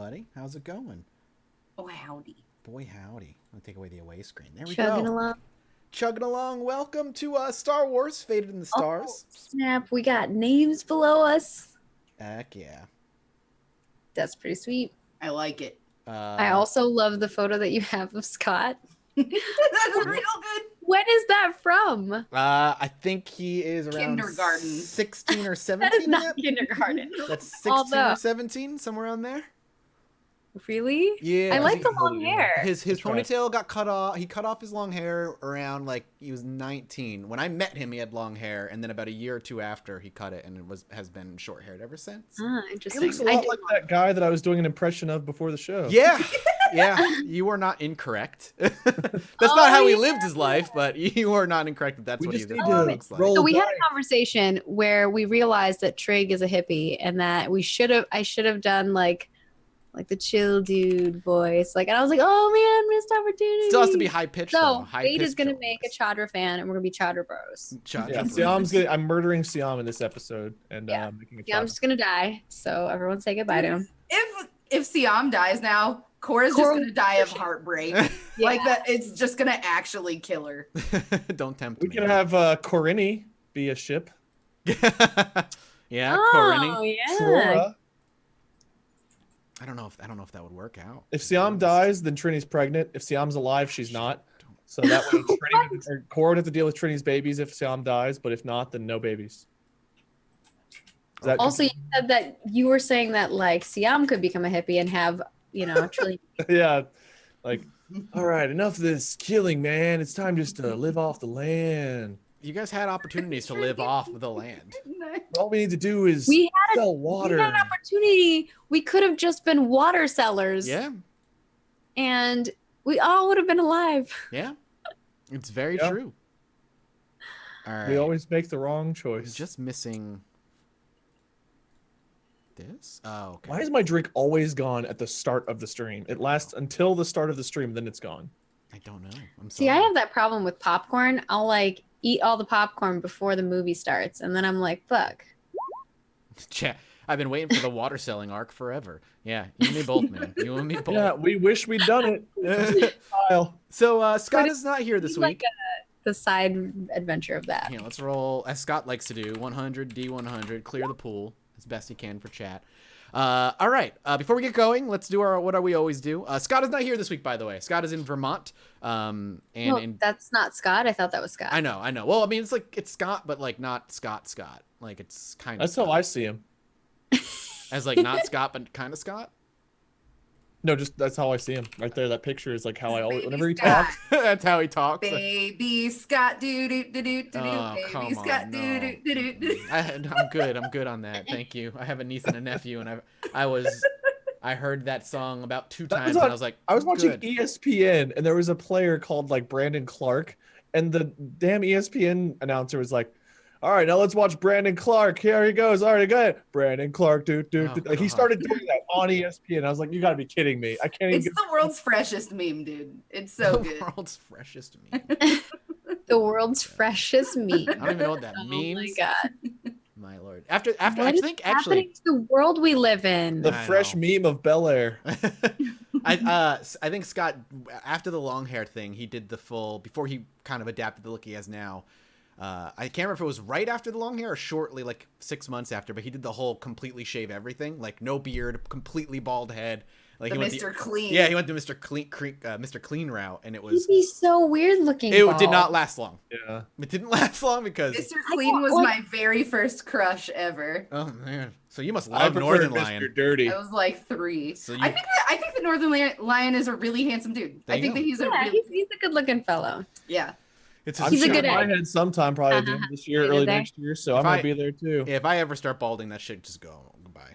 buddy? How's it going? Oh, howdy. Boy, howdy. I'll take away the away screen. There we Chugging go. along. Chugging along. Welcome to Star Wars: Faded in the Stars. Oh, snap. We got names below us. Heck yeah. That's pretty sweet. I like it. I also love the photo that you have of Scott. That's real good. When is that from? I think he is around Kindergarten. 16 or 17. That is not yet? kindergarten. That's 16 or 17, somewhere around there. Really? Yeah. I like the long hair. His ponytail got cut off. He cut off his long hair around like he was 19. When I met him, he had long hair, and then about a year or two after, he cut it, and has been short haired ever since. Ah, He interesting. looks a lot like that guy that I was doing an impression of before the show. Yeah, you are not incorrect. That's not how he lived his life, but you are not incorrect that that's We what he just need to looks like. roll So we had dice. a conversation where we realized that Trig is a hippie and that I should have done like the chill dude voice. And I was like, oh man, missed opportunity. Still has to be high pitched. So Wade is gonna make a Chadra fan and we're gonna be Chadra bros. Yeah, I'm murdering Siam in this episode and Yeah. making a Yeah, I'm child. just gonna die. So everyone say goodbye to him. If Siam dies now, Cora's just gonna die of heartbreak. Yeah. Like that, it's just gonna actually kill her. Don't tempt We me. can have Corinne be a ship. Yeah, Oh Corinne. yeah. Flora. I don't know if that would work out. If Siam dies, then Trini's pregnant. If Siam's alive, she's not. So that way, Cora would have to deal with Trini's babies if Siam dies, but if not, then no babies. Is that Also, you said that you were saying that like Siam could become a hippie and have a trillion. yeah, like, all right, enough of this killing, man. It's time just to live off the land. You guys had opportunities to live off the land. All we need to do is We sell We water. had an opportunity. We could have just been water sellers. Yeah, And we all would have been alive. yeah. It's very Yeah. true. All right. We always make the wrong I'm choice. just missing this. Oh, okay. Why is my drink always gone at the start of the stream? It lasts until the start of the stream, then it's gone. I don't know. I'm See, sorry. I have that problem with popcorn. I'll eat all the popcorn before the movie starts. And then I'm like, fuck. Chat. I've been waiting for the water selling arc forever. Yeah, you and me both, man. You and me both. Yeah, we wish we'd done it. Kyle. So Scott But is not here this Like week. the side adventure of that. Yeah, let's roll, as Scott likes to do, 100, D100, clear the pool as best he can for chat. All right, before we get going, let's do what we always do. Scott is not here this week, by the way. Scott is in Vermont. No, that's not Scott. I thought that was Scott. I know. Well, I mean, it's Scott, but not Scott. Like, it's kind of That's how I see him. As not Scott, but kind of Scott. No, just that's how I see him. Right there, that picture is like how I always, Baby whenever he Scott. talks. That's how he talks. Baby Scott, do do do do do Oh, do. come Baby Scott, on, do no. do do do. I'm good. I'm good on that. Thank you. I have a niece and a nephew, and I heard that song about 2 That times, was and on- I was like, I was watching good. ESPN, and there was a player called Brandon Clark, and the damn ESPN announcer was like, "All right, now let's watch Brandon Clark. Here he goes. All right, go ahead, Brandon Clark." Oh, Like he God. started doing that on ESPN. I was like, "You got to be kidding me! I can't It's even." the world's freshest meme, dude. It's so The good. world's freshest meme. The world's freshest meat. I don't even know what that Oh means. my god. My lord. After What I is think happening to the world we live in? The I fresh know. meme of Bel Air. I think Scott, after the long hair thing, he did the full, before he kind of adapted the look he has now. I can't remember if it was right after the long hair or shortly, 6 months after, but he did the whole completely shave everything, no beard, completely bald head. The he went Mr. Clean. Yeah, he went the Mr. Clean route, and it was, He'd be so weird looking. it bald. did not last long. Yeah. It didn't last long because, Mr. Clean was my very first crush ever. oh man, so you must I love prefer Northern Mr. Lion. Dirty. I was like 3. So I think the Northern Lion is a really handsome dude. There I you think go. that he's a Yeah, really he's a good looking fellow. yeah. It's I'm He's a sure good my egg. head sometime, probably at the end of this year, Either early there. next year. So If I'm gonna I- be there too. If I ever start balding, that shit just goodbye.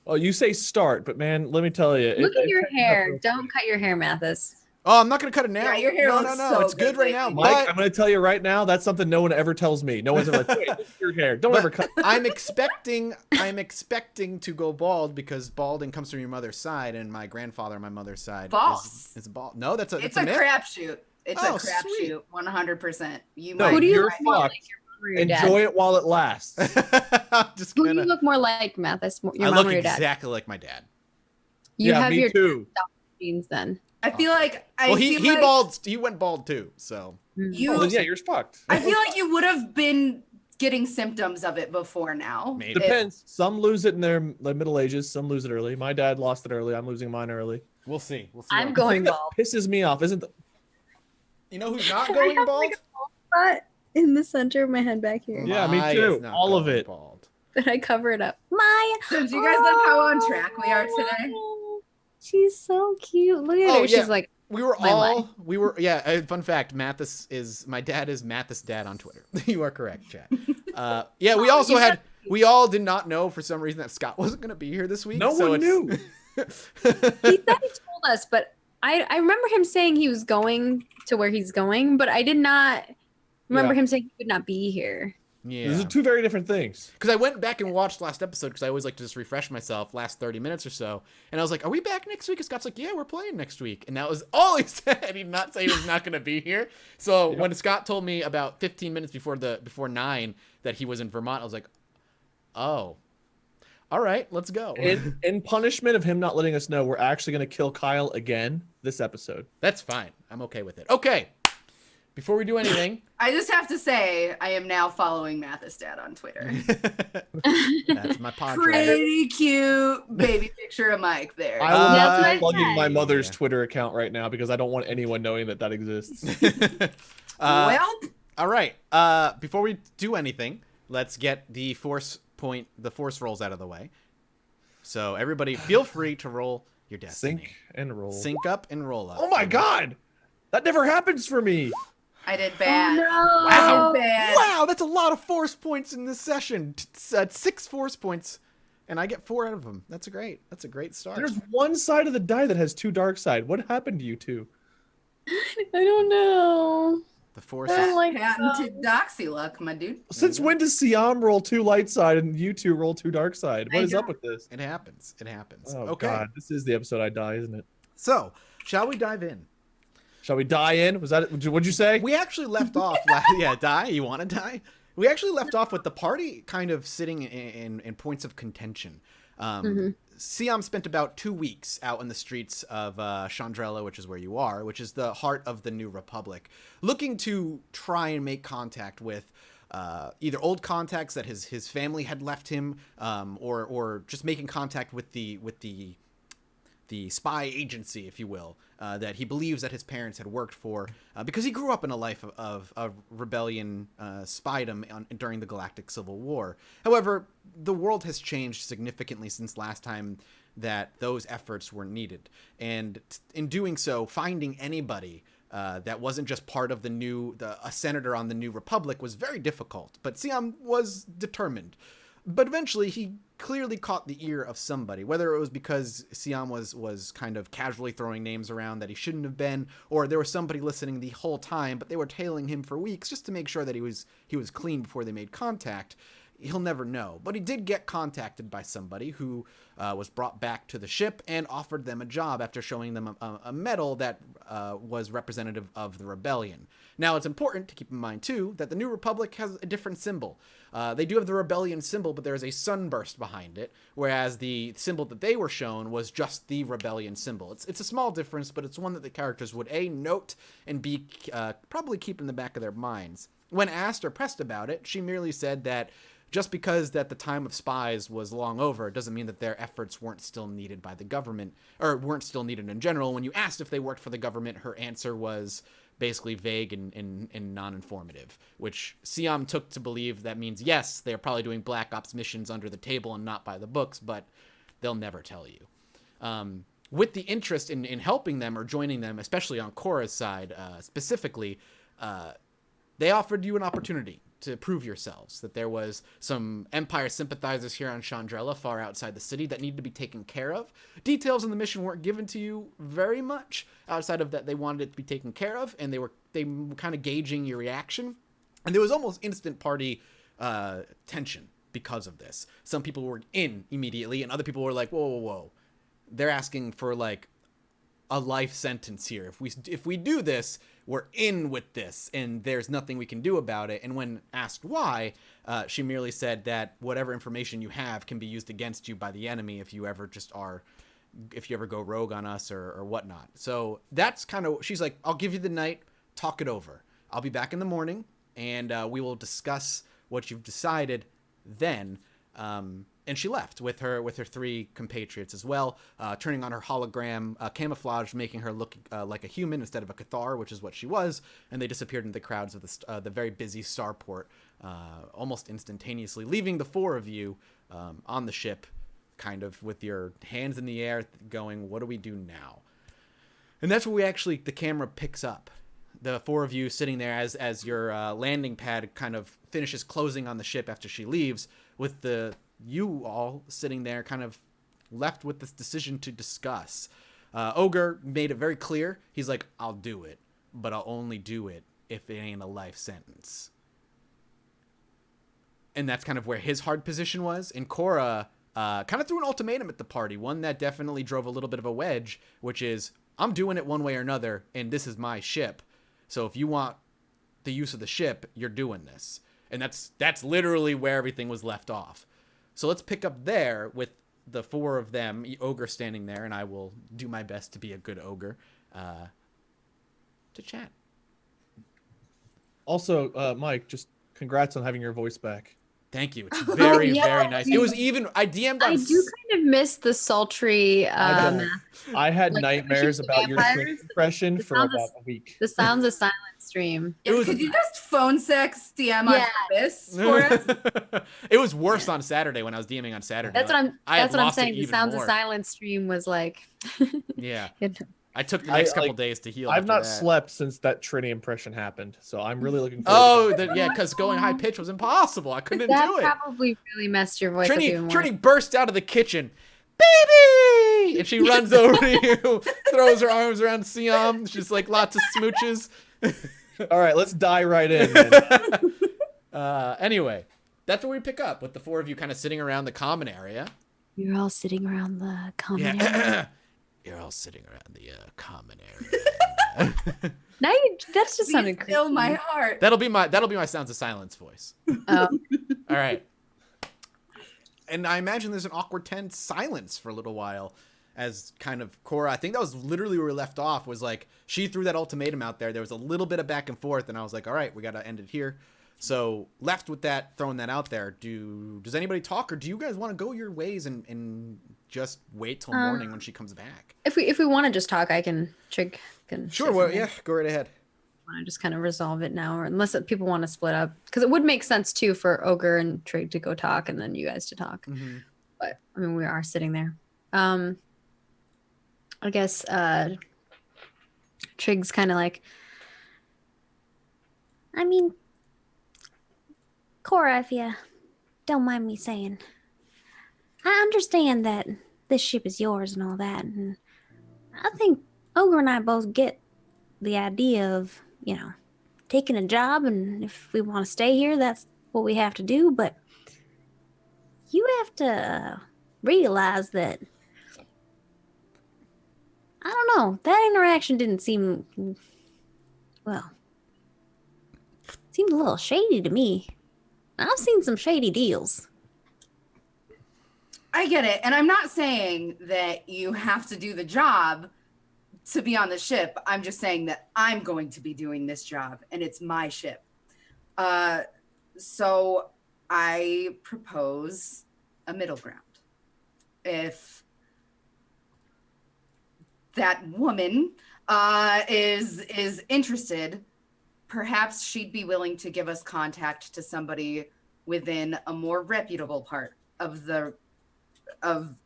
Oh, you say start, but man, let me tell you. Look at your it- hair. Don't cut your hair, Mathis. Oh, I'm not gonna cut it now. Yeah, your hair no, looks no, so it's good good right now. lately. Mike, But I'm going to tell you right now, that's something no one ever tells me. No one's ever like, wait, this is your hair. Don't But ever cut. I'm expecting to go bald because balding comes from your mother's side, and my grandfather on my mother's side False. is bald. No, that's a It's that's a myth. crapshoot. It's Oh, a sweet. crapshoot. 100%. You No, might Who do be you you're look right. more fucked. like, your mom or your dad? Enjoy it while it lasts. I'm just Who do you gonna. look more like, Mathis? Your I mom look or your dad? exactly like my dad. You Yeah, have me your too. genes then. I feel like Well, he went bald too. So You, Well, then, yeah, you're fucked. I feel like you would have been getting symptoms of it before now. Maybe. Depends. Some lose it in their middle ages. Some lose it early. My dad lost it early. I'm losing mine early. We'll see. We'll see. I'm what- The going thing that bald. pisses me off isn't the You know who's not going have, bald? like, Spot in the center of my head back here, Yeah, me Maya's too. not All of going it. Bald. but I cover it up. Maya. So do you guys like how on track we are today? She's so cute. Look at Oh, her. yeah. She's like, We were My life. fun fact, my dad is Mathis Dad on Twitter. You are correct, chat. Yeah, we all did not know for some reason that Scott wasn't going to be here this week. No one knew. he said he told us, but I remember him saying he was going to where he's going, but I did not remember him saying he would not be here. Yeah. These are two very different things. Because I went back and watched last episode because I always like to just refresh myself last 30 minutes or so. And I was like, are we back next week? And Scott's like, yeah, we're playing next week. And that was all he said. He did not say he was not going to be here. So when Scott told me about 15 minutes before 9 that he was in Vermont, I was like, oh, all right, let's go. In punishment of him not letting us know, we're actually going to kill Kyle again this episode. That's fine. I'm okay with it. Okay. Before we do anything. I just have to say, I am now following Mathis Dad on Twitter. That's my podcast. Pretty cute baby picture of Mike there. I will That's what not I be plugging said. my mother's Yeah. Twitter account right now because I don't want anyone knowing that exists. Well, All right. Before we do anything, let's get the force rolls out of the way. So everybody, feel free to roll your destiny. Sync and roll. Sync up and roll up. Oh my god! That never happens for me. I did bad. Oh, Wow. I did bad. Wow, that's a lot of force points in this session. 6 force points, and I get 4 out of them. That's great. That's a great start. There's one side of the die that has 2 dark side. What happened to you two? I don't know. The force I don't is... like Patented doxy luck, my dude. Since when does Siam roll 2 light side and you two roll 2 dark side? What is up with this? It happens. It happens. Oh Okay. god, this is the episode I die, isn't it? So, shall we dive in? Shall we die in? Was that it? What'd you say? We actually left off. Die. You want to die? We actually left off with the party kind of sitting in points of contention. Siam spent about 2 weeks out in the streets of Chandrella, which is where you are, which is the heart of the New Republic, looking to try and make contact with either old contacts that his family had left him, or just making contact with the spy agency, if you will, that he believes that his parents had worked for, because he grew up in a life of rebellion, spydom during the Galactic Civil War. However, the world has changed significantly since last time that those efforts were needed. And in doing so, finding anybody that wasn't just part of a senator on the New Republic was very difficult. But Siam was determined. But eventually, he clearly caught the ear of somebody, whether it was because Siam was kind of casually throwing names around that he shouldn't have been, or there was somebody listening the whole time, but they were tailing him for weeks just to make sure that he was clean before they made contact. He'll never know. But he did get contacted by somebody who was brought back to the ship and offered them a job after showing them a medal that was representative of the rebellion. Now, it's important to keep in mind, too, that the New Republic has a different symbol. They do have the rebellion symbol, but there is a sunburst behind it, whereas the symbol that they were shown was just the rebellion symbol. It's a small difference, but it's one that the characters would A, note, and B, probably keep in the back of their minds. When asked or pressed about it, she merely said that just because that the time of spies was long over doesn't mean that their efforts weren't still needed by the government, or weren't still needed in general. When you asked if they worked for the government, her answer was basically vague and non-informative, which Siam took to believe that means, yes, they're probably doing Black Ops missions under the table and not by the books, but they'll never tell you. With the interest in helping them or joining them, especially on Korra's side specifically, they offered you an opportunity to prove yourselves, that there was some Empire sympathizers here on Chandrella, far outside the city, that needed to be taken care of. Details on the mission weren't given to you very much, outside of that they wanted it to be taken care of, and they were kind of gauging your reaction. And there was almost instant party tension because of this. Some people were in immediately, and other people were like, whoa, whoa, whoa. They're asking for like a life sentence here. If we do this, we're in with this, and there's nothing we can do about it. And when asked why, she merely said that whatever information you have can be used against you by the enemy if you ever just are if you ever go rogue on us or whatnot. So that's kind of, she's like, I'll give you the night, talk it over. I'll be back in the morning, and we will discuss what you've decided then. And she left with her 3 compatriots as well, turning on her hologram camouflage, making her look like a human instead of a Cathar, which is what she was. And they disappeared into the crowds of the very busy starport almost instantaneously, leaving the 4 of you on the ship, kind of with your hands in the air, going, what do we do now? And that's where the camera picks up. The 4 of you sitting there as your landing pad kind of finishes closing on the ship after she leaves, with you all sitting there kind of left with this decision to discuss. Ogre made it very clear. He's like, I'll do it, but I'll only do it if it ain't a life sentence. And that's kind of where his hard position was. And Cora kind of threw an ultimatum at the party, one that definitely drove a little bit of a wedge, which is, I'm doing it one way or another, and this is my ship. So if you want the use of the ship, you're doing this. And that's literally where everything was left off. So let's pick up there with the 4 of them, Ogre standing there, and I will do my best to be a good ogre to chat. Also, Mike, just congrats on having your voice back. Thank you. It's very, very nice. It was even, I DM'd on... I do kind of miss the sultry... I had like, nightmares about your vampires. impression for about a week. The Sounds of Silence stream. Could you just phone sex DM on purpose for us? It was worse on Saturday when I was DMing on Saturday. That's what I'm saying. The Sounds more. of Silence stream was like... Yeah. I took the next couple days to heal. I've not slept since that Trini impression happened, so I'm really looking forward to yeah, because going high pitch was impossible. I couldn't do it. That probably really messed your voice up even more. Trini burst out of the kitchen, baby! And she runs over to you, throws her arms around Siam. She's like, lots of smooches. All right, let's die right in. Anyway, that's where we pick up, with the 4 of you kind of sitting around the common area. You're all sitting around the common area. You're all sitting around the common area. Now that's just sounded creepy. Still my heart. That'll be my Sounds of Silence voice. Oh. All right. And I imagine there's an awkward tense silence for a little while, as kind of Cora, I think that was literally where we left off, was like, she threw that ultimatum out there. There was a little bit of back and forth, and I was like, all right, we got to end it here. So left with that, throwing that out there, does anybody talk, or do you guys want to go your ways and just wait till morning when she comes back? If we want to just talk, Trig can. Sure, well, yeah, go right ahead. I want to just kind of resolve it now, or unless people want to split up, because it would make sense too for Ogre and Trig to go talk, and then you guys to talk. Mm-hmm. But I mean, we are sitting there. I guess Trig's kind of like, I mean, Cora, if you don't mind me saying, I understand that this ship is yours and all that, and I think Ogre and I both get the idea of, taking a job, and if we want to stay here, that's what we have to do, but you have to realize that, I don't know, that interaction didn't seem, seemed a little shady to me. I've seen some shady deals. I get it. And I'm not saying that you have to do the job to be on the ship. I'm just saying that I'm going to be doing this job, and it's my ship. So I propose a middle ground. If that woman is interested, perhaps she'd be willing to give us contact to somebody within a more reputable part of the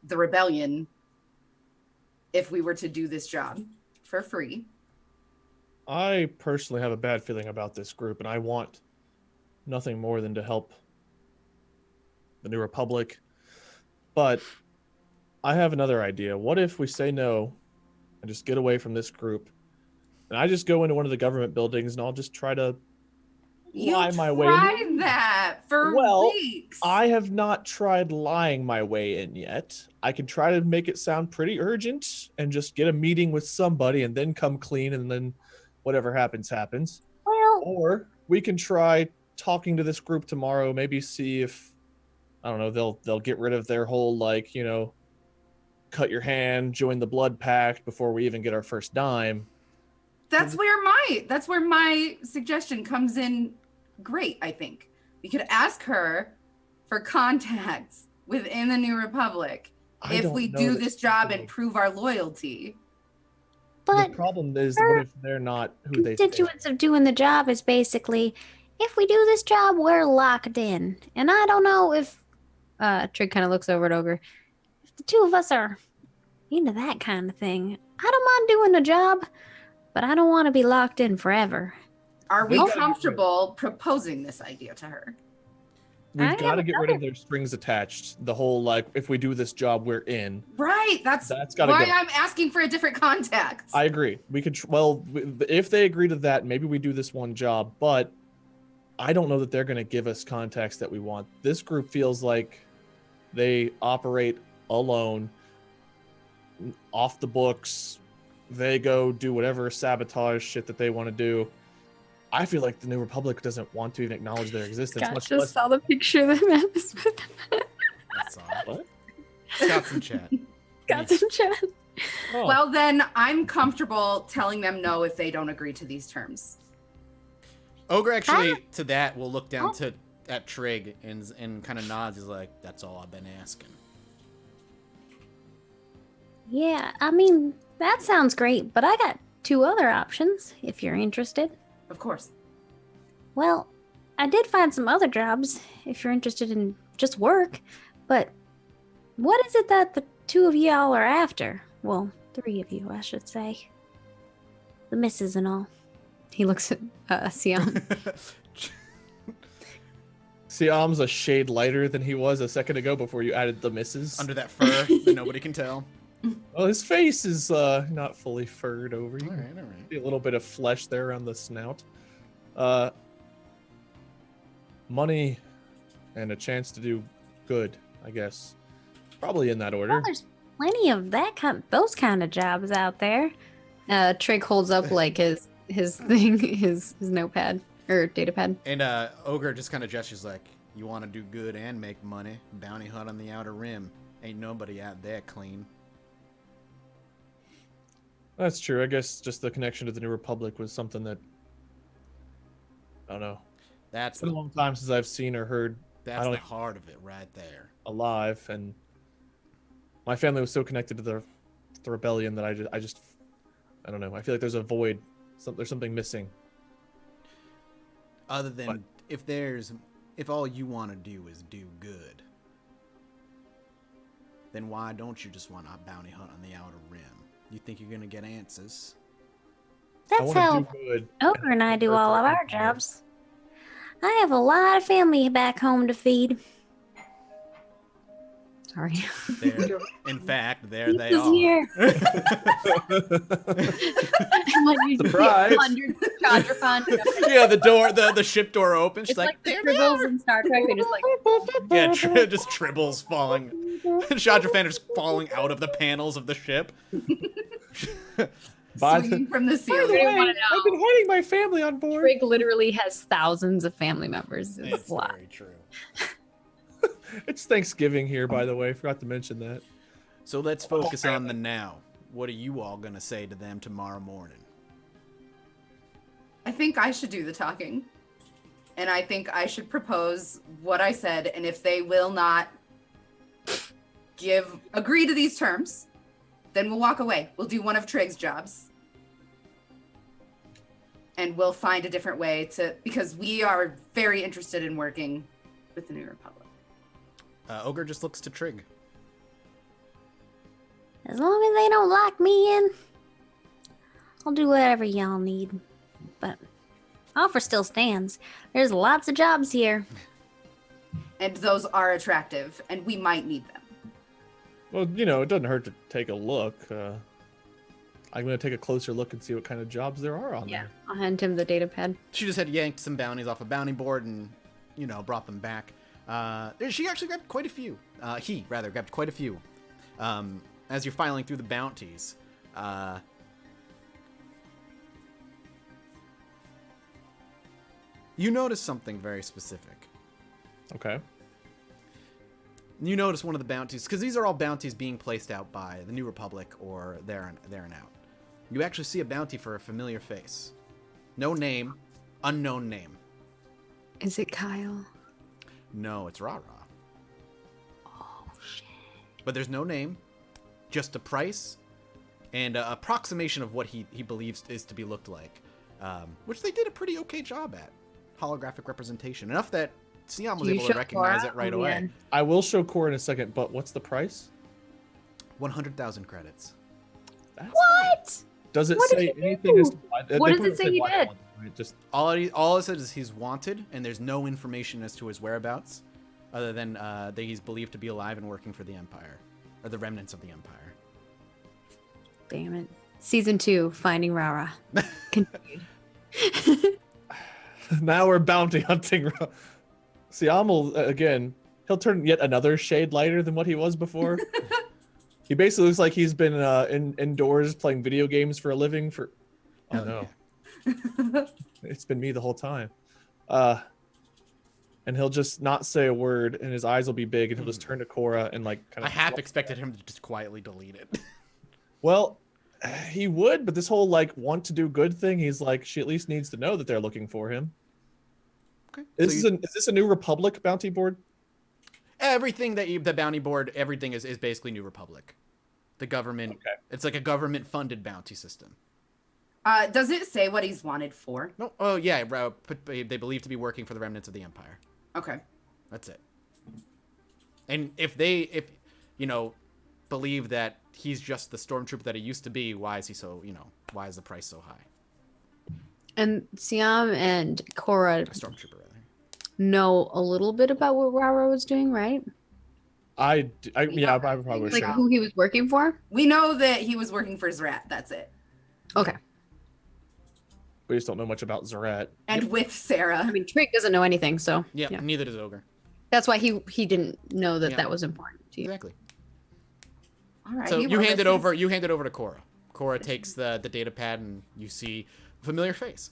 rebellion if we were to do this job for free. I personally have a bad feeling about this group, and I want nothing more than to help the New Republic. But I have another idea. What if we say no and just get away from this group, and I just go into one of the government buildings and I'll just try to lie my way in? You tried that for weeks. I have not tried lying my way in yet. I can try to make it sound pretty urgent and just get a meeting with somebody and then come clean, and then whatever happens, happens. Well, Or we can try talking to this group tomorrow, maybe see if, I don't know, they'll get rid of their whole, cut your hand, join the blood pact before we even get our first dime. That's where my suggestion comes in great, I think. We could ask her for contacts within the New Republic if we do this job and prove our loyalty. But the problem is, what if they're not who they say? constituents of doing the job is basically, if we do this job, we're locked in. And I don't know if Trig kind of looks over at Ogre. if the two of us are into that kind of thing. I don't mind doing the job, but I don't want to be locked in forever. Are we Nope. comfortable proposing this idea to her? We've I got to have get rid of their strings attached. The whole, like, if we do this job, we're in. Right. That's gotta why go. I'm asking for a different contact. I agree. We could, if they agree to that, maybe we do this one job, but I don't know that they're going to give us contacts that we want. This group feels like they operate alone, off the books. They go do whatever sabotage shit that they want to do. I feel like the New Republic doesn't want to even acknowledge their existence. Scott Much just less. saw the picture of them at this. That's all. What? Scott's in chat. Got some chat. Oh. Well, then I'm comfortable telling them no if they don't agree to these terms. Ogre actually, to that, will look down at Trig and kind of nods. He's like, "That's all I've been asking." Yeah, I mean, that sounds great, but I got 2 other options if you're interested. Of course. Well, I did find some other jobs if you're interested in just work, but what is it that the 2 of y'all are after? Well, 3 of you, I should say. The missus and all. He looks at Siam. Siam's a shade lighter than he was a second ago before you added the misses. Under that fur that nobody can tell. Well, his face is not fully furred over. You All can right, all right. see a little bit of flesh there around the snout. Money and a chance to do good, I guess. Probably in that order. Well, there's plenty of those kind of jobs out there. Trig holds up like his thing, his notepad or datapad. And Ogre just kind of gestures like, "You want to do good and make money? Bounty hunt on the Outer Rim. Ain't nobody out there clean." That's true. I guess just the connection to the New Republic was something that, I don't know. That's It's been a long time since I've seen or heard that's don't the even- heart of it right there. alive, and my family was so connected to the rebellion that I don't know. I feel like there's a void. There's something missing. Other than But- if all you want to do is do good, then why don't you just want to bounty hunt on the Outer Rim? You think you're gonna get answers? I That's wanna how do good. Ogre and I do all of our jobs. I have a lot of family back home to feed. Sorry. There, in fact, there they This are. year. Surprise. Hundreds of Chadrapan. Yeah, the ship door opens. She's It's like the there they Tribbles are. in Star Trek. They just like Yeah, just tribbles falling. Chadrapan is falling out of the panels of the ship. By Swinging from the By the ceiling. way, wanna know. I've been hiding my family on board. Trig literally has thousands of family members. It's It's a lot. very true. It's Thanksgiving here, by the way. Forgot to mention that. So let's focus on the now. What are you all gonna say to them tomorrow morning? I think I should do the talking. And I think I should propose what I said. And if they will not agree to these terms, then we'll walk away. We'll do one of Trig's jobs. And we'll find a different way because we are very interested in working with the New Republic. Ogre just looks to Trig. As long as they don't lock me in, I'll do whatever y'all need. But offer still stands. There's lots of jobs here. And those are attractive, and we might need them. Well, it doesn't hurt to take a look. I'm going to take a closer look and see what kind of jobs there are on Yeah, there. I'll hand him the datapad. She just had yanked some bounties off a bounty board and, brought them back. She actually grabbed quite a few. He grabbed quite a few. As you're filing through the bounties, you notice something very specific. Okay. You notice one of the bounties, because these are all bounties being placed out by the New Republic or there and out. You actually see a bounty for a familiar face. No name, unknown name. Is it Kyle? No, it's Rara. Oh shit. But there's no name, just a price and an approximation of what he believes is to be looked like, which they did a pretty okay job at. Holographic representation. Enough that Siam was able to recognize it right away. I will show Cora in a second, but what's the price? 100,000 credits. That's What? Does it What did say he anything do? as to why? What they does it say said he why did? right? Just All it says is he's wanted, and there's no information as to his whereabouts, other than that he's believed to be alive and working for the Empire, or the remnants of the Empire. Damn it. Season 2, Finding Rara. Continued. now we're bounty hunting. Siam will again. He'll turn yet another shade lighter than what he was before. He basically looks like he's been indoors playing video games for a living for. Oh no, it's been me the whole time. And he'll just not say a word, and his eyes will be big, and he'll just turn to Cora and like kind I of. half expected him to just quietly delete it. Well, he would, but this whole like want to do good thing, he's like she at least needs to know that they're looking for him. Okay. Is this a New Republic bounty board? Everything the bounty board, everything is basically New Republic. The government. Okay. It's like a government-funded bounty system. Does it say what he's wanted for? No. Oh yeah. They believe to be working for the remnants of the Empire. Okay. That's it. And if believe that he's just the stormtrooper that he used to be, why is he so? Why is the price so high? And Siam and Cora A stormtrooper, rather. know a little bit about what Rara was doing, right? I probably Like should. who he was working for? We know that he was working for Zrat. That's it. Okay. We just don't know much about Zaret. And with Sarah. I mean, Trig doesn't know anything, so Yeah. Neither does Ogre. that's why he didn't know that Yeah. that was important to you. Exactly. All right. So he you will hand it listen. over. You hand it over to Cora. Cora takes the data pad, and you see a familiar face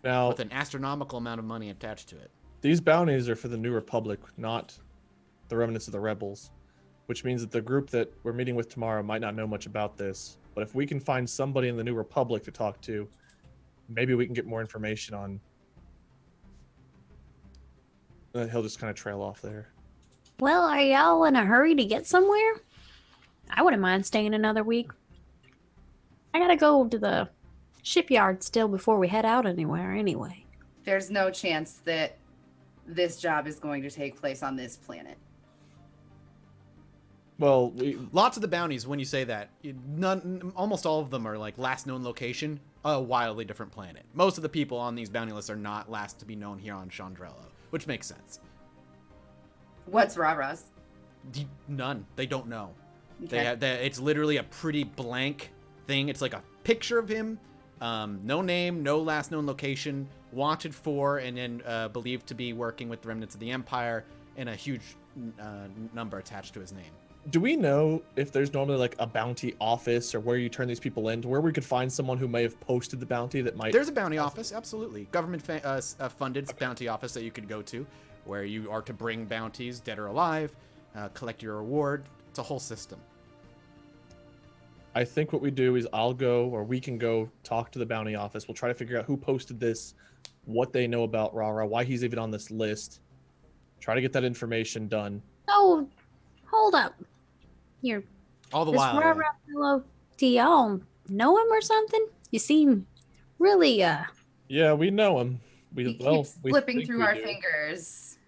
Now, with an astronomical amount of money attached to it. these bounties are for the New Republic, not the remnants of the rebels, which means that the group that we're meeting with tomorrow might not know much about this. But if we can find somebody in the New Republic to talk to, maybe we can get more information on. He'll just kind of trail off there. Well, are y'all in a hurry to get somewhere? I wouldn't mind staying another week. I gotta go to the shipyard still before we head out anywhere anyway. There's no chance that this job is going to take place on this planet. Well, Lots of the bounties, when you say that, almost all of them are like last known location, a wildly different planet. Most of the people on these bounty lists are not last to be known here on Chandrello, which makes sense. What's Rara's? None. They don't know. Okay. It's literally a pretty blank thing. It's like a picture of him, no name, no last known location, wanted for, and then believed to be working with the remnants of the Empire, and a huge number attached to his name. do we know if there's normally like a bounty office or where you turn these people in, to where we could find someone who may have posted the bounty that might? There's a bounty office, absolutely. Government funded bounty office that you could go to, where you are to bring bounties, dead or alive, collect your reward. It's a whole system. I think what we do is I'll go, or we can go talk to the bounty office. We'll try to figure out who posted this, what they know about Rara, why he's even on this list. Try to get that information done. Oh, hold up. Here, All the this while, Rara fellow, do y'all know him or something? You seem really, Yeah, we know him. He keeps we flipping think through we our do. fingers.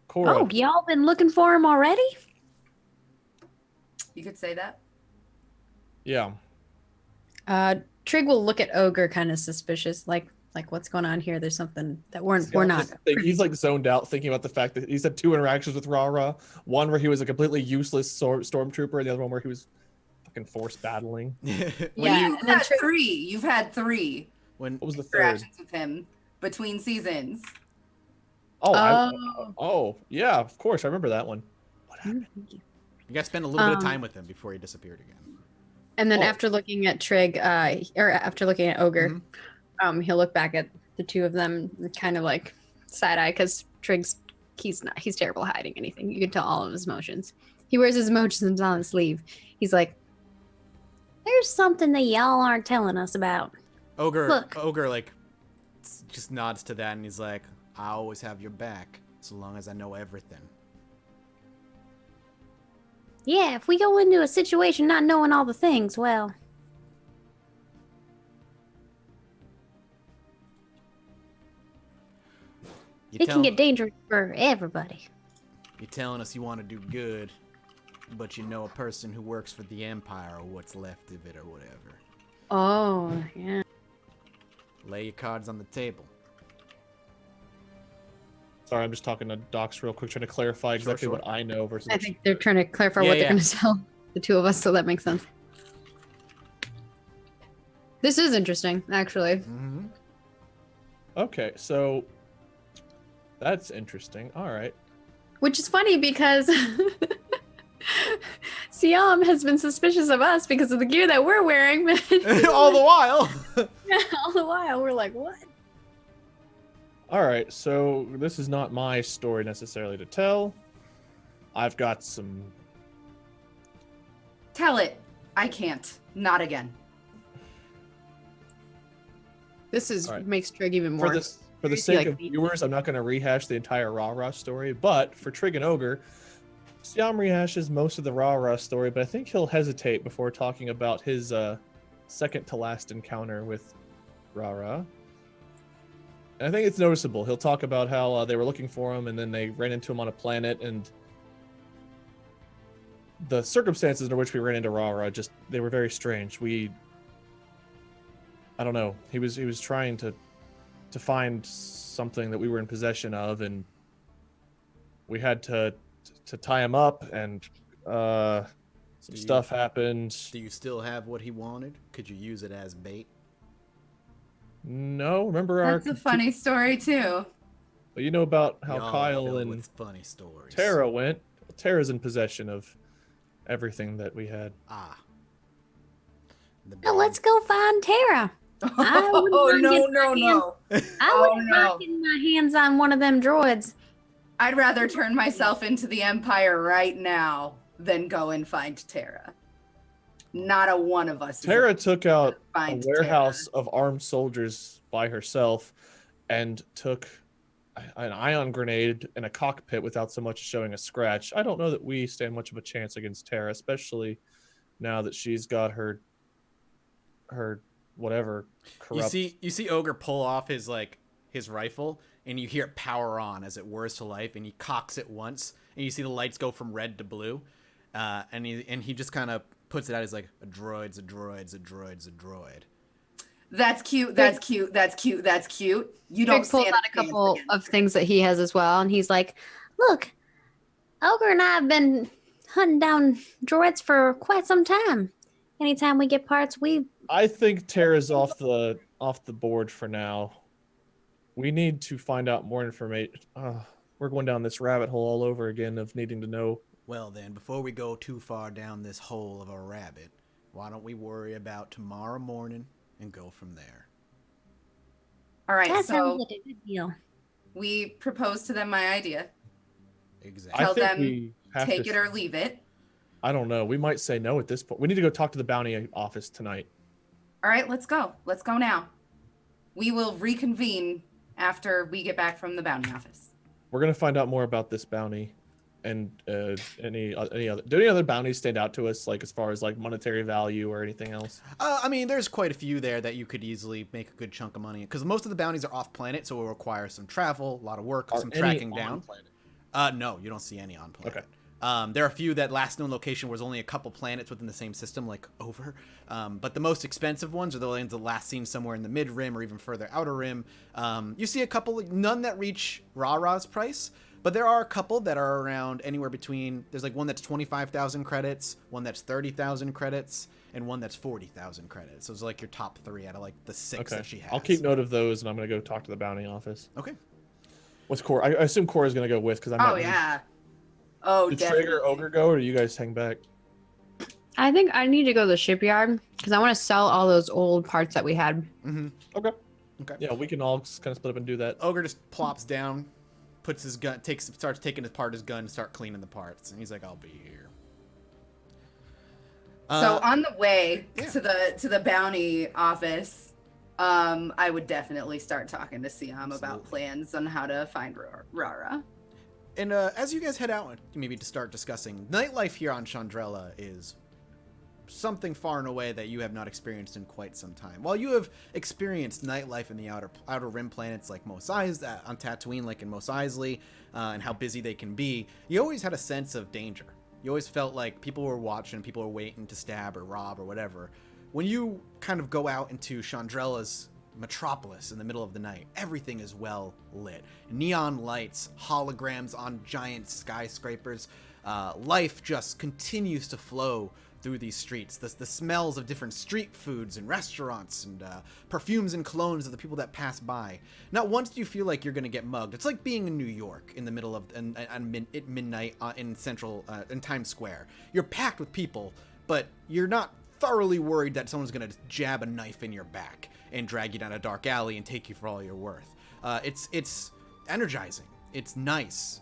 Cora, oh, y'all been looking for him already? You could say that. yeah. Trig will look at Ogre kind of suspicious, like what's going on here? There's something that we're not. He's like zoned out thinking about the fact that he's had 2 interactions with Rara. One where he was a completely useless stormtrooper, and the other one where he was fucking force battling. Yeah, You've and then had three. You've had 3 What was the third? interactions with him between seasons. Oh, yeah, of course. I remember that one. What happened? You got to spend a little bit of time with him before he disappeared again. And then Oh. after looking at Trig, or after looking at Ogre, he'll look back at the two of them, and kind of like side eye, because Trig's he's not. He's terrible at hiding anything. You can tell all of his emotions. He wears his emotions on his sleeve. He's like, There's something that y'all aren't telling us about. Look. Ogre like just nods to that and he's like, I always have your back so long as I know everything. Yeah, if we go into a situation not knowing all the things, well, it can get dangerous for everybody. You're telling us you want to do good, but you know a person who works for the Empire or what's left of it or whatever. oh yeah. Lay your cards on the table. Sorry, I'm just talking to Docs real quick, trying to clarify exactly Sure. what I know versus. I think they're trying to clarify what they're going to tell the two of us, so that makes sense. This is interesting, actually. Mm-hmm. Okay, so that's interesting. All right. Which is funny because Siam has been suspicious of us because of the gear that we're wearing. All the while. All the while, we're like, what? All right, so this is not my story necessarily to tell. I've got some. Tell it. I can't. Not again. This is All right. makes Trig even more. For the sake of viewers, I'm not going to rehash the entire Rah-Rah story, but for Trig and Ogre, Siam rehashes most of the Rah-Rah story, but I think he'll hesitate before talking about his second to last encounter with Rah-Rah. And I think it's noticeable. He'll talk about how they were looking for him, and then they ran into him on a planet, and the circumstances under which we ran into Rah-Rah they were very strange. I don't know. He was trying to find something that we were in possession of, and we had to tie him up, and some stuff happened. Do you still have what he wanted? Could you use it as bait? No, remember That's a funny story too. But you know about how Y'all Kyle filled and with funny stories. Tara went. Tara's in possession of everything that we had. Ah. Now let's go find Tara. I wouldn't Oh mind no, getting no, my no. I wouldn't mind getting my hands on one of them droids. I'd rather turn myself into the Empire right now than go and find Tara. Not a one of us. Tara took out a Find warehouse of armed soldiers by herself and took an ion grenade in a cockpit without so much as showing a scratch. I don't know that we stand much of a chance against Tara, especially now that she's got her whatever corrupt. You see Ogre pull off his rifle, and you hear it power on as it whirs to life, and he cocks it once, and you see the lights go from red to blue, and he just kind of puts it out. He's like, a droid's a droid's a droid's a droid. That's cute. That's cute. That's cute. That's cute. You don't Trig pulls stand out a couple again. of things that he has as well, and he's like, Look, Ogre and I have been hunting down droids for quite some time. Anytime we get parts, I think Tara's off the board for now. We need to find out more information. We're going down this rabbit hole all over again of needing to know. Well then, before we go too far down this hole of a rabbit, why don't we worry about tomorrow morning and go from there? All right, that so sounds like a good deal. we propose to them my idea. Exactly. Tell I think them, we have Take to, it or leave it. I don't know. We might say no at this point. We need to go talk to the bounty office tonight. All right, let's go. Let's go now. We will reconvene after we get back from the bounty office. We're gonna find out more about this bounty, and any other. Do any other bounties stand out to us, like as far as like monetary value or anything else? I mean, there's quite a few there that you could easily make a good chunk of money, because most of the bounties are off planet, so it will require some travel, a lot of work, some tracking down. No, you don't see any on planet. Okay. There are a few that last known location was only a couple planets within the same system, like over. But the most expensive ones are the ones that last seen somewhere in the mid rim or even further outer rim. You see a couple, none that reach Rah-Rah's price, but there are a couple that are around anywhere between. There's like one that's 25,000 credits, one that's 30,000 credits, and one that's 40,000 credits. So it's like your top three out of like the six that she has. I'll keep note of those, and I'm gonna go talk to the bounty office. Okay. What's Cora? I assume Cora's gonna go with because I'm. Oh yeah. Oh, Did definitely. Trig or Ogre go, or do you guys hang back? I think I need to go to the shipyard because I want to sell all those old parts that we had. Mm-hmm. Okay. Okay. Yeah, we can all kind of split up and do that. Ogre just plops down, puts his gun, starts taking apart his gun, start cleaning the parts, and he's like, "I'll be here." So on the way yeah. to the bounty office, I would definitely start talking to Siam about Absolutely. plans on how to find Rara. And as you guys head out, maybe to start discussing, nightlife here on Chandrella is something far and away that you have not experienced in quite some time. While you have experienced nightlife in the outer rim planets like Mos Eisley, on Tatooine like in Mos Eisley, and how busy they can be, you always had a sense of danger. You always felt like people were watching, people were waiting to stab or rob or whatever. When you kind of go out into Chandrella's metropolis in the middle of the night, everything is well lit. Neon lights, holograms on giant skyscrapers. Life just continues to flow through these streets. The smells of different street foods and restaurants and perfumes and colognes of the people that pass by. Not once do you feel like you're going to get mugged. It's like being in New York in the middle of at midnight in in Times Square. You're packed with people, but you're not thoroughly worried that someone's going to jab a knife in your back and drag you down a dark alley and take you for all you're worth. It's energizing. It's nice,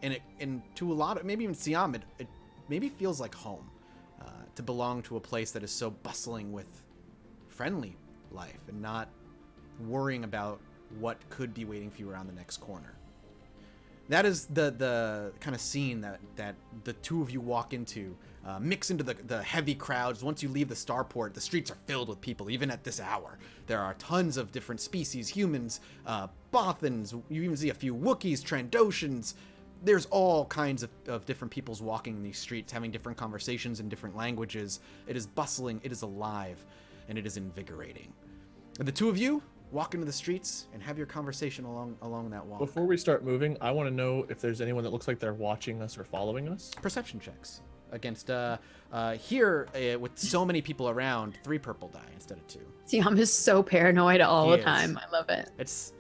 and to a lot of, maybe even Siam, it maybe feels like home. To belong to a place that is so bustling with friendly life and not worrying about what could be waiting for you around the next corner. That is the kind of scene that the two of you walk into, mix into the heavy crowds. Once you leave the starport, the streets are filled with people, even at this hour. There are tons of different species, humans, Bothans, you even see a few Wookiees, Trandoshans. There's all kinds of different peoples walking these streets, having different conversations in different languages. It is bustling, it is alive, and it is invigorating. And the two of you walk into the streets and have your conversation along that walk. Before we start moving, I want to know if there's anyone that looks like they're watching us or following us. Perception checks against here with so many people around, 3 purple die instead of 2. Siam is so paranoid all He the is. time. I love it. It's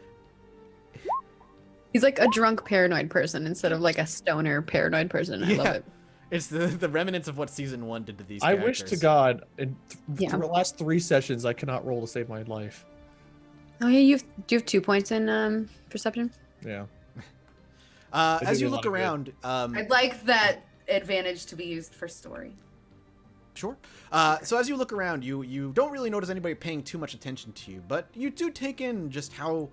He's like a drunk paranoid person instead of like a stoner paranoid person. I love it. It's the remnants of what season 1 did to these I characters. wish to God, in Yeah. the last 3 sessions, I cannot roll to save my life. Oh yeah, do you have 2 points in perception? Yeah. As do you a look lot of good. around, I'd like that advantage to be used for story. sure. So as you look around, you don't really notice anybody paying too much attention to you, but you do take in just how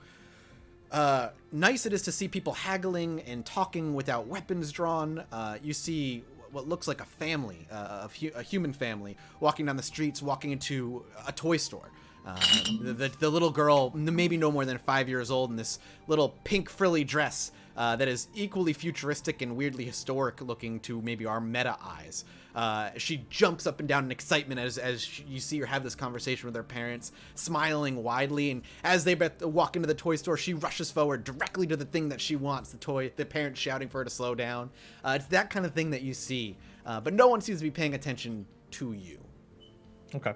nice it is to see people haggling and talking without weapons drawn. You see what looks like a family, a human family, walking down the streets, walking into a toy store. The little girl, maybe no more than 5 years old, in this little pink frilly dress that is equally futuristic and weirdly historic looking to maybe our meta eyes. She jumps up and down in excitement as you see her have this conversation with her parents, smiling widely. And as they walk into the toy store, she rushes forward directly to the thing that she wants, the parents shouting for her to slow down. It's that kind of thing that you see, but no one seems to be paying attention to you. Okay.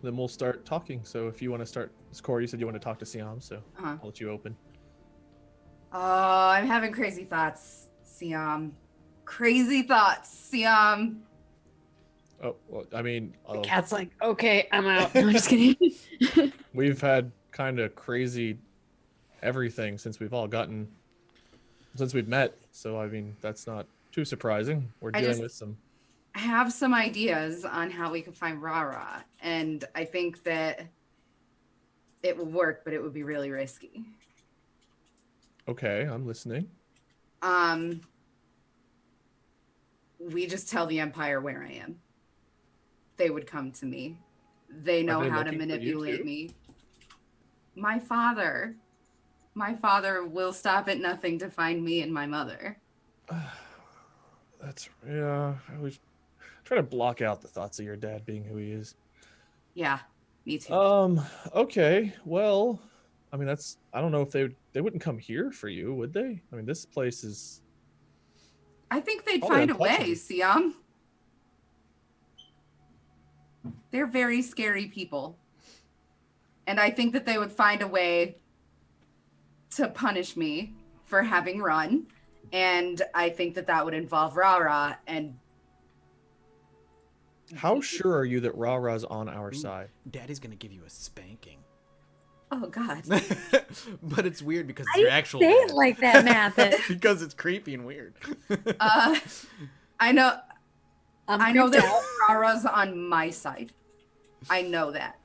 Then we'll start talking. So if you want to start, Corey, you said you want to talk to Siam, so I'll let you open. Oh, I'm having crazy thoughts, Siam. Crazy thoughts, Siam. Oh, well, I mean, The cat's like, okay, I'm out. No, I'm just kidding. we've had kind of crazy everything since we've met. So, I mean, that's not too surprising. We're dealing with some. I have some ideas on how we can find Rara, and I think that it will work, but it would be really risky. Okay, I'm listening. We just tell the Empire where I am. They would come to me. They know they how to looking for you manipulate too? me. My father will stop at nothing to find me and my mother. I was trying to block out the thoughts of your dad being who he is. Yeah, me too. Okay. Well, I mean, I don't know if they wouldn't come here for you, would they? I mean, this place is. I think they'd Probably find a way, untouchable. Siam. They're very scary people. And I think that they would find a way to punish me for having run. And I think that would involve Rara. And How sure are you that Ra-Ra's on our side? Daddy's gonna give you a spanking. Oh God. But it's weird because Why it's do your you actual say dad. it like that, Mathis? Because it's creepy and weird. I know. I know creeped that out. Rara's on my side. I know that.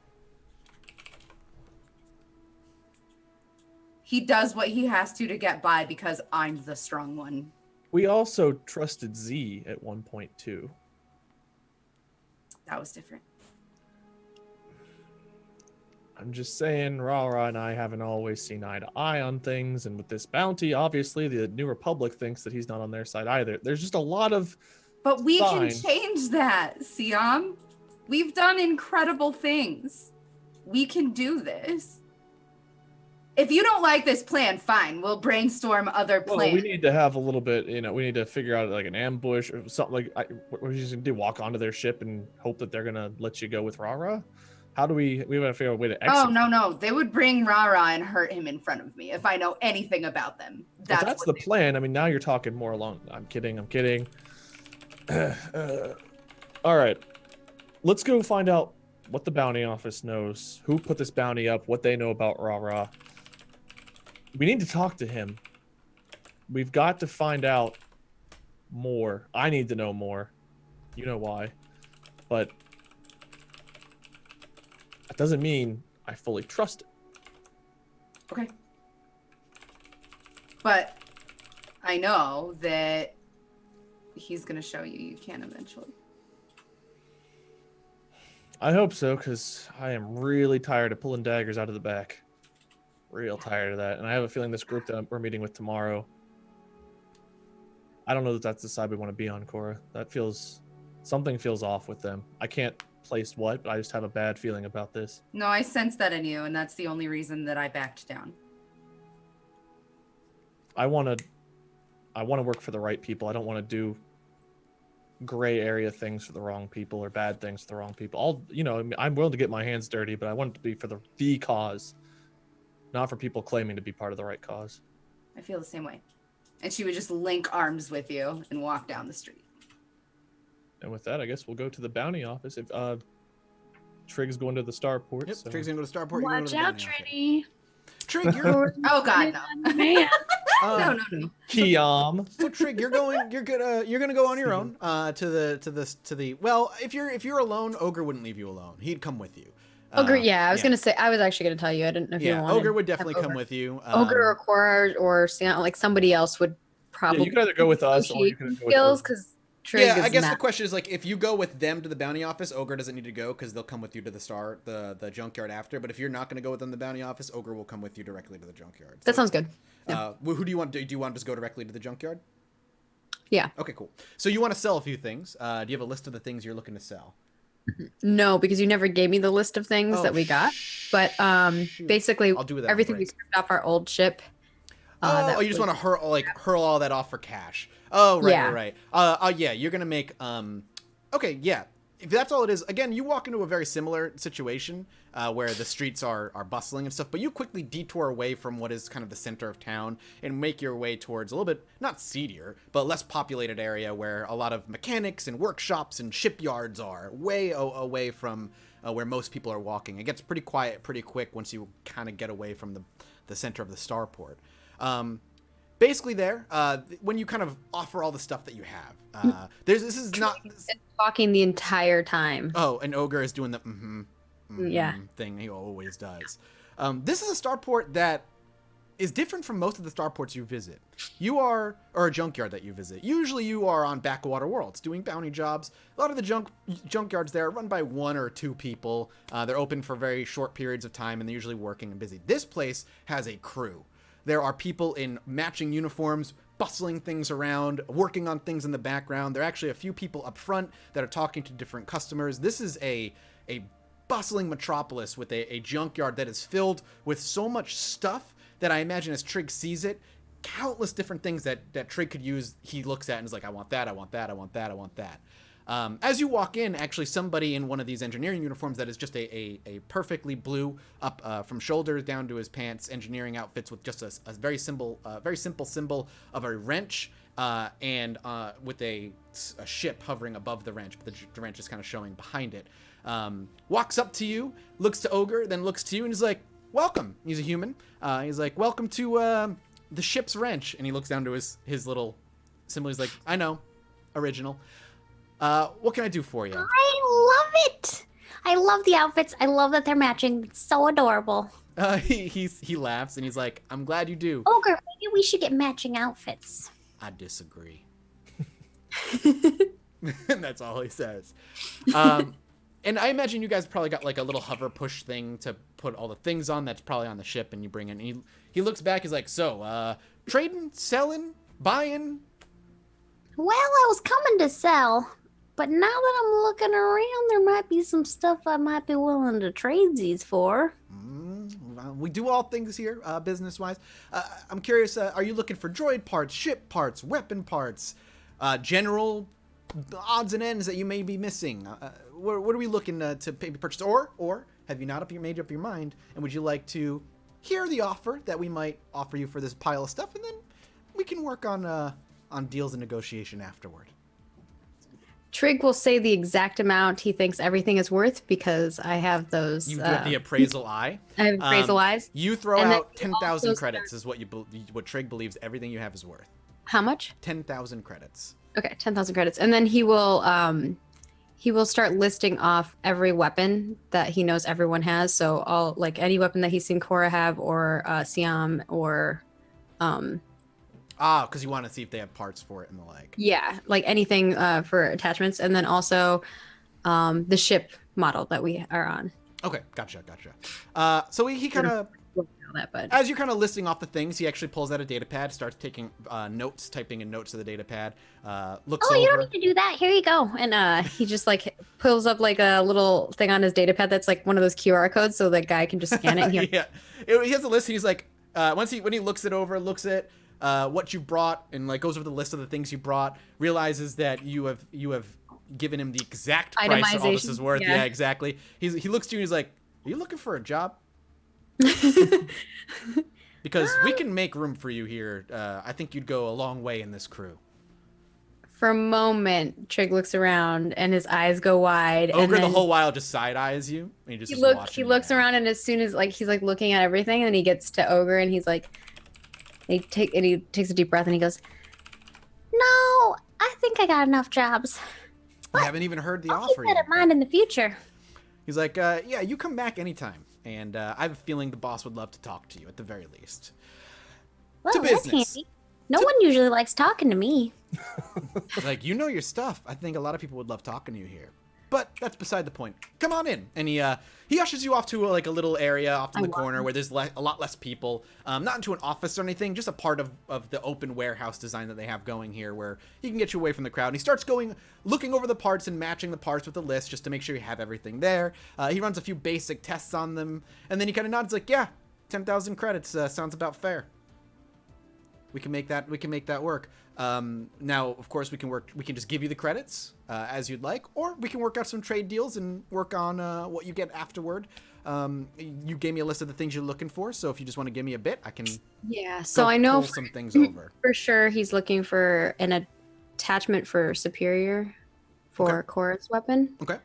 He does what he has to get by because I'm the strong one. We also trusted Z at one point too. That was different. I'm just saying, Rara and I haven't always seen eye to eye on things, and with this bounty, obviously the New Republic thinks that he's not on their side either. There's just a lot of But we signs. can change that, Siam. We've done incredible things. We can do this. If you don't like this plan, fine. We'll brainstorm other Well, plans. we need to have a little bit, we need to figure out like an ambush or something like. What are you just gonna do? Walk onto their ship and hope that they're gonna let you go with Rara? How do we gotta figure out a way to execute? Oh, no. They would bring Rara and hurt him in front of me if I know anything about them. If that's what the they- plan. I mean, now you're talking more along. I'm kidding. All right, let's go find out what the bounty office knows, who put this bounty up, what they know about Rara. We need to talk to him. We've got to find out more. I need to know more. You know why. But that doesn't mean I fully trust it. Okay. But I know that he's going to show you can eventually. I hope so, because I am really tired of pulling daggers out of the back. Real tired of that. And I have a feeling this group that we're meeting with tomorrow, I don't know that that's the side we want to be on, Cora. Something feels off with them. I can't place what, but I just have a bad feeling about this. No, I sense that in you, and that's the only reason that I backed down. I want to work for the right people. I don't want to do gray area things for the wrong people or bad things for the wrong people. I'm willing to get my hands dirty, but I want it to be for the cause, not for people claiming to be part of the right cause. I feel the same way. And she would just link arms with you and walk down the street. And with that, I guess we'll go to the bounty office. If Trig's going to the starport. Yep, So. Trig's gonna go to Starport. You're going Watch to the out, bounty office. Trinity. Trig, you're Oh God, no. Man. No. Kiam. So Trig, you're gonna go on your own to the well, if you're alone, Ogre wouldn't leave you alone. He'd come with you. Ogre, yeah, I was gonna say, I was actually gonna tell you. I didn't know if you Yeah, wanted. Ogre would definitely come Ogre. with you. Ogre or Cora or Sam, like somebody else would Yeah, probably. you can either go with us or you can go with skills Ogre. because Trig Yeah, is I guess the not. question is like if you go with them to the bounty office, Ogre doesn't need to go because they'll come with you to the junkyard after. But if you're not going to go with them to the bounty office, Ogre will come with you directly to the junkyard. That sounds good. Who do you want? Do you want to just go directly to the junkyard? Yeah. Okay, cool. So you want to sell a few things. Do you have a list of the things you're looking to sell? No, because you never gave me the list of things that we got. But shoot. basically, I'll do that on everything we break. stripped off our old ship. You just want to hurl all that off for cash. Oh, right, Yeah. right. Yeah, you're gonna make okay, yeah. If that's all it is, again, you walk into a very similar situation where the streets are bustling and stuff, but you quickly detour away from what is kind of the center of town and make your way towards a little bit, not seedier, but less populated area where a lot of mechanics and workshops and shipyards are, way away from where most people are walking. It gets pretty quiet pretty quick once you kind of get away from the center of the starport. Basically there, when you kind of offer all the stuff that you have, this is not... Talking the entire time. Oh, and Ogre is doing the Yeah. thing he always does. This is a starport that is different from most of the starports you visit. Or a junkyard that you visit. Usually you are on backwater worlds doing bounty jobs. A lot of the junkyards there are run by one or two people. They're open for very short periods of time and they're usually working and busy. This place has a crew. There are people in matching uniforms, bustling things around, working on things in the background. There are actually a few people up front that are talking to different customers. This is a bustling metropolis with a junkyard that is filled with so much stuff that I imagine as Trig sees it, countless different things that Trig could use, he looks at and is like, I want that, I want that, I want that, I want that. As you walk in, actually somebody in one of these engineering uniforms that is just a perfectly blue up from shoulders down to his pants engineering outfits with just a very simple symbol of a wrench and with a ship hovering above the wrench, but the wrench is kind of showing behind it. Walks up to you, looks to Ogre, then looks to you and is like, welcome. He's a human. He's like, welcome to the ship's wrench. And he looks down to his little symbol. He's like, I know, original. What can I do for you? I love it. I love the outfits. I love that they're matching. It's so adorable. He laughs and he's like, I'm glad you do. Ogre, maybe we should get matching outfits. I disagree. And that's all he says. And I imagine you guys probably got like a little hover push thing to put all the things on that's probably on the ship, and you bring in. He looks back. He's like, so, trading, selling, buying. Well, I was coming to sell, but now that I'm looking around, there might be some stuff I might be willing to trade these for. We do all things here, business-wise. I'm curious, are you looking for droid parts, ship parts, weapon parts, general odds and ends that you may be missing? What are we looking to purchase? Or have you not made up your mind, and would you like to hear the offer that we might offer you for this pile of stuff, and then we can work on deals and negotiation afterward? Trig will say the exact amount he thinks everything is worth because I have those. You have the appraisal eye. I have appraisal eyes. You throw And then out you 10,000 also credits is what Trig believes everything you have is worth. How much? 10,000 credits. Okay, 10,000 credits, and then he will start listing off every weapon that he knows everyone has. So all like any weapon that he's seen Cora have, or Siam, or because you want to see if they have parts for it and the like. yeah, like anything for attachments, and then also the ship model that we are on. Okay, gotcha. So he kind of, That, but as you're kind of listing off the things, he actually pulls out a data pad, starts taking notes, typing in notes to the data pad, looks Oh, over. you don't need to do that. Here you go. and he just like pulls up like a little thing on his data pad that's like one of those QR codes, so the guy can just scan it. And he Yeah, he has a list. And he's like, when he looks at what you brought and like goes over the list of the things you brought, realizes that you have given him the exact price that all this is worth. Yeah. Yeah, exactly. He looks to you and he's like, are you looking for a job? Because we can make room for you here. I think you'd go a long way in this crew. For a moment, Trig looks around and his eyes go wide. and Ogre the then whole while just side eyes you. And he just he is looks watching looks you. around, and as soon as like he's like looking at everything, and then he gets to Ogre and he's like, he takes a deep breath and he goes, No, I think I got enough jobs. I haven't even heard the I'll keep offer that yet. in mind in the future. He's like, yeah, you come back anytime. And I have a feeling the boss would love to talk to you at the very least. Well, To that's business. handy. No one usually likes talking to me. Like, you know your stuff. I think a lot of people would love talking to you here. But that's beside the point. Come on in. And he ushers you off to a little area off in the corner where there's a lot less people. Not into an office or anything, just a part of the open warehouse design that they have going here where he can get you away from the crowd. And he starts looking over the parts and matching the parts with the list just to make sure you have everything there. He runs a few basic tests on them. And then he kind of nods like, yeah, 10,000 credits sounds about fair. We can make that work. Now, of course, we can just give you the credits as you'd like, or we can work out some trade deals and work on what you get afterward. You gave me a list of the things you're looking for, so if you just want to give me a bit, I can So I know pull some things over. for sure he's looking for an attachment for Superior for Okay. Cora's weapon. Okay.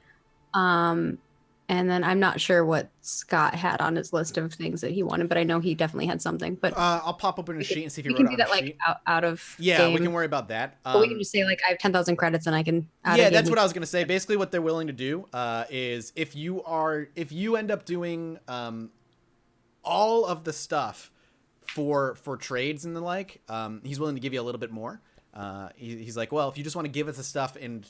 And then I'm not sure what Scott had on his list of things that he wanted, but I know he definitely had something. But I'll pop open a sheet and see if he we wrote can it do on that a like sheet. out of Yeah, game. we can worry about that. But we can just say like I have 10,000 credits and I can. Yeah, that's what I was gonna say. Basically, what they're willing to do is if you end up doing all of the stuff for trades and the like, he's willing to give you a little bit more. He's like, well, if you just want to give us the stuff and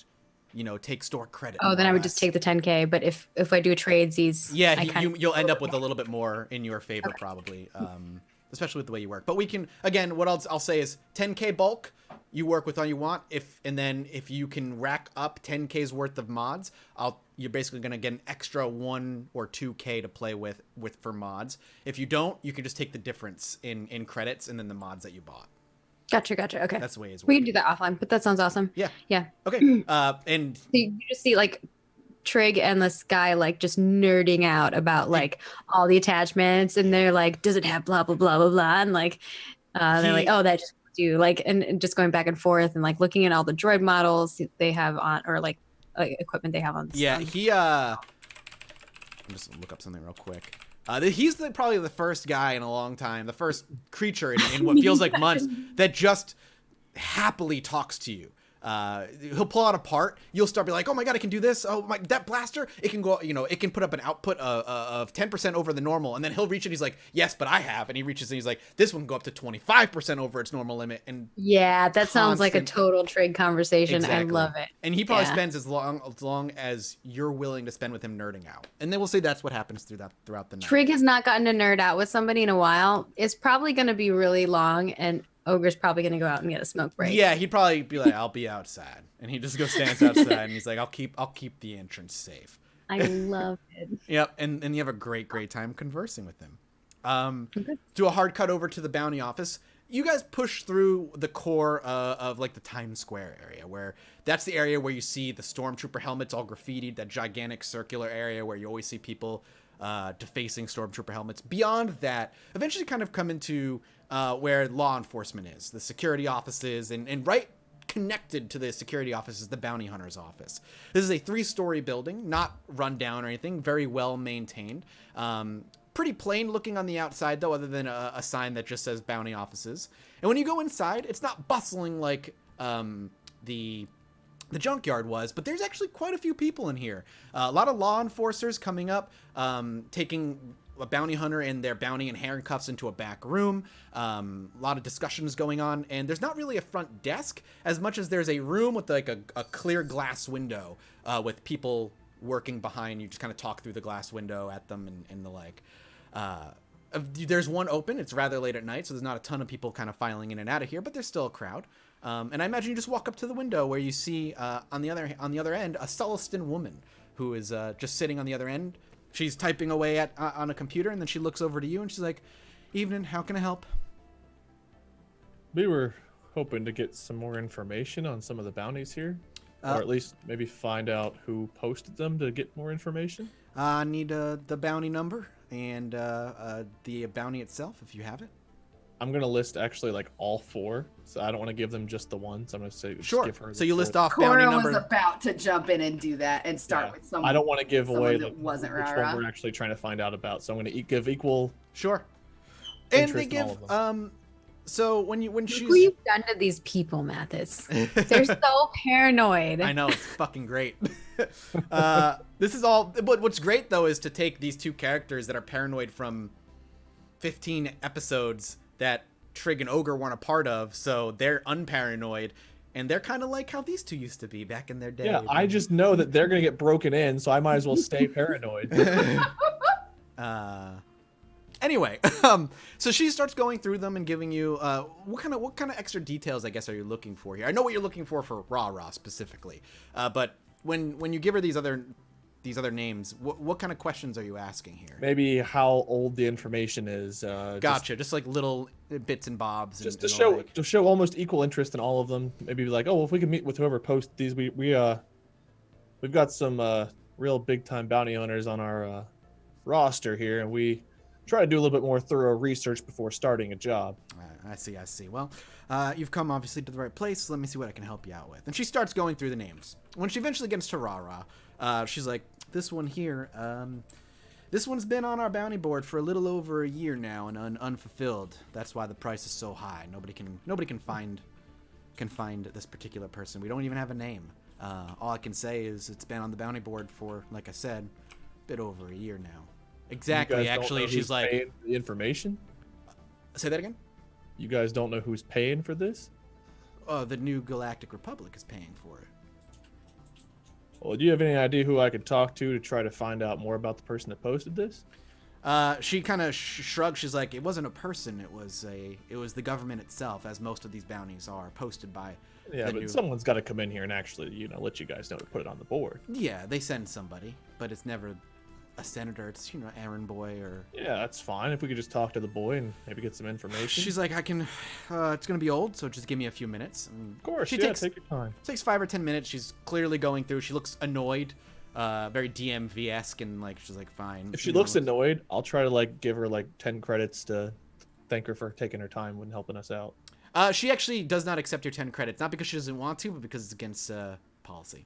take store credit. Oh, then I more or would just less. take the 10K. But if I do trades, You'll end up with a little bit more in your favor probably, especially with the way you work. But we can again, what I'll say is 10K bulk. You work with all you want. If you can rack up 10K's worth of mods, you're basically gonna get an extra 1 or 2K to play with for mods. If you don't, you can just take the difference in credits and then the mods that you bought. Gotcha. Okay. That's the way it's We working. can do that offline, but that sounds awesome. Yeah. Yeah. Okay. And So you just see like Trig and this guy like just nerding out about like all the attachments, and they're like, does it have blah blah blah blah blah, and like they're like, oh, that just do like, and just going back and forth and like looking at all the droid models they have on, or like equipment they have on. yeah, on- I'm just gonna look up something real quick. He's probably the first guy in a long time, the first creature in what feels like months that just happily talks to you. He'll pull out a part. You'll start be like, oh my god, I can do this. Oh my, that blaster, it can go, it can put up an output of 10% over the normal. And then he'll reach it. He's like, yes, but I have. And he reaches and he's like, this one can go up to 25% over its normal limit. And yeah, that sounds like a total Trig conversation. Exactly. I love it. And he probably spends as long as you're willing to spend with him nerding out. And then we'll say that's what happens throughout the night. Trig has not gotten to nerd out with somebody in a while. It's probably going to be really long, and Ogre's probably going to go out and get a smoke break. Yeah, he'd probably be like, I'll be outside. And he just goes stands outside and he's like, I'll keep the entrance safe. I love it. Yep, and you have a great time conversing with him. Do a hard cut over to the bounty office. You guys push through the core of like the Times Square area, where that's the area where you see the stormtrooper helmets all graffitied, that gigantic circular area where you always see people defacing stormtrooper helmets. Beyond that, eventually kind of come into where law enforcement is, the security offices, and right connected to the security office is the bounty hunter's office. This is a 3-story building, not run down or anything, very well maintained. Pretty plain looking on the outside, though, other than a sign that just says bounty offices. And when you go inside, it's not bustling like the junkyard was, but there's actually quite a few people in here. A lot of law enforcers coming up, taking a bounty hunter and their bounty and handcuffs into a back room. A lot of discussions going on, and there's not really a front desk as much as there's a room with like a clear glass window with people working behind you, just kind of talk through the glass window at them and the like. There's one open. It's rather late at night, so there's not a ton of people kind of filing in and out of here, but there's still a crowd. And I imagine you just walk up to the window where you see on the other end a Sullustan woman who is just sitting on the other end. She's typing away on a computer, and then she looks over to you and she's like, "Evening, how can I help?" We were hoping to get some more information on some of the bounties here, or at least maybe find out who posted them to get more information. I need the bounty number and the bounty itself, if you have it. I'm gonna list actually like all 4, so I don't want to give them just the one. So I'm gonna say sure. Give her so you list full. off bounty Cora number. was about to jump in and do that and start with someone. I don't want to give away that wasn't which Rara. one we're actually trying to find out about. So I'm gonna give equal. Sure. And they interest in all give of them. so when Look she's what you've done to these people, Mathis. They're so paranoid. I know, it's fucking great. This is all, but what's great though is to take these two characters that are paranoid from 15 episodes that Trig and Ogre weren't a part of, so they're unparanoid, and they're kind of like how these two used to be back in their day. Yeah, I just know that they're gonna get broken in, so I might as well stay paranoid. Anyway, so she starts going through them and giving you what kind of extra details, I guess, are you looking for here? I know what you're looking for Rara specifically, but when you give her these other names, what kind of questions are you asking here? Maybe how old the information is. Gotcha. Just like little bits and bobs. Just and to show almost equal interest in all of them. Maybe be like, oh, well, if we can meet with whoever posts these, we've got some real big time bounty hunters on our roster here, and we try to do a little bit more thorough research before starting a job. I see. Well, you've come obviously to the right place. So let me see what I can help you out with. And she starts going through the names. When she eventually gets to Rara, she's like, this one here, this one's been on our bounty board for a little over a year now and unfulfilled. That's why the price is so high. Nobody can find this particular person. We don't even have a name. All I can say is it's been on the bounty board for, like I said, a bit over a year now. Exactly. Actually, she's like, paying the information. Say that again. You guys don't know who's paying for this? The New Galactic Republic is paying for it. Well, do you have any idea who I could talk to try to find out more about the person that posted this? She kind of shrugs. She's like, it wasn't a person. It was the government itself, as most of these bounties are posted by. Yeah, but someone's got to come in here and actually, let you guys know to put it on the board. Yeah, they send somebody, but it's never a senator. It's errand boy or. Yeah, that's fine. If we could just talk to the boy and maybe get some information. She's like, I can. It's gonna be old, so just give me a few minutes. And of course, take your time. Takes 5 or 10 minutes. She's clearly going through. She looks annoyed, very DMV-esque, and she's like, fine. If she looks annoyed, I'll try to give her 10 credits to thank her for taking her time when helping us out. She actually does not accept your 10 credits, not because she doesn't want to, but because it's against policy.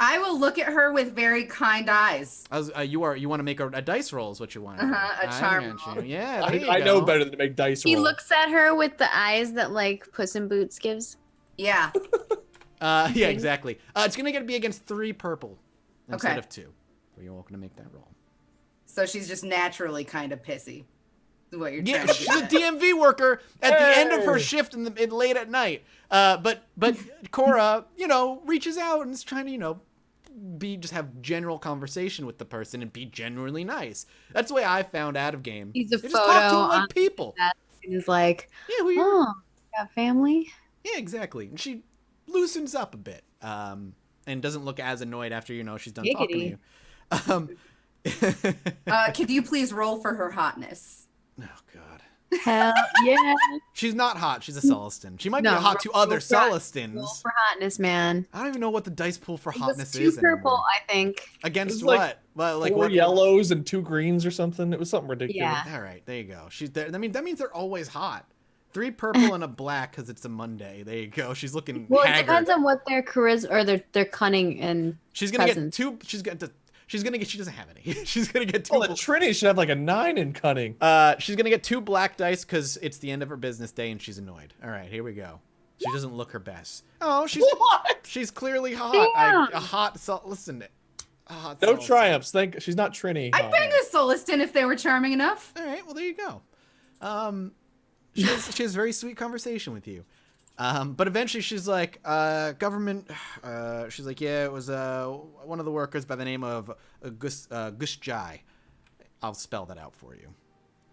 I will look at her with very kind eyes. You want to make a dice roll is what you want. A charm roll. Yeah, there you I go. know better than to make dice He roll. looks at her with the eyes that like Puss in Boots gives. Yeah. Yeah, exactly. It's gonna be against 3 purple instead Okay. of 2. So you're welcome to make that roll. So she's just naturally kind of pissy. Is what you're Yeah, trying to she's a get at. DMV worker at the end of her Hey! shift in late at night. But Cora, reaches out and is trying to, just have general conversation with the person and be genuinely nice. That's the way I found out of game. He's a They just talk to photo them like on people. that and is like, Yeah, who you oh, got family? Yeah, exactly. And she loosens up a bit, and doesn't look as annoyed after she's done talking to you. Could you please roll for her hotness? Oh God, Hell yeah. she's not hot. She's a Celestin. She might be No, hot to other roll for- Roll Celestins. for hotness, man. I don't even know what the dice pool for It hotness was 2 is purple, anymore. I think. Against It was like what? Well, like 4 what? yellows and 2 greens or something. It was something ridiculous. Yeah. All right, there you go. She's there. I mean, that means they're always hot. 3 purple and a black because it's a Monday. There you go. She's looking Well, it haggard. depends on what their charisma or their cunning and She's gonna presence. get 2. She's gonna get. She doesn't have any. She's gonna get 2. Oh, the Trinity should have like a 9 in cunning. She's gonna get 2 black dice because it's the end of her business day and she's annoyed. All right, here we go. She doesn't look her best. Oh, she's clearly hot. Damn. A hot. Listen, a hot. No Celestin. triumphs. She's not Trini. I'd bang a Soliston if they were charming enough. All right, well there you go. She has very sweet conversation with you. But eventually she's like, government. She's like, yeah, it was one of the workers by the name of Gus Jai. I'll spell that out for you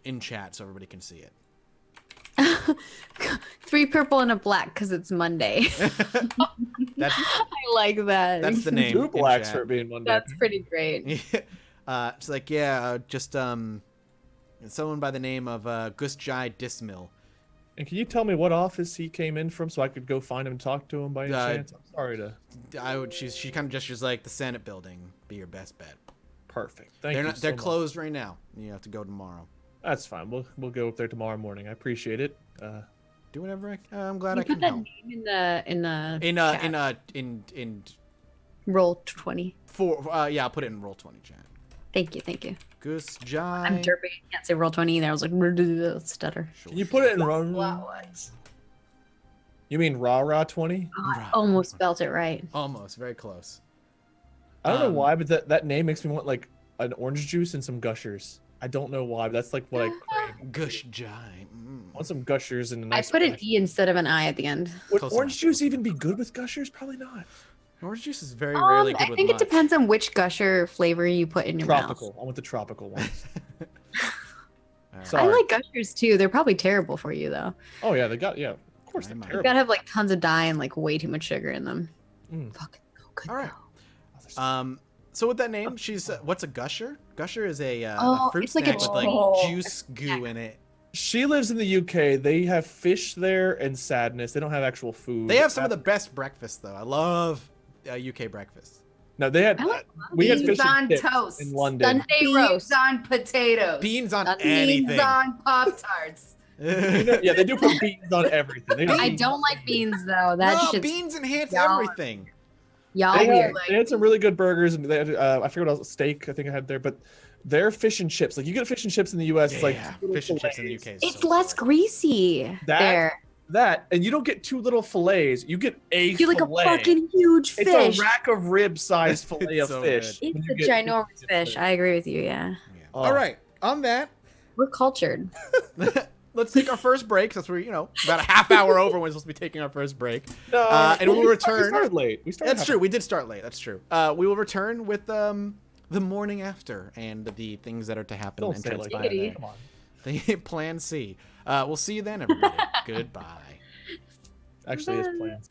in chat so everybody can see it. 3 purple and a black because it's Monday. That's I like that. that's the name. 2 in blacks chat. for it being Monday. That's pretty great. She's like, yeah, just someone by the name of Gus Jai Dismill. And can you tell me what office he came in from so I could go find him and talk to him by any chance? I'm sorry to. She kind of gestures like the Senate building. Be your best bet. Perfect. Thank They're you. not. so They're much. closed right now. You have to go tomorrow. That's fine. We'll go up there tomorrow morning. I appreciate it. Do whatever. I'm glad I You can put that help. name in the chat. In Roll 20. yeah, I'll put it in roll 20 chat. Thank you. Gus Jai. I'm derpy. I can't say roll 20 either. I was like, stutter. Can you put it in run? What? You mean rah 20? Oh, I almost spelt it right. Almost, very close. I don't know Um, why, but that name makes me want like an orange juice and some gushers. I don't know why, but that's like what I crave. Gus Jai. I want some gushers and a I nice. put an splash. E instead of an I at the end. Would Close orange enough. juice even be good with gushers? Probably not. Orange juice is very rarely good I with think it much. depends on which gusher flavor you put in your Tropical. I want the tropical ones. Alright. Sorry. mouth. I like gushers too. They're probably terrible for you though. Oh yeah, of course I they're might. You terrible. gotta have like tons of dye and like way too much sugar in them. Mm. Fucking no good. All right. though. So with that name, she's what's a gusher? Gusher is a Oh, fruit it's like a snack with like Oh. juice goo in it. She lives in the UK. They have fish there and sadness. They don't have actual food. They have some of the best breakfast though. I love UK breakfast. No, they had. I like we had beans fish and on chips toast. in London. Sunday Beans roast. on potatoes. Beans on Beans anything. Beans on Pop Tarts. Yeah, they do put beans on everything. They I don't like beans though. That no, shit's beans enhance y'all- everything. y'all They had, weird. they had some really good burgers, and they had, I forget what else, steak I think I had there, but their fish and chips, like you get fish and chips in the U.S., it's like Yeah, two little fish and chips in the fillets. UK. Is It's so less good. greasy there. That, and you don't get 2 little fillets, you get a You like a fillet. fucking huge It's fish. a rack of rib-sized fillet It's of so fish. good. It's when a you get ginormous fish. I agree with you. Yeah, Yeah. Oh. All right. On that, we're cultured. let's take our first break. Since we're about a half hour over when we're supposed to be taking our first break. No, and we'll we return. started late. We started That's true. We did start late. That's true. We will return with the morning after and the things that are to happen Don't and say it like transpire Giggity. there. Come on. The plan C. We'll see you then, everybody. Goodbye. Actually, it's plans.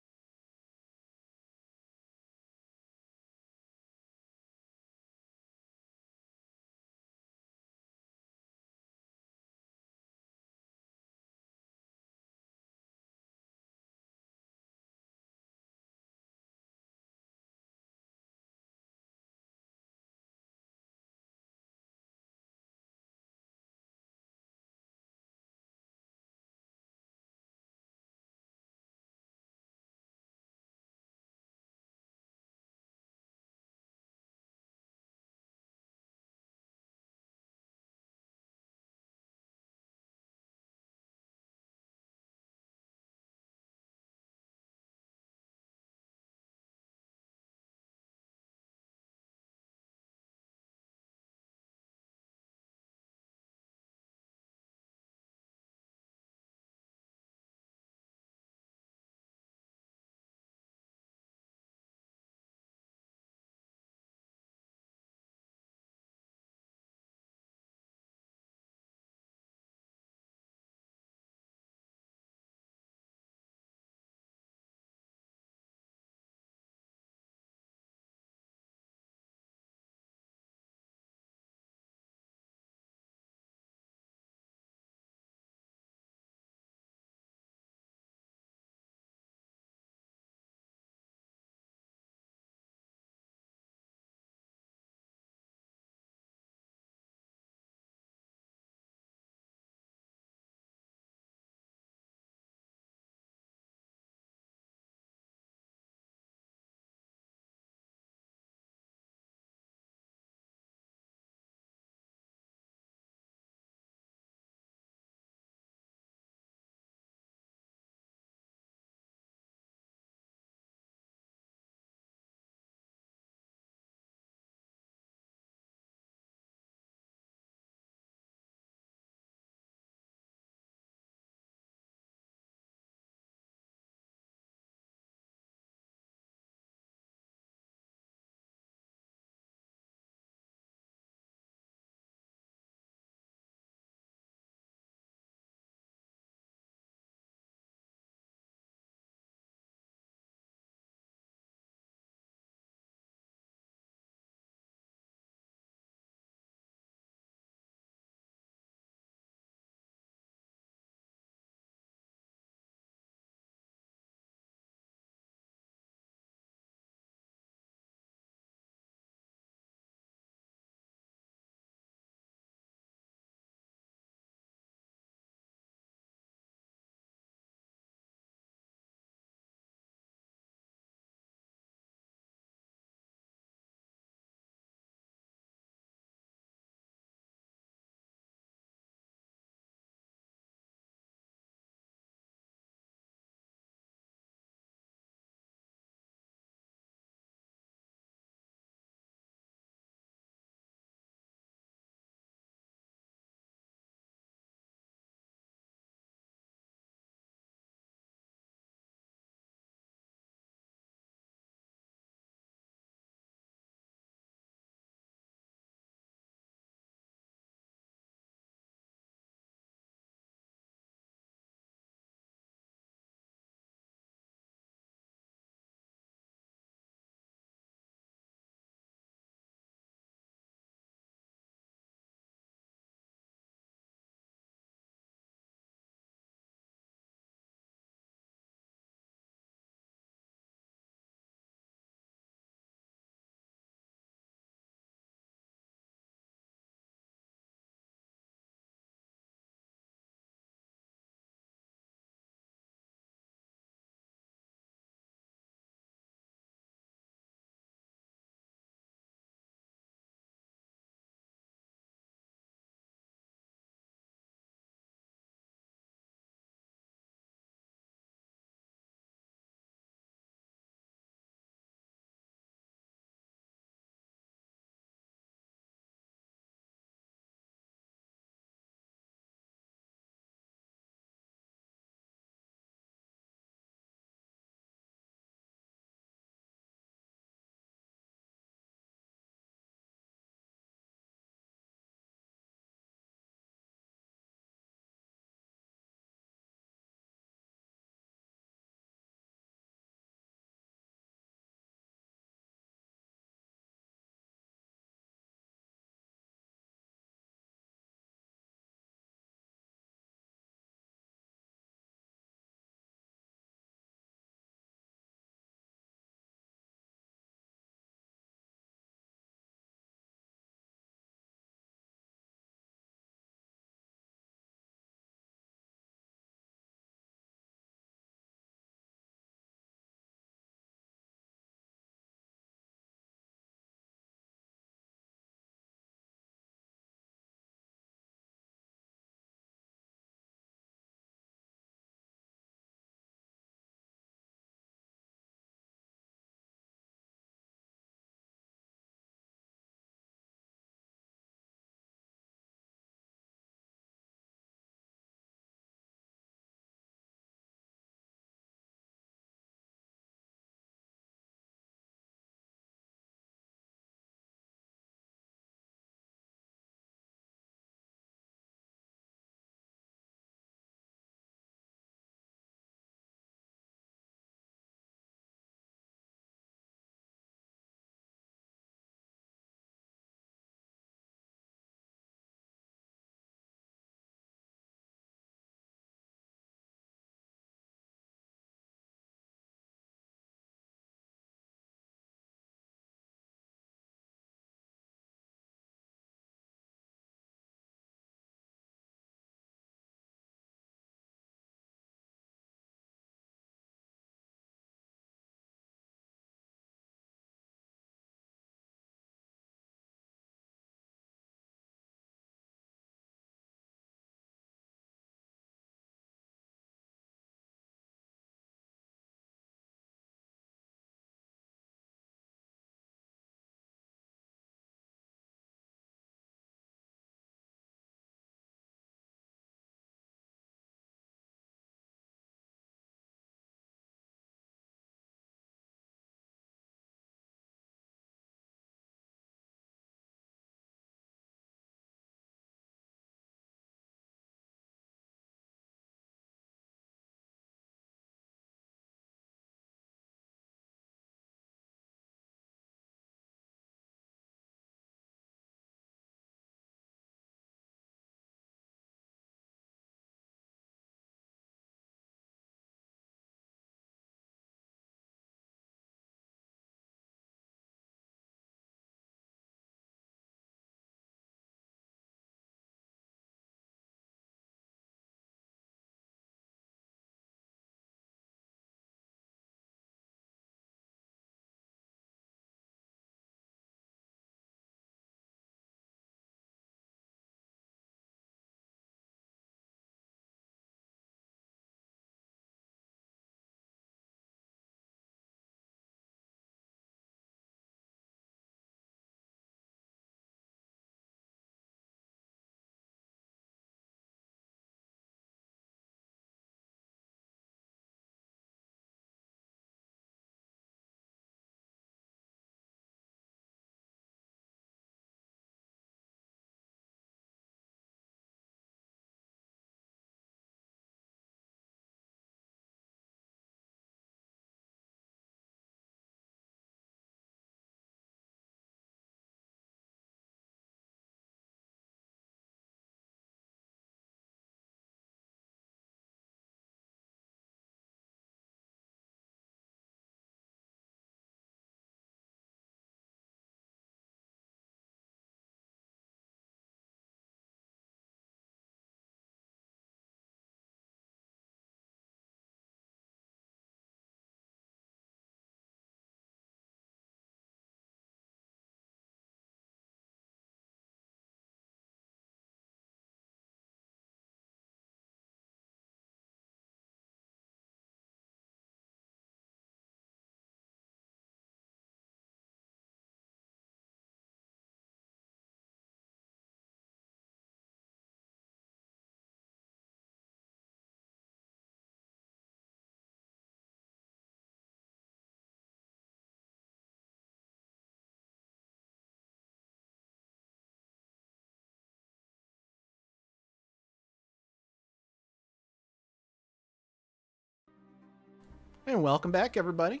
And welcome back, everybody.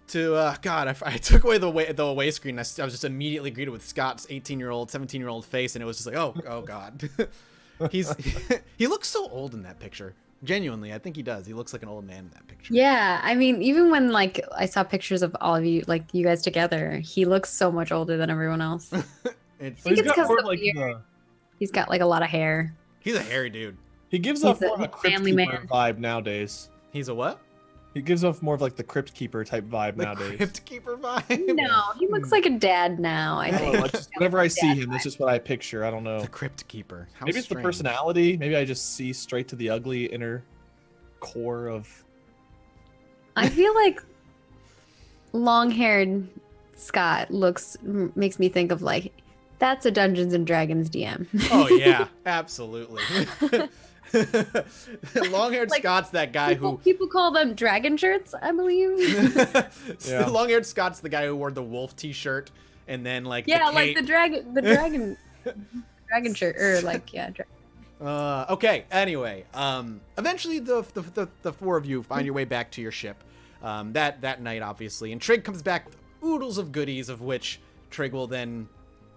To God, I took away the away screen. I was just immediately greeted with Scott's 18-year-old, 17-year-old face, and it was just like, oh God. He looks so old in that picture. Genuinely, I think he does. He looks like an old man in that picture. Yeah, I mean, even when like I saw pictures of all of you, like you guys together, he looks so much older than everyone else. I It's, think it's got because more of of, like, the beard. He's got like a lot of hair. he's a hairy dude. he gives He's off more of a a Crypt family Keeper man. vibe nowadays. He's a what? He gives off more of like the Crypt Keeper type vibe The nowadays. Crypt Keeper vibe. No, he looks like a dad now. I I don't think. know, like, just whenever I see him, that's just what I picture. I don't know. The Crypt Keeper. How Maybe it's the strange. personality. Maybe I just see straight to the ugly inner core of. I feel like long-haired Scott makes me think of like that's a Dungeons and Dragons DM. Oh yeah, absolutely. Long-haired Like, Scott's that guy who. People call them dragon shirts, I believe. Yeah. Long-haired Scott's the guy who wore the wolf T-shirt and then like Yeah, the like cape. dragon shirt, or like Okay. Anyway, eventually the four of you find your way back to your ship. That night, obviously, and Trig comes back with oodles of goodies, of which Trig will then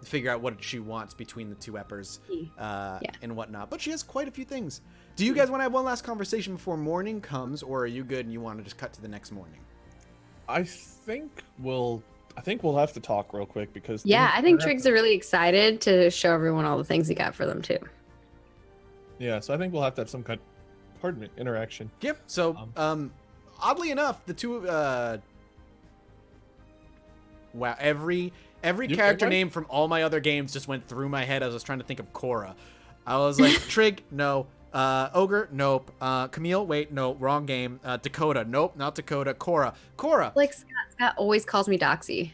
figure out what she wants between the two Eppers, and whatnot. But she has quite a few things. Do you guys want to have one last conversation before morning comes, or are you good and you want to just cut to the next morning? I think we'll have to talk real quick because. Yeah, I think Trig's really excited to show everyone all the things he got for them too. Yeah, so I think we'll have to have some kind. Pardon me, interaction. Yep. So, oddly enough, the two. Wow, every character okay? name from all my other games just went through my head as I was trying to think of Cora. I was like, Trig, no. Ogre, nope. Camille, wait, no, wrong game. Dakota, nope, not Dakota. Cora. Like Scott always calls me Doxy.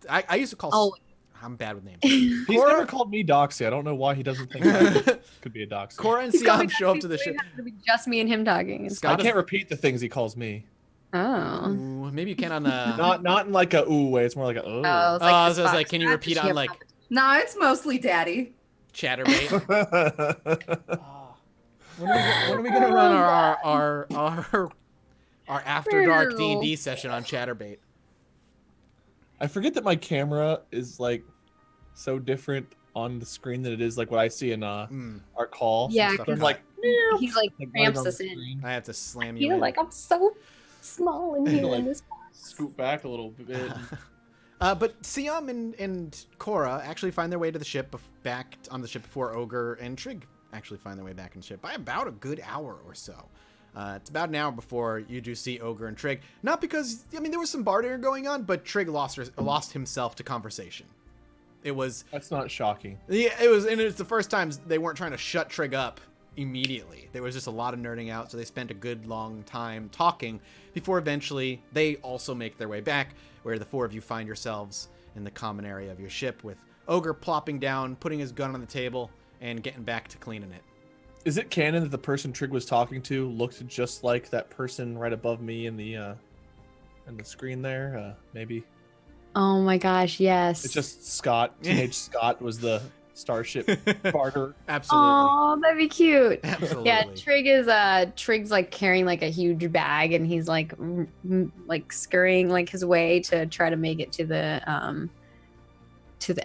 I used to call. Oh. I'm bad with names. He's never called me Doxy. I don't know why he doesn't think I could be a Doxy. Cora and He's called me Siam show up Doxy, to the so ship. it has to be just me and him talking. Scott I can't repeat the things he calls me. Oh. Ooh, maybe you can on Not in like a ooh way. It's more like a oh. Oh, so I was like, can you repeat on like No, it's mostly daddy. Chatterbait? When are we gonna run our after dark D&D session on Chatterbait? I forget that my camera is like so different on the screen than it is like what I see in our call. Yeah, Stuff I'm cut. like He's like right cramps on the us in. screen. I have to slam you You're in. like, I'm so small in here Like- in this. Scoot back a little bit. But Siam and Cora actually find their way to the ship, back on the ship before Ogre and Trig actually find their way back in the ship by about a good hour or so. It's about an hour before you do see Ogre and Trig. Not because, I mean, there was some bartering going on, but Trig lost himself to conversation. It was... That's not shocking. Yeah, it was, and it's the first time they weren't trying to shut Trig up immediately. There was just a lot of nerding out, so they spent a good long time talking before eventually they also make their way back, where the four of you find yourselves in the common area of your ship, with Ogre plopping down, putting his gun on the table, and getting back to cleaning it. Is it canon that the person Trig was talking to looked just like that person right above me in the screen there? Maybe. Oh my gosh, yes. It's just Scott. Teenage Scott was the Starship barter. Absolutely. Oh, that'd be cute. Absolutely. Yeah, Trig's like carrying like a huge bag, and he's like like scurrying like his way to try to make it to the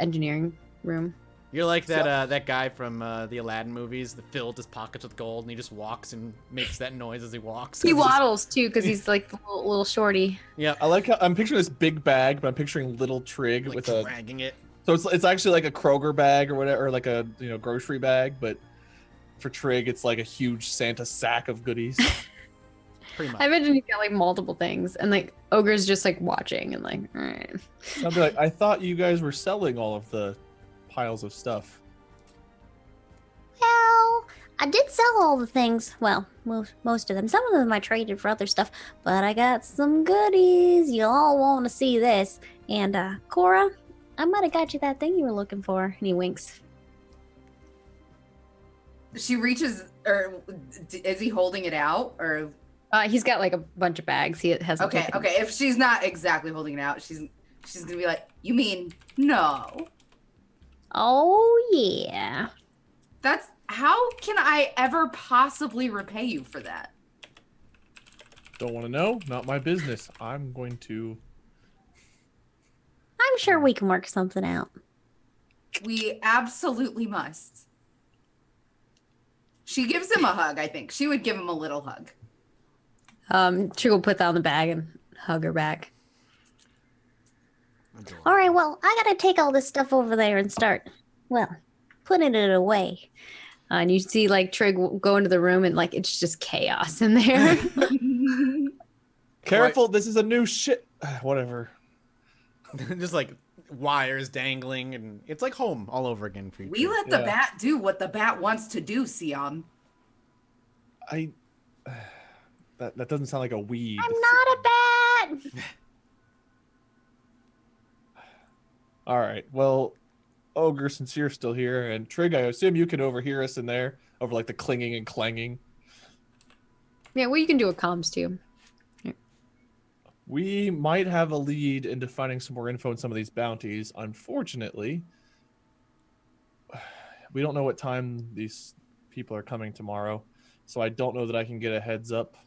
engineering room. You're like that guy from the Aladdin movies that filled his pockets with gold, and he just walks and makes that noise as he walks. He It's just- waddles too because he's like a little shorty. Yep. I like how I'm picturing this big bag, but I'm picturing little Trig Like with a. dragging it. So it's actually like a Kroger bag or whatever, or like a grocery bag, but for Trig it's like a huge Santa sack of goodies. Pretty much. I imagine he's got like multiple things, and like Ogre's just like watching and like, all right. I'll be like, I thought you guys were selling all of the piles of stuff. Well, I did sell all the things. Well, most of them. Some of them I traded for other stuff, but I got some goodies. You all want to see this. And Cora, I might have got you that thing you were looking for. And he winks. She reaches, or is he holding it out, or? He's got like a bunch of bags. He has. Okay. If she's not exactly holding it out, she's gonna be like, "You mean no?" Oh yeah. How can I ever possibly repay you for that? Don't want to know. Not my business. I'm going to. I'm sure we can work something out. We absolutely must. She gives him a hug, I think. She would give him a little hug. Trig will put down the bag and hug her back. All right, well, I gotta take all this stuff over there and start, well, putting it away. And you see like Trig go into the room and like it's just chaos in there. Careful, this is a new shit. Whatever. Just like wires dangling, and it's like home all over again for you. We let the bat do what the bat wants to do, Siam. That doesn't sound like a weed. I'm not a bat! All right. Well, Ogre, since you're still here, and Trig, I assume you can overhear us in there over like the clinging and clanging. Yeah, well, you can do a comms too. We might have a lead into finding some more info on some of these bounties. Unfortunately, we don't know what time these people are coming tomorrow, so I don't know that I can get a heads up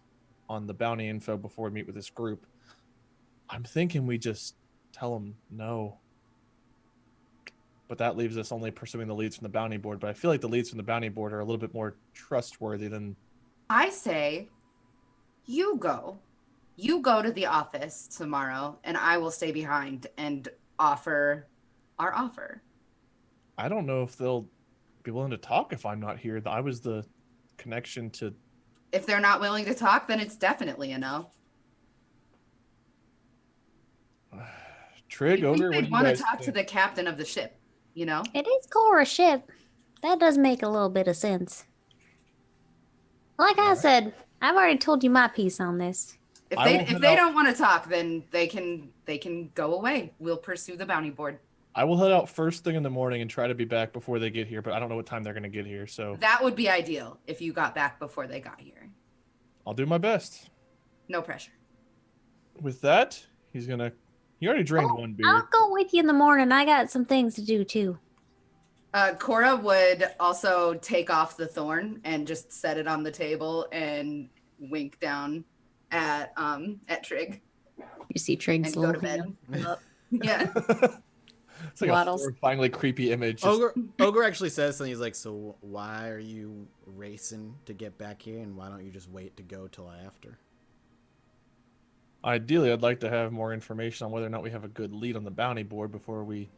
on the bounty info before we meet with this group. I'm thinking we just tell them no. But that leaves us only pursuing the leads from the bounty board. But I feel like the leads from the bounty board are a little bit more trustworthy than... I say, you go. You go to the office tomorrow, and I will stay behind and offer our offer. I don't know if they'll be willing to talk if I'm not here. I was the connection to... If they're not willing to talk, then it's definitely a no. Trig, Ogre, what do They'd you want to guys talk think? to the captain of the ship, you know? It is Cora's ship. That does make a little bit of sense. Like I said, I've already told you my piece on this. If they don't want to talk, then they can go away. We'll pursue the bounty board. I will head out first thing in the morning and try to be back before they get here, but I don't know what time they're going to get here, so... That would be ideal if you got back before they got here. I'll do my best. No pressure. With that, he's going to... He already drank one beer. I'll go with you in the morning. I got some things to do too. Cora would also take off the thorn and just set it on the table and wink down at Trig You see Trig and go to slowly bed. up. Yeah. It's like Waddles. a horrifyingly creepy image. Just- Ogre actually says something. He's like, so why are you racing to get back here, and why don't you just wait to go till after? Ideally, I'd like to have more information on whether or not we have a good lead on the bounty board before we...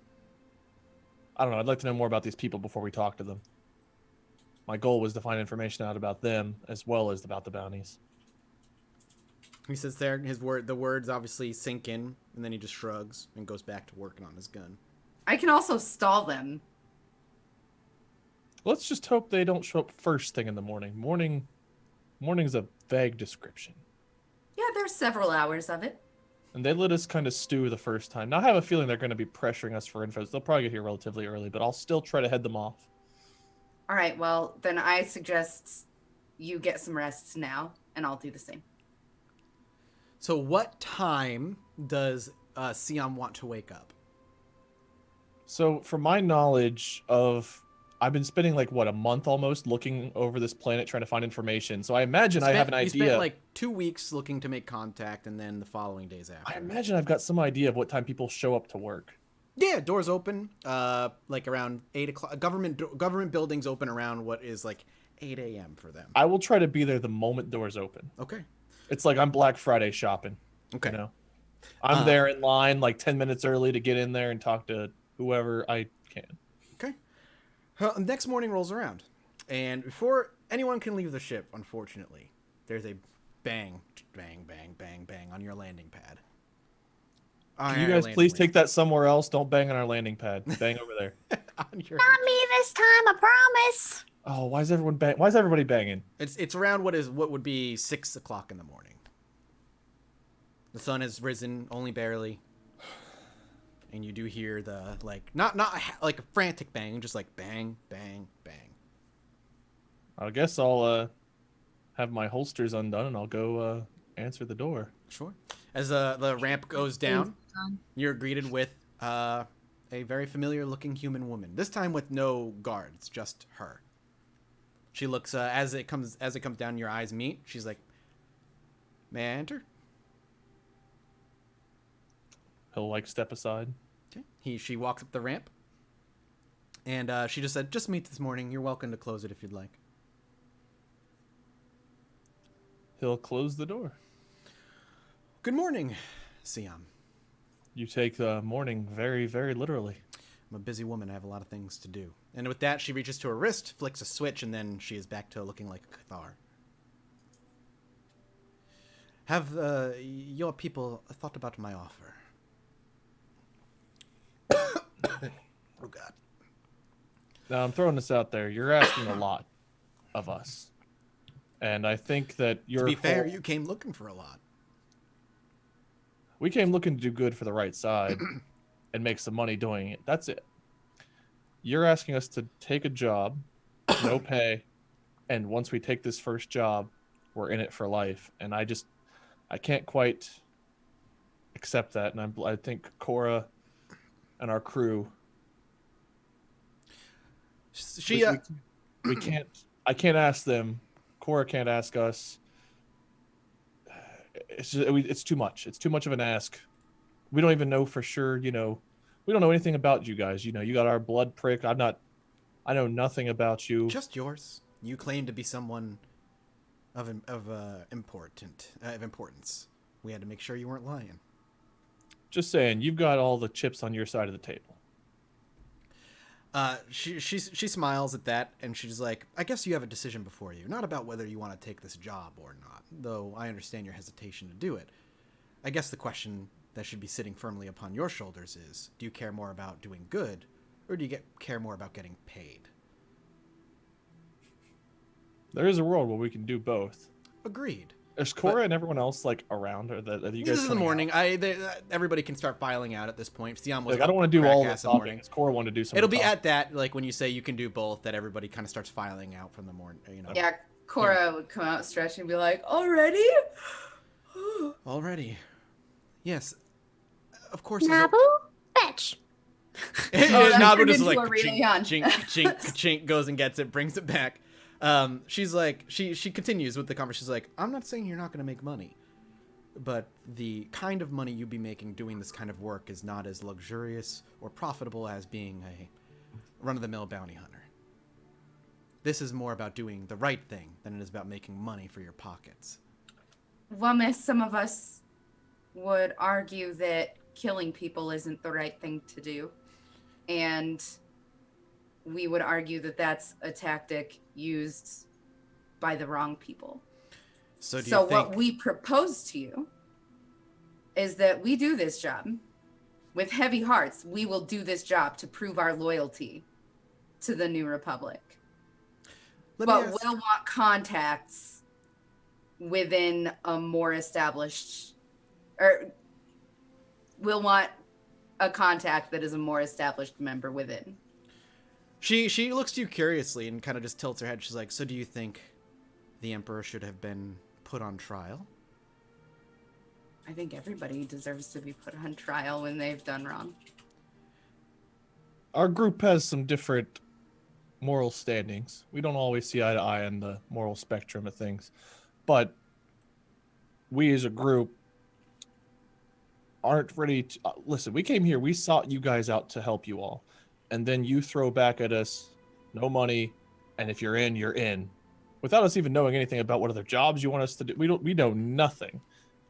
I don't know. I'd like to know more about these people before we talk to them. My goal was to find information out about them as well as about the bounties. He sits there, the words obviously sink in, and then he just shrugs and goes back to working on his gun. I can also stall them. Let's just hope they don't show up first thing in the morning. Morning's a vague description. Yeah, there's several hours of it. And they let us kind of stew the first time. Now I have a feeling they're going to be pressuring us for info. So they'll probably get here relatively early, but I'll still try to head them off. All right, well, then I suggest you get some rest now, and I'll do the same. So what time does Siam want to wake up? So from my knowledge of... I've been spending like, what, a month almost looking over this planet trying to find information. So I imagine I have an idea. You spent like 2 weeks looking to make contact, and then the following days after. I imagine I've got some idea of what time people show up to work. Yeah, doors open, like around 8 o'clock. Government buildings open around what is like 8 a.m. for them. I will try to be there the moment doors open. Okay. It's like I'm Black Friday shopping. Okay. You know? I'm there in line like 10 minutes early to get in there and talk to whoever I can. Okay. Next morning rolls around, and before anyone can leave the ship, unfortunately, there's a bang, bang, bang, bang, bang on your landing pad. Can you guys please take that somewhere else? Don't bang on our landing pad. Bang over there. on your... Not me this time, I promise. Oh, why is everybody banging? It's around what would be 6 o'clock in the morning. The sun has risen only barely, and you do hear the not like a frantic bang, just like bang, bang, bang. I guess I'll have my holsters undone and I'll go answer the door. Sure. As the ramp goes down, you're greeted with a very familiar-looking human woman. This time with no guards, just her. She looks as it comes down, your eyes meet. She's like, May I enter? He'll like step aside. Okay. She walks up the ramp, and she just said, "Just meet this morning. You're welcome to close it if you'd like." He'll close the door. Good morning, Siam. You take the morning very, very literally. I'm a busy woman. I have a lot of things to do. And with that, she reaches to her wrist, flicks a switch, and then she is back to looking like a Cathar. Have your people thought about my offer? Oh, God. Now, I'm throwing this out there. You're asking a lot of us. And I think that you're... To be fair, you came looking for a lot. We came looking to do good for the right side and make some money doing it. That's it. You're asking us to take a job, no pay, and once we take this first job, we're in it for life. And I can't quite accept that. And I think Cora and our crew... we can't... I can't ask them. Cora can't ask us. It's too much. It's too much of an ask. We don't even know for sure, we don't know anything about you guys. You got our blood prick. I know nothing about you. Just yours. You claim to be someone of importance. We had to make sure you weren't lying. Just saying, you've got all the chips on your side of the table. She smiles at that, and she's like, I guess you have a decision before you. Not about whether you want to take this job or not, though I understand your hesitation to do it. I guess the question that should be sitting firmly upon your shoulders is, do you care more about doing good, or do you care more about getting paid? There is a world where we can do both. Agreed. Is Cora and everyone else around, or that you guys? This is the morning. Everybody can start filing out at this point. Siam was I don't want to do all the talking. Cora wanted to do something. It'll be at that, when you say you can do both, that everybody kind of starts filing out from the morning. Yeah, Cora would come out stretching and be like, "Already? Already? Yes. Of course. Nabu, fetch. Nabu just really chink, chink, goes and gets it, brings it back. She's like, she continues with the conversation. She's like, I'm not saying you're not going to make money, but the kind of money you'd be making doing this kind of work is not as luxurious or profitable as being a run-of-the-mill bounty hunter. This is more about doing the right thing than it is about making money for your pockets. Well, miss, some of us would argue that killing people isn't the right thing to do. And we would argue that that's a tactic used by the wrong people. So what we propose to you is that we do this job with heavy hearts. We will do this job to prove our loyalty to the New Republic. But we'll want contacts within a more established, or we'll want a contact that is a more established member within. She looks to you curiously and kind of just tilts her head. She's like, so do you think the Emperor should have been put on trial? I think everybody deserves to be put on trial when they've done wrong. Our group has some different moral standings. We don't always see eye to eye on the moral spectrum of things. But we as a group aren't ready to... listen, we came here, we sought you guys out to help you all. And then you throw back at us, no money, and if you're in, you're in. Without us even knowing anything about what other jobs you want us to do. We know nothing.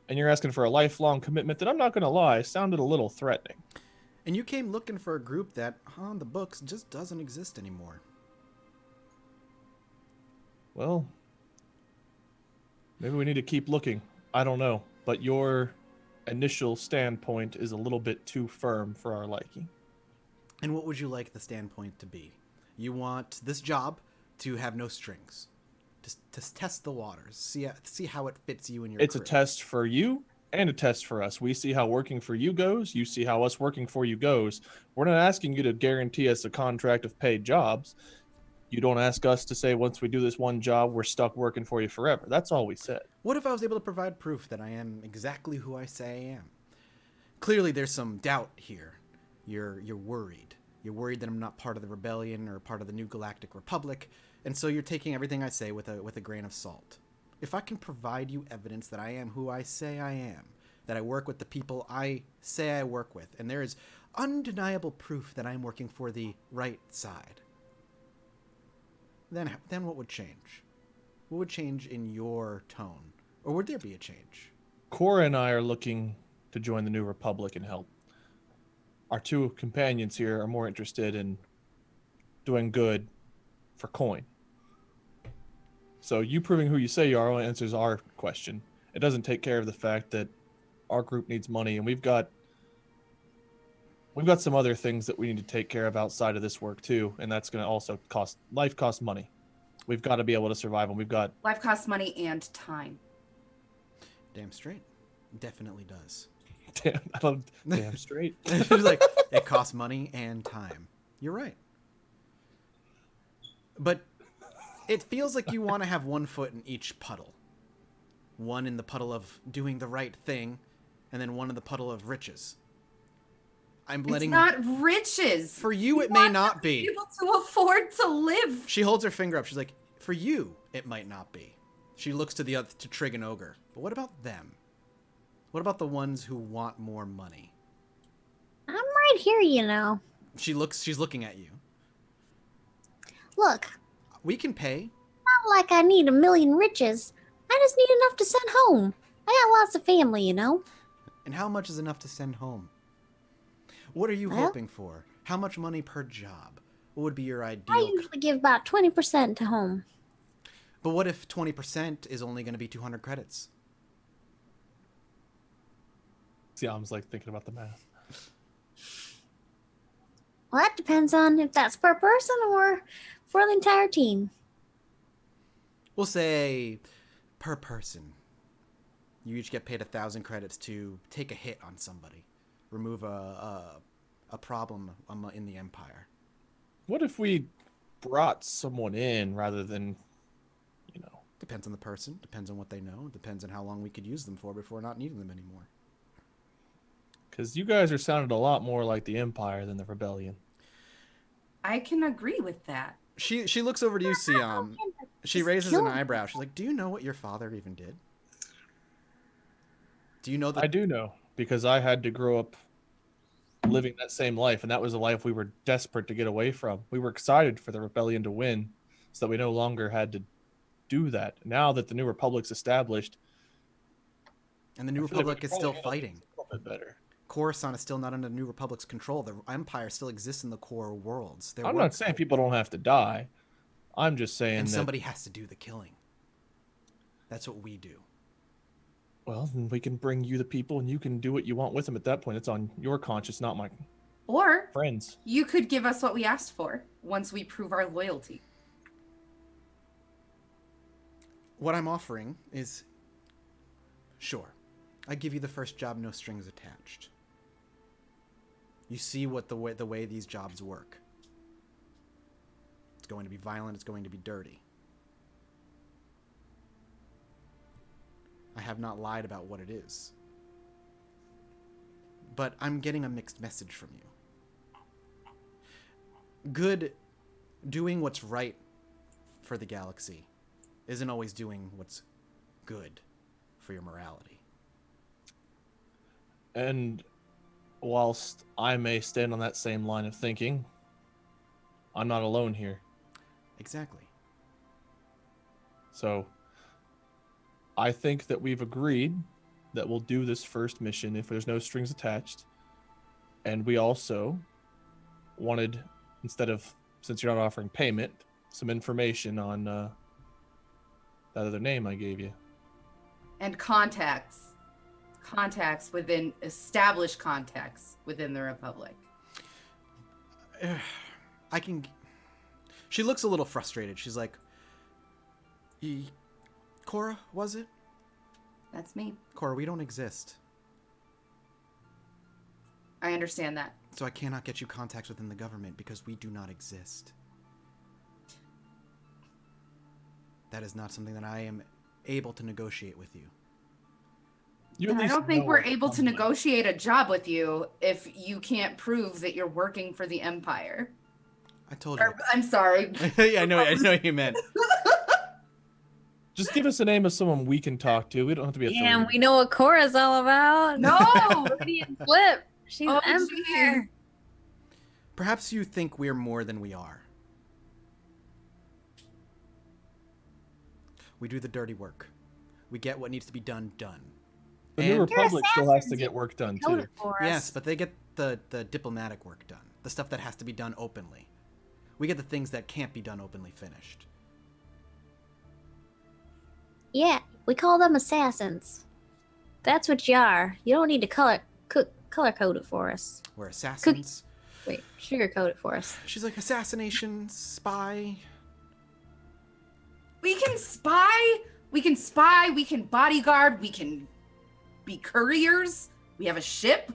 And you're asking for a lifelong commitment that, I'm not going to lie, sounded a little threatening. And you came looking for a group that, on the books, just doesn't exist anymore. Well, maybe we need to keep looking. I don't know. But your initial standpoint is a little bit too firm for our liking. And what would you like the standpoint to be? You want this job to have no strings. To test the waters. See how it fits you and your It's crew. a test for you and a test for us. We see how working for you goes. You see how us working for you goes. We're not asking you to guarantee us a contract of paid jobs. You don't ask us to say, once we do this one job, we're stuck working for you forever. That's all we said. What if I was able to provide proof that I am exactly who I say I am? Clearly there's some doubt here. You're worried. You're worried that I'm not part of the rebellion or part of the new Galactic Republic, and so you're taking everything I say with a grain of salt. if I can provide you evidence that I am who I say I am, that I work with the people I say I work with, and there is undeniable proof that I'm working for the right side, then what would change? What would change in your tone? Or would there be a change? Cora and I are looking to join the New Republic and help. Our two companions here are more interested in doing good for coin. So you proving who you say you are only answers our question. It doesn't take care of the fact that our group needs money, and we've got some other things that we need to take care of outside of this work too, and that's going to also cost money. We've got to be able to survive, and we've got Life costs money and time. Damn straight. Definitely does. damn straight. She's like, it costs money and time. You're right. But it feels like you want to have one foot in each puddle. One in the puddle of doing the right thing, and then one in the puddle of riches. It's not riches. For you, it may not be. Able to afford to live. She holds her finger up. She's like, for you, it might not be. She looks to Trig and Ogre. But what about them? What about the ones who want more money? I'm right here, you know. She's looking at you. Look, We can pay. not like I need a million riches. I just need enough to send home. I got lots of family, you know. And how much is enough to send home? What are you Well- hoping for? How much money per job? What would be your I ideal? usually give about 20% to home. But what if 20% is only going to be 200 credits? See, I was like thinking about the math. Well, that depends on if that's per person or for the entire team. We'll say per person. You each get paid 1,000 credits to take a hit on somebody, remove a problem in the Empire. What if we brought someone in rather than, Depends on the person. Depends on what they know. Depends on how long we could use them for before not needing them anymore. because you guys are sounding a lot more like the Empire than the Rebellion. I can agree with that. She looks over to you, Siam. She Just raises kill an him. eyebrow. She's like, "Do you know what your father even did? Do you know that?" I do know, because I had to grow up living that same life, and that was a life we were desperate to get away from. We were excited for the Rebellion to win so that we no longer had to do that. Now that the New Republic's established, And the New I feel like we Republic could is still probably handle fighting. things a little bit better. Coruscant is still not under the New Republic's control. The Empire still exists in the core worlds. I'm not saying people don't have to die. I'm just saying and that, somebody has to do the killing. That's what we do. well, then we can bring you the people, and you can do what you want with them at that point. It's on your conscience, not my Or friends. you could give us what we asked for once we prove our loyalty. What I'm offering is, sure, I give you the first job, no strings attached. You see what the way these jobs work. It's going to be violent. It's going to be dirty. I have not lied about what it is. But I'm getting a mixed message from you. Doing what's right for the galaxy isn't always doing what's good for your morality. And whilst I may stand on that same line of thinking, I'm not alone here. Exactly. So I think that we've agreed that we'll do this first mission if there's no strings attached. And we also wanted, since you're not offering payment, some information on that other name I gave you. And established contacts within the Republic. She looks a little frustrated. She's like, Cora, was it? That's me. Cora, we don't exist. I understand that. So I cannot get you contacts within the government because we do not exist. That is not something that I am able to negotiate with you. You at And I least don't think know we're what able to comes with- negotiate a job with you if you can't prove that you're working for the Empire. I told you. Or, I'm sorry. Yeah, I know what you meant. Just give us the name of someone we can talk to. We don't have to be a Damn, we know what Cora's all about. No! Freudian slip. She's Oh, empire. Perhaps you think we're more than we are. We do the dirty work. We get what needs to be done. The New And- Republic still has to assassins. get work done Code too. it for us. Yes, but they get the diplomatic work done. The stuff that has to be done openly. We get the things that can't be done openly finished. Yeah, we call them assassins. That's what you are. You don't need to color code it for us. We're assassins. Wait, sugarcoat it for us. She's like assassination, spy. We can spy. We can bodyguard. We can be couriers. We have a ship.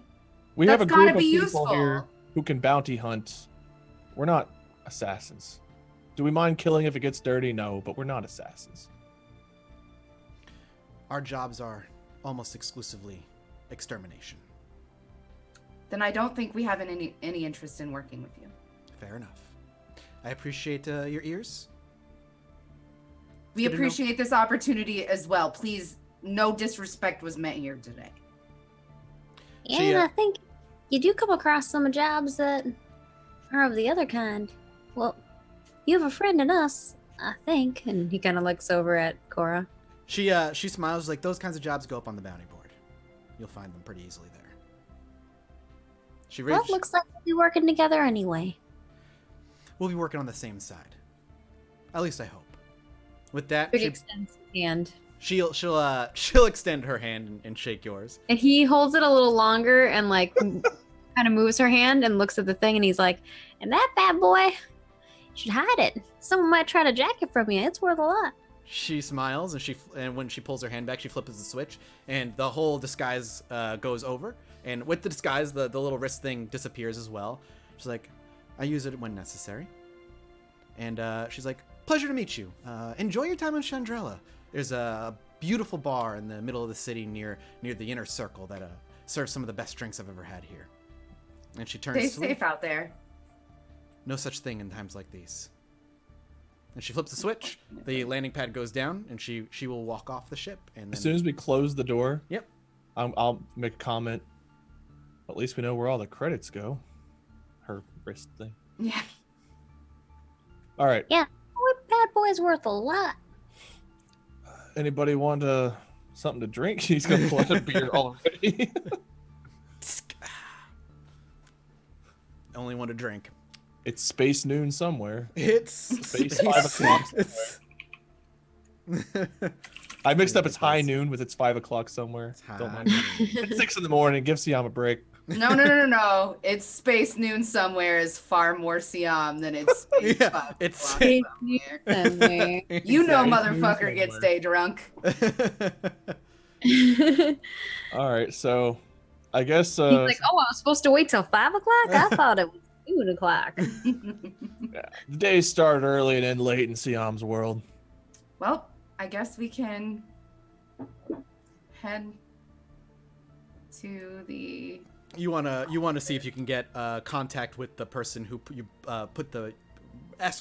We have a That's group gotta of be people useful. here who can bounty hunt. We're not assassins. Do we mind killing if it gets dirty? No, but we're not assassins. Our jobs are almost exclusively extermination. Then I don't think we have any interest in working with you. Fair enough. I appreciate your ears. We Good to know. appreciate this opportunity as well. Please, no disrespect was meant here today. Yeah, She, and I think you do come across some jobs that are of the other kind. Well, you have a friend in us, I think. And he kind of looks over at Cora. She smiles like those kinds of jobs go up on the bounty board. You'll find them pretty easily there. She Well, reaches. it looks like we'll be working together anyway. We'll be working on the same side. At least I hope. With that, Trig extends his hand. she'll extend her hand and shake yours. And he holds it a little longer and like kind of moves her hand and looks at the thing and he's like, And that bad boy, you should hide it. Someone might try to jack it from you. It's worth a lot. She smiles and when she pulls her hand back, she flips the switch and the whole disguise goes over. And with the disguise, the little wrist thing disappears as well. She's like, I use it when necessary. And she's like, pleasure to meet you. Enjoy your time in Chandrella. There's a beautiful bar in the middle of the city near the inner circle that serves some of the best drinks I've ever had here. And she turns Stay to leave. safe out there. No such thing in times like these. And she flips the switch, the landing pad goes down, and she will walk off the ship. And As then, soon as we close the door, Yep. I'll make a comment. At least we know where all the credits go. Her wrist thing. Yeah. All right. Boy, bad boy's worth a lot. Anybody want something to drink? He's gonna pull out a beer already. only want to drink. It's space noon somewhere. It's Space 5 o'clock. It's- I mixed up its high Ridiculous. noon with its 5 o'clock somewhere. It's Don't high mind. It's 6 in the morning. Give Siam a break. No. It's space noon somewhere is far more Siam than it's space Yeah, 5 it's- o'clock somewhere. You know, Exactly. motherfucker gets day drunk. All right, so I guess He's like, oh, I was supposed to wait till 5 o'clock? I thought it was 2 o'clock. the day started early and end late in Siam's world. Well, I guess we can head to the. You wanna see if you can get contact with the person who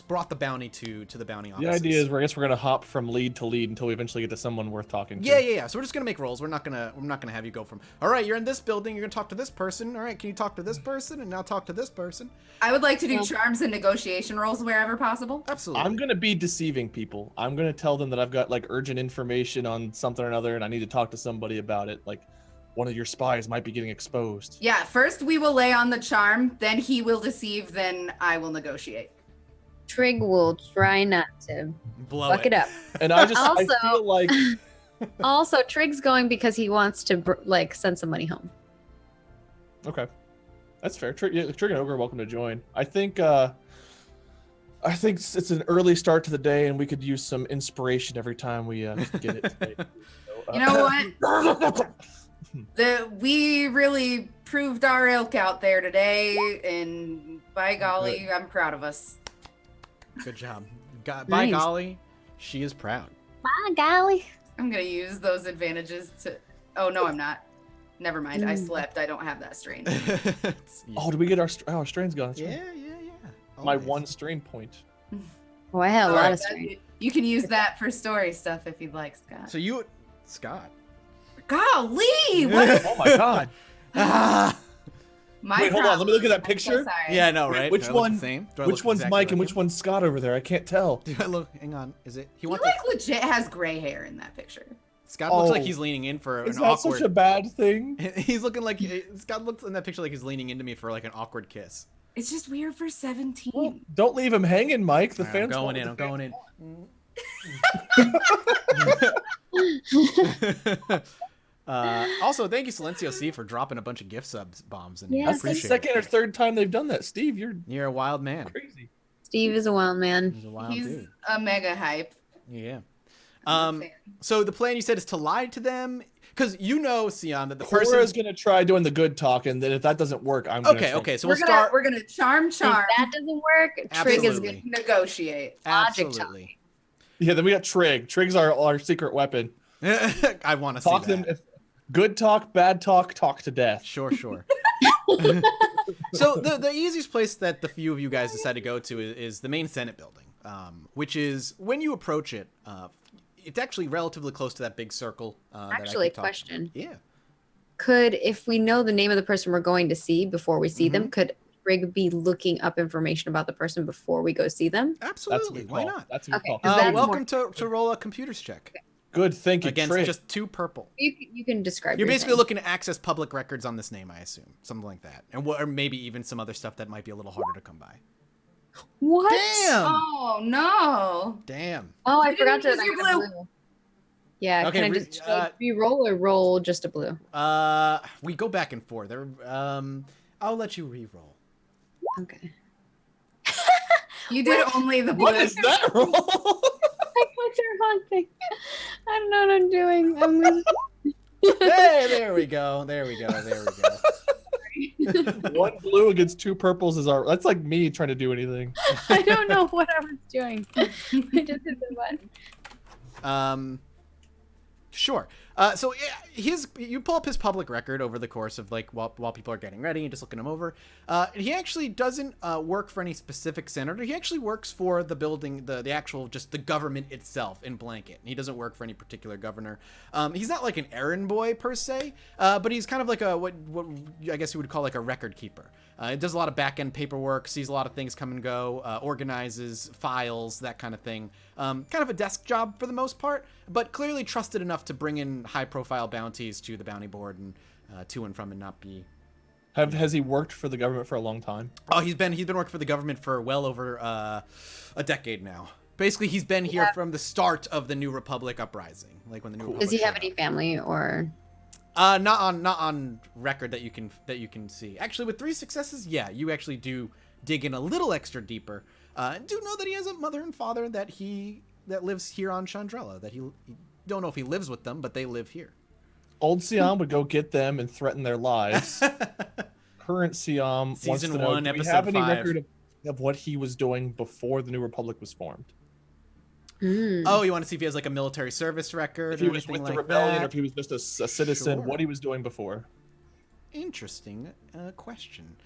brought the bounty to the bounty office. The idea is, I guess we're gonna hop from lead to lead until we eventually get to someone worth talking to. Yeah. So we're just gonna make rolls. We're not gonna have you go from, all right, you're in this building, you're gonna talk to this person. All right, can you talk to this person and now talk to this person? I would like to do charms and negotiation rolls wherever possible. Absolutely. I'm gonna be deceiving people. I'm gonna tell them that I've got like urgent information on something or another, and I need to talk to somebody about it. Like, one of your spies might be getting exposed. Yeah, first we will lay on the charm, then he will deceive, then I will negotiate. Trig will try not to blow fuck it up. And I just Also- I feel like Also, Trig's going because he wants to send some money home. okay, that's fair. Trig and Ogre are welcome to join. I think it's an early start to the day, and we could use some inspiration every time we get it. Today. So, You know what? We really proved our ilk out there today, and by golly, I'm proud of us. Good job. By Nice. golly, she is proud. My golly. I'm gonna use those advantages to. Oh no, I'm not. Never mind. I slept. I don't have that strain. Oh, did we get our strain's gone? That's right. yeah. My Always. one strain point. Oh, I had a All lot right, of strain. You can use that for story stuff if you'd like, Scott. So you, Scott. Golly! What? Oh my god. Ah. My Wait, hold on. Let me look at that problem. I'm so picture. sorry. Yeah, I know, right? Which Do I look one- the same? Do I Which look one's exactly Mike like and which him? one's Scott over there? I can't tell. Do I look? Hang on. Is it? He He wants. like legit has gray hair in that picture. Scott looks like Oh. he's leaning in for Is an that awkward. such a bad thing? He's looking like Scott looks in that picture like he's leaning into me for like an awkward kiss. It's just weird for 17. Well, don't leave him hanging, Mike. The All right, fans. I'm want going in. what I'm the going in. Also, thank you, Silencio C, for dropping a bunch of gift subs bombs. And Yeah, That's the appreciate second or it. third time they've done that. Steve, you're You're a wild man. crazy. Steve is a wild man. He's a wild He's dude. a mega hype. Yeah. I'm a fan. So the plan you said is to lie to them, because you know, Sion, that the Cora person. is gonna try doing the good talk, and then if that doesn't work, I'm gonna Okay, try- okay. So we're we'll gonna start. we're gonna charm, If that doesn't work, Trig is Absolutely. good. negotiate. Logic Absolutely. Yeah, then we got Trig. Trig's our secret weapon. I want to see Talk that. them. If, good talk, bad talk, talk to death. Sure, sure. So the easiest place that the few of you guys decide to go to is the main Senate building, which is when you approach it, it's actually relatively close to that big circle. That I Actually, keep talking- question. Yeah. Could, if we know the name of the person we're going to see before we see Mm-hmm. them, could Trig be looking up information about the person before we go see them? That's a Absolutely. good Why call. not? That's a good Okay, call. 'cause that's Welcome to roll a computers check Good thinking, against Trig. just 2 purple. You can describe. You're your basically thing. looking to access public records on this name, I assume, something like that, and or maybe even some other stuff that might be a little harder to come by. What? Damn. Oh no! Damn. Oh, I You forgot to. didn't use I your got a blue. Yeah. Okay, Can I just re-roll or roll just a blue? We go back and forth. I'll let you re-roll. Okay. You did only the What blue. is that roll? I got the wrong thing. I don't know what I'm doing. I'm losing. Hey, there we go. There we go. There we go. One blue against 2 purples is our. That's like me trying to do anything. I don't know what I was doing. I just hit the button. Sure. So yeah, you pull up his public record over the course of like while people are getting ready and just looking him over. He actually doesn't work for any specific senator. He actually works for the building, the actual just the government itself in blanket. He doesn't work for any particular governor. He's not like an errand boy per se, but he's kind of like what I guess you would call like a record keeper. He does a lot of back end paperwork, sees a lot of things come and go, organizes files, that kind of thing. Kind of a desk job for the most part, but clearly trusted enough to bring in high-profile bounties to the bounty board and to and from and not be. Has he worked for the government for a long time? Oh, he's been working for the government for well over a decade now. Basically, he's been here from the start of the New Republic uprising, like when the New Republic. Does he have showed any up. family or? Not on record that you can see. Actually, with 3 successes, yeah, you actually do dig in a little extra deeper. And do know that he has a mother and father that lives here on Chandrella. That he don't know if he lives with them, but they live here. Old Siam would go get them and threaten their lives. Current Siam wants Season to know, 1, do we episode have any 5. record of what he was doing before the New Republic was formed? Hmm. Oh, you want to see if he has like a military service record If he or was anything with the like rebellion, that? or if he was just a citizen, Sure. what he was doing before. Interesting question.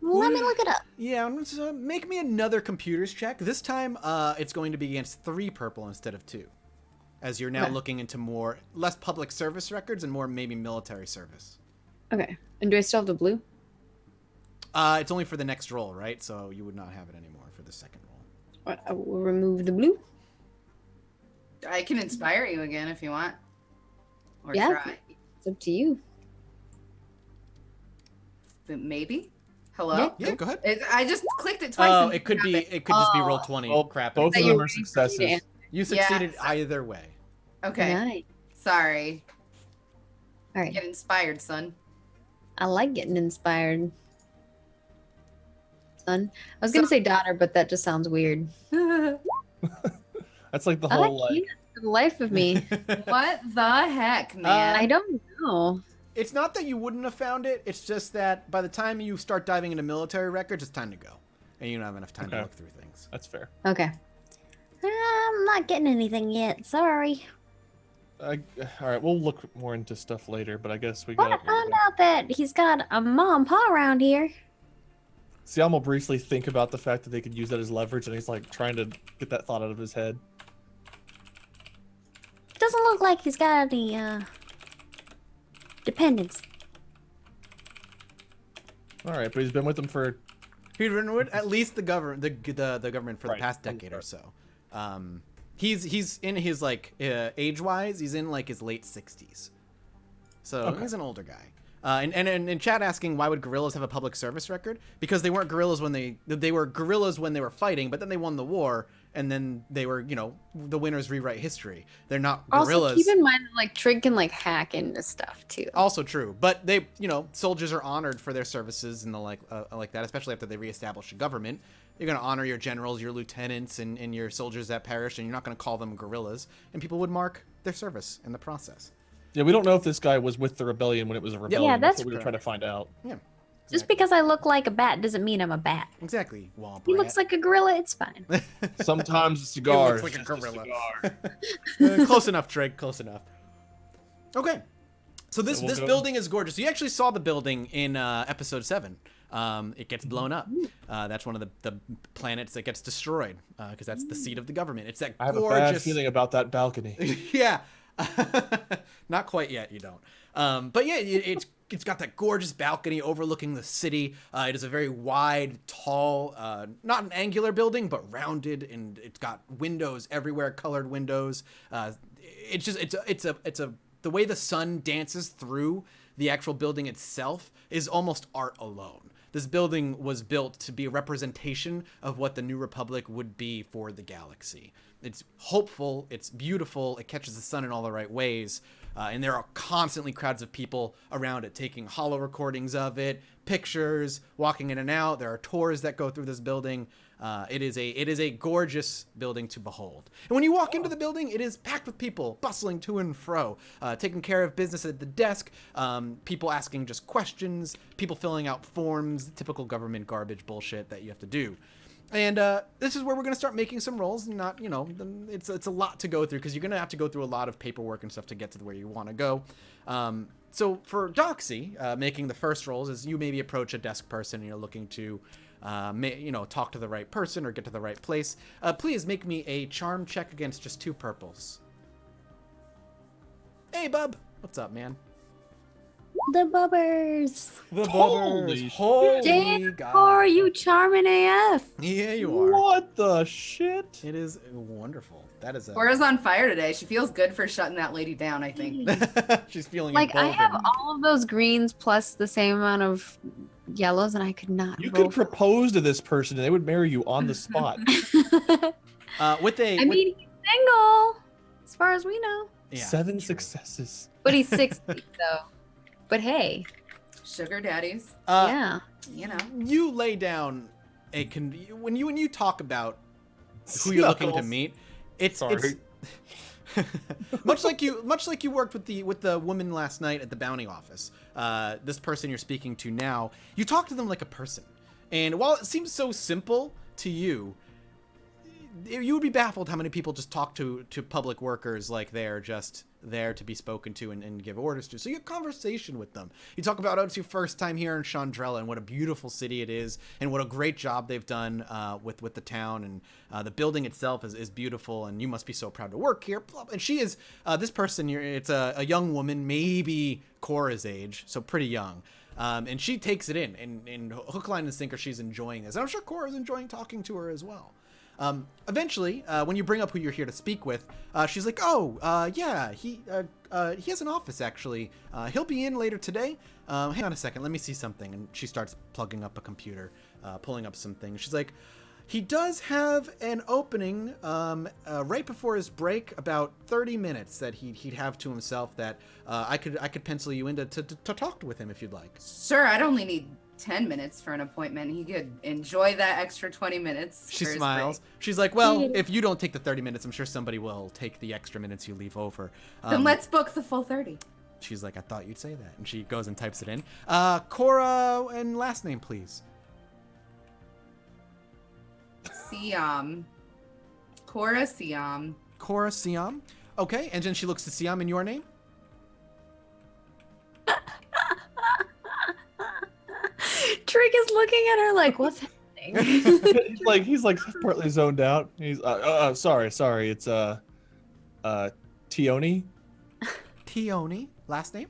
Let me look it up. Yeah, make me another computers check. This time, it's going to be against 3 purple instead of 2, as you're now Okay. looking into less public service records and more maybe military service. Okay. And do I still have the blue? It's only for the next roll, right? So you would not have it anymore for the second roll. I will remove the blue. I can inspire you again if you want. Or Yeah. try. It's up to you. But maybe? Hello? Yeah, go ahead. I just clicked it twice. Oh, and it could be. nothing. It could just be roll Oh, 20. Well, Crap. both That of you're them are waiting for me to successes. answer. You succeeded Yes. either way. Okay. Nice. Sorry. All right. Get inspired, son. I like getting inspired. Son. I was gonna say daughter, but that just sounds weird. That's like the I whole like like. peanuts for the life of me. What the heck, man? I don't know. It's not that you wouldn't have found it. It's just that by the time you start diving into military records, it's time to go, and you don't have enough time to Okay. look through things. That's fair. Okay. I'm not getting anything yet. Sorry. All right, we'll look more into stuff later, but I guess we But I got. found out that he's got a mom and pa around here. Siam will briefly think about the fact that they could use that as leverage, and he's like trying to get that thought out of his head. doesn't look like he's got any dependents. All right, but he's been with them for. He's been with at least the government, the government for the Right. past decade or so. He's in his like age-wise, he's in like his late 60s. So Okay. he's an older guy. And Chad asking why would guerrillas have a public service record? Because they weren't guerrillas when they were guerrillas when they were fighting, but then they won the war, and then they were, you know, the winners rewrite history. They're not guerrillas. Also, keep in mind that like Trig can like hack into stuff too. Also true, but they, you know, soldiers are honored for their services and the like that, especially after they reestablish a government. You're going to honor your generals, your lieutenants, and your soldiers that perished, and you're not going to call them guerrillas. And people would mark their service in the process. Yeah, we don't know if this guy was with the rebellion when it was a rebellion. Yeah, that's what we were trying to find out. Yeah. Just because I look like a bat doesn't mean I'm a bat. Exactly. Womp He rat. looks like a gorilla, it's fine. Sometimes a cigar. He looks like a is just gorilla. cigar. Close enough, Drake. Close enough. Okay. So this we'll go. building is gorgeous. You actually saw the building in episode 7. It gets blown up. That's one of the planets that gets destroyed because that's the seat of the government. It's that I have gorgeous. a bad feeling about that balcony. Yeah. Not quite yet, you don't. But yeah, it's got that gorgeous balcony overlooking the city. It is a very wide, tall, not an angular building, but rounded, and it's got windows everywhere, colored windows. It's the way the sun dances through the actual building itself is almost art alone. This building was built to be a representation of what the New Republic would be for the galaxy. It's hopeful, it's beautiful, it catches the sun in all the right ways, and there are constantly crowds of people around it taking holo recordings of it, pictures, walking in and out. There are tours that go through this building. It is a gorgeous building to behold. And when you walk into the building, it is packed with people bustling to and fro, taking care of business at the desk, people asking just questions, people filling out forms, typical government garbage bullshit that you have to do. And this is where we're going to start making some rolls, and not, you know, it's a lot to go through because you're going to have to go through a lot of paperwork and stuff to get to where you want to go. So for Doxy, making the first rolls is you maybe approach a desk person and you're looking to, talk to the right person or get to the right place. Please make me a charm check against just 2 purples. Hey, bub. What's up, man? The bubbers. The Holy Holy Damn, God. Cora, you charming AF. Yeah, you are. What the shit? It is wonderful. That is a... Cora's on fire today. She feels good for shutting that lady down, I think. She's feeling Like I have emboldened. all of those greens plus the same amount of yellows, and I could not. You vote could for- propose to this person and they would marry you on the spot. With a... I mean, he's single, as far as we know. yeah, 7 true. successes. But he's 60, though. But hey, Sugar daddies, yeah. you know. You lay down when you talk about who you're looking to Snuggles. meet, it's Sorry. much like you worked with the woman last night at the bounty office. This person you're speaking to now, you talk to them like a person. And while it seems so simple to you, you would be baffled how many people just talk to public workers like they're just there to be spoken to and give orders to. So you have conversation with them. You talk about, it's your first time here in Chandrella and what a beautiful city it is and what a great job they've done with the town, and the building itself is beautiful, and you must be so proud to work here. And she is, this person, it's a young woman, maybe Cora's age, so pretty young. And she takes it in, and hook, line, and sinker, she's enjoying this. And I'm sure Cora's enjoying talking to her as well. Eventually, when you bring up who you're here to speak with, she's like, yeah, he has an office, actually. He'll be in later today. Hang on a second, let me see something. And she starts plugging up a computer, pulling up some things. She's like, he does have an opening right before his break, about 30 minutes that he'd have to himself, that I could pencil you in to talk with him if you'd like. Sure, I'd only need 10 minutes for an appointment. He could enjoy that extra 20 minutes. She for his smiles. break. She's like, well, if you don't take the 30 minutes, I'm sure somebody will take the extra minutes you leave over. Then let's book the full 30. She's like, I thought you'd say that. And she goes and types it in. Cora, and last name, please. Siam. Cora Siam. Cora Siam. Okay, and then she looks to Siam in your name. Trig is looking at her like, what's happening? he's like partly zoned out. He's sorry. It's Tioni. Tioni, last name?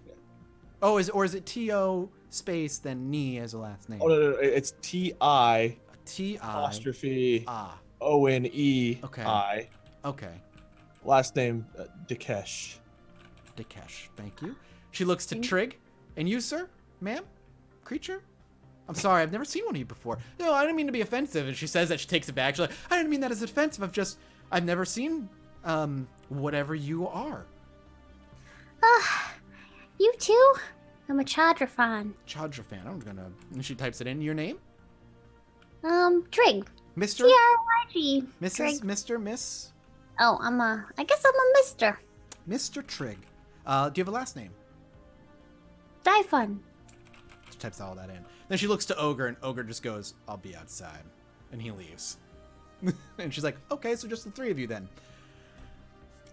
Oh, is it T-O space then Ni as a last name? Oh no, it's T-I T-I. apostrophe Ah, O-N-E-I. okay. Okay. Last name Dakesh. Dakesh, thank you. She looks to Trig. And you, sir? Ma'am? Creature? I'm sorry, I've never seen one of you before. No, I didn't mean to be offensive. And she says that, she takes it back. She's like, I didn't mean that as offensive. I've never seen, whatever you are. You too? I'm a Chadra fan. Chadra fan. And she types it in. Your name? Trig. Mr. T-R-Y-G. Mrs. Trig. Mr. Miss? Oh, I guess I'm a mister. Mr. Trig. Do you have a last name? Dyfun. She types all that in. Then she looks to Ogre, and Ogre just goes, I'll be outside. And he leaves. And she's like, okay, so just the three of you then.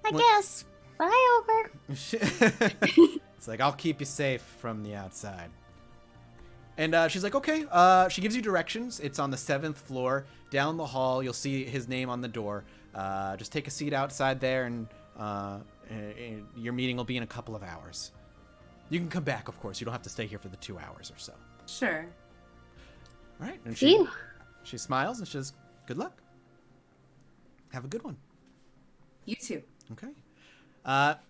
I guess. Bye, Ogre. It's like, I'll keep you safe from the outside. And she's like, okay. She gives you directions. It's on the 7th floor. Down the hall, you'll see his name on the door. Just take a seat outside there, and your meeting will be in a couple of hours. You can come back, of course. You don't have to stay here for the 2 hours or so. Sure. All right. And Phew. she smiles and she says, good luck. Have a good one. You too. Okay.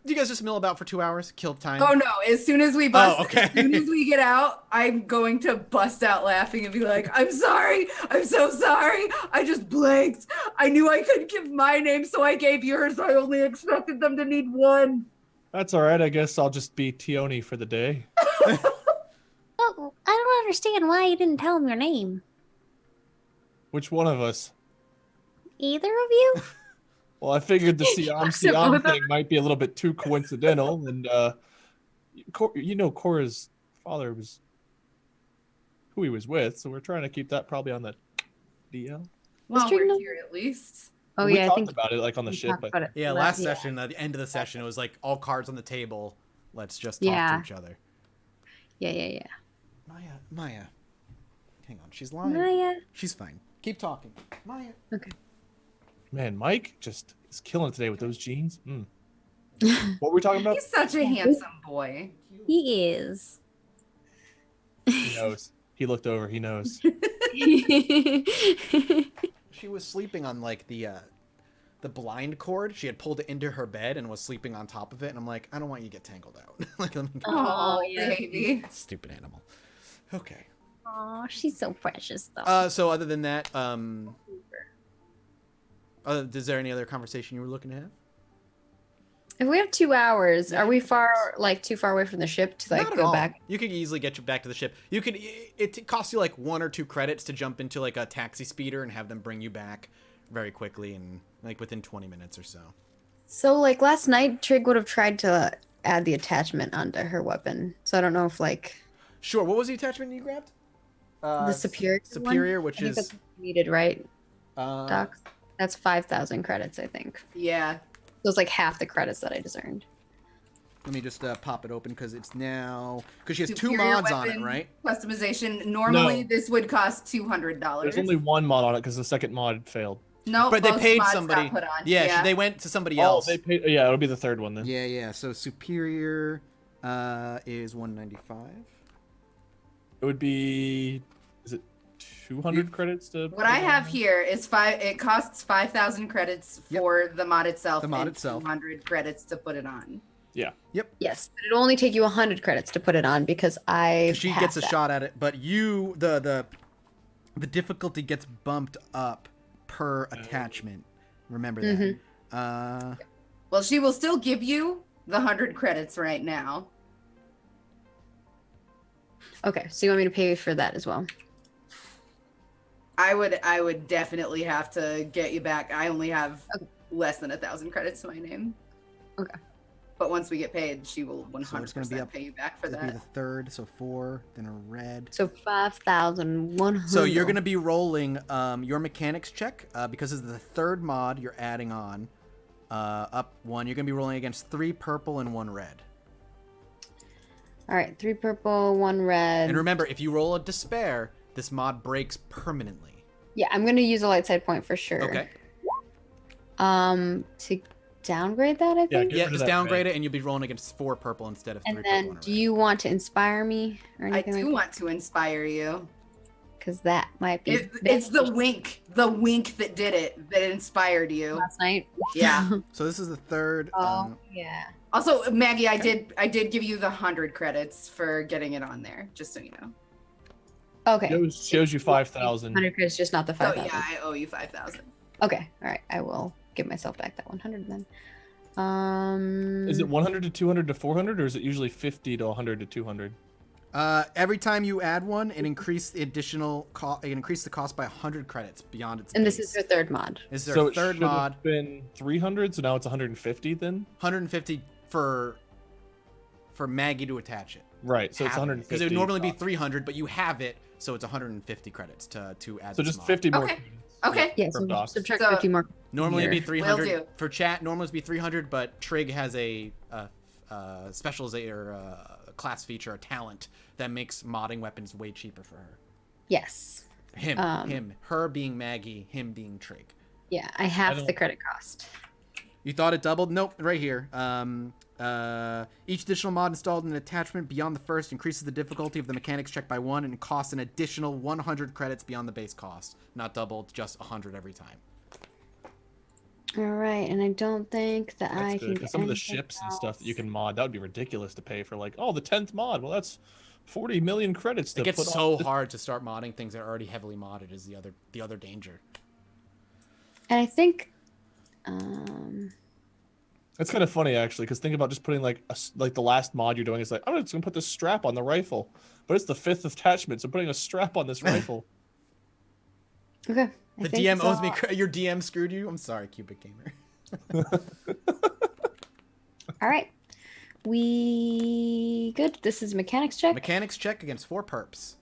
You guys just mill about for 2 hours? Kill time? Oh no! As soon as we bust, Oh, okay. as soon as we get out, I'm going to bust out laughing and be like, "I'm sorry. I'm so sorry. I just blanked. I knew I couldn't give my name, so I gave yours. I only expected them to need one." That's all right. I guess I'll just be Tioni for the day. Oh, I don't understand why you didn't tell him your name. Which one of us? Either of you? Well, I figured the Siam thing might be a little bit too coincidental, and Cora's father was who he was with, so we're trying to keep that probably on the DL. Well, Mr. we're No- here at least. Oh We yeah, I talked think about it like on the we ship. talked about it Yeah, last yeah. session, at the end of the session, it was like all cards on the table. Let's just talk Yeah. to each other. Yeah. Maya. Hang on, she's lying. Maya. She's fine. Keep talking. Maya. Man, Mike just is killing it today with those jeans. What were we talking about? He's such a handsome boy. He is. He knows. He looked over. He knows. She was sleeping on like the blind cord. She had pulled it into her bed and was sleeping on top of it. And I'm like, I don't want you to get tangled out. Like, let me go. Oh, yeah. baby. Stupid animal. Okay. Oh, she's so precious, though. So other than that, is there any other conversation you were looking to have? If we have 2 hours, Yeah, are we 2 far hours. like too far away from the ship to like Not at go all. back? You could easily get you back to the ship. You could. It costs you like 1 or 2 credits to jump into like a taxi speeder and have them bring you back very quickly and like within 20 minutes or so. So like last night, Trig would have tried to add the attachment onto her weapon. So I don't know if like Sure. What was the attachment you grabbed? the superior Superior, one? which I think is that's needed, right? uh, Doc? That's 5,000 credits, I think. Yeah. So it's like half the credits that I just earned. let me just pop it open because it's now because she has 2 Superior mods on it, weapon right? Customization. Normally, No. this would cost $200. There's only one mod on it because the second mod failed. No, But they both paid mods somebody. got put on. Yeah, they went to somebody Oh, else. they paid. Yeah, it'll be the third one then. Yeah. So superior is 195. It would be. Is it 200 credits to? What I have here is it costs 5,000 credits Yep. for the mod itself. The mod and itself. 200 credits to put it on. Yes, but it'll only take you 100 credits to put it on because I She passed gets a that. shot at it, but you the difficulty gets bumped up per attachment. Remember that. Well, she will still give you the 100 credits right now. Okay, so you want me to pay for that as well? I would definitely have to get you back. I only have less than 1,000 credits to my name. Okay. But once we get paid, she will So it's gonna be 100% up- pay you back for It'll be that. the third, so 4, then a red. So 5,100. So you're gonna be rolling your mechanics check because this is the third mod you're adding on. Up 1. You're gonna be rolling against 3 purple and 1 red. All right, 3 purple, 1 red. And remember, if you roll a despair, this mod breaks permanently. Yeah, I'm gonna use a light side point for sure. Okay. To downgrade that, I Yeah, think? get Yeah, rid of just that downgrade red. it, and you'll be rolling against 4 purple instead of 3 And purple. then, and a do red. you want to inspire me or I anything do like want to inspire you. Because that might be It's the wink that did it, that inspired you. last night. Yeah. So this is the third. Oh, yeah. Also, Maggie, I did give you the 100 credits for getting it on there, just so you know. Okay. Shows you 5,000. 100 credits, just not the So 5,000. yeah, I owe you 5,000. Okay. All right. I will give myself back that 100 then. Is it 100 to 200 to 400, or is it usually 50 to 100 to 200? Every time you add one, it increases the additional cost. It increases the cost by 100 credits beyond its. And base. this is your third mod. This is their So it third should mod. have been 300, so now it's 150 then? 150 for Maggie to attach it. Right, so it's 150. Because it would normally be 300, but you have it, so it's 150 credits to add. So this just mod. 50 more. Okay. credits. Okay. Yeah, For so DOS. subtract So- 50 more. Normally it'd be here. 300 Will do. for chat. Normally it'd be 300, but Trig has a specialization or a class feature, a talent that makes modding weapons way cheaper for her. Yes. Her being Maggie, him being Trig. Yeah, I have don't- the credit cost. You thought it doubled? Nope, right here. Each additional mod installed in an attachment beyond the first increases the difficulty of the mechanics check by 1 and costs an additional 100 credits beyond the base cost. Not doubled, just 100 every time. All right, and I don't think that I That's can good, get because some of the anything ships and stuff that you else. can mod, that would be ridiculous to pay for, like, oh, the 10th mod. Well, that's 40 million credits to It gets put so on. hard to start modding things that are already heavily modded is the other danger. And I think, It's kind of funny, actually, because think about just putting, like, the last mod you're doing is like, I'm just going to put this strap on the rifle. But it's the 5th attachment, so putting a strap on this rifle. okay. I The think DM owes so. me your DM screwed you? I'm sorry, Cubic Gamer. All right. We good. This is mechanics check. Mechanics check against 4 perps.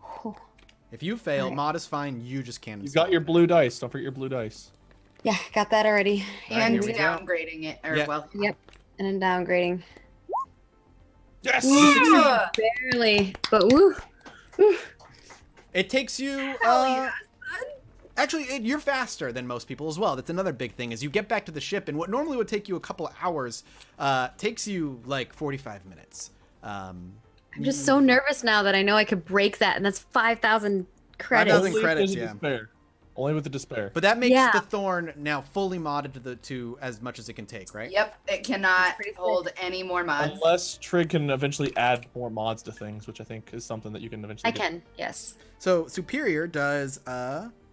Oh, If you fail, Alright. mod is fine, you just can't You've install got your it. blue dice. Don't forget your blue dice. yeah, got that already. All right, And here we go. downgrading it, or Yeah. well, Yep. And then downgrading. Yes! Yeah. Barely, but woo. It takes you Hell yeah, actually you're faster than most people as well. That's another big thing is you get back to the ship and what normally would take you a couple of hours takes you like 45 minutes. I'm just so nervous now that I know I could break that, and that's 5,000 credits. 5,000 Only credits, with the yeah. despair. Only with the despair. But that makes Yeah. the Thorn now fully modded to as much as it can take, right? Yep, it cannot Pretty sick. hold any more mods. Unless Trig can eventually add more mods to things, which I think is something that you can eventually I do. can, yes. So Superior does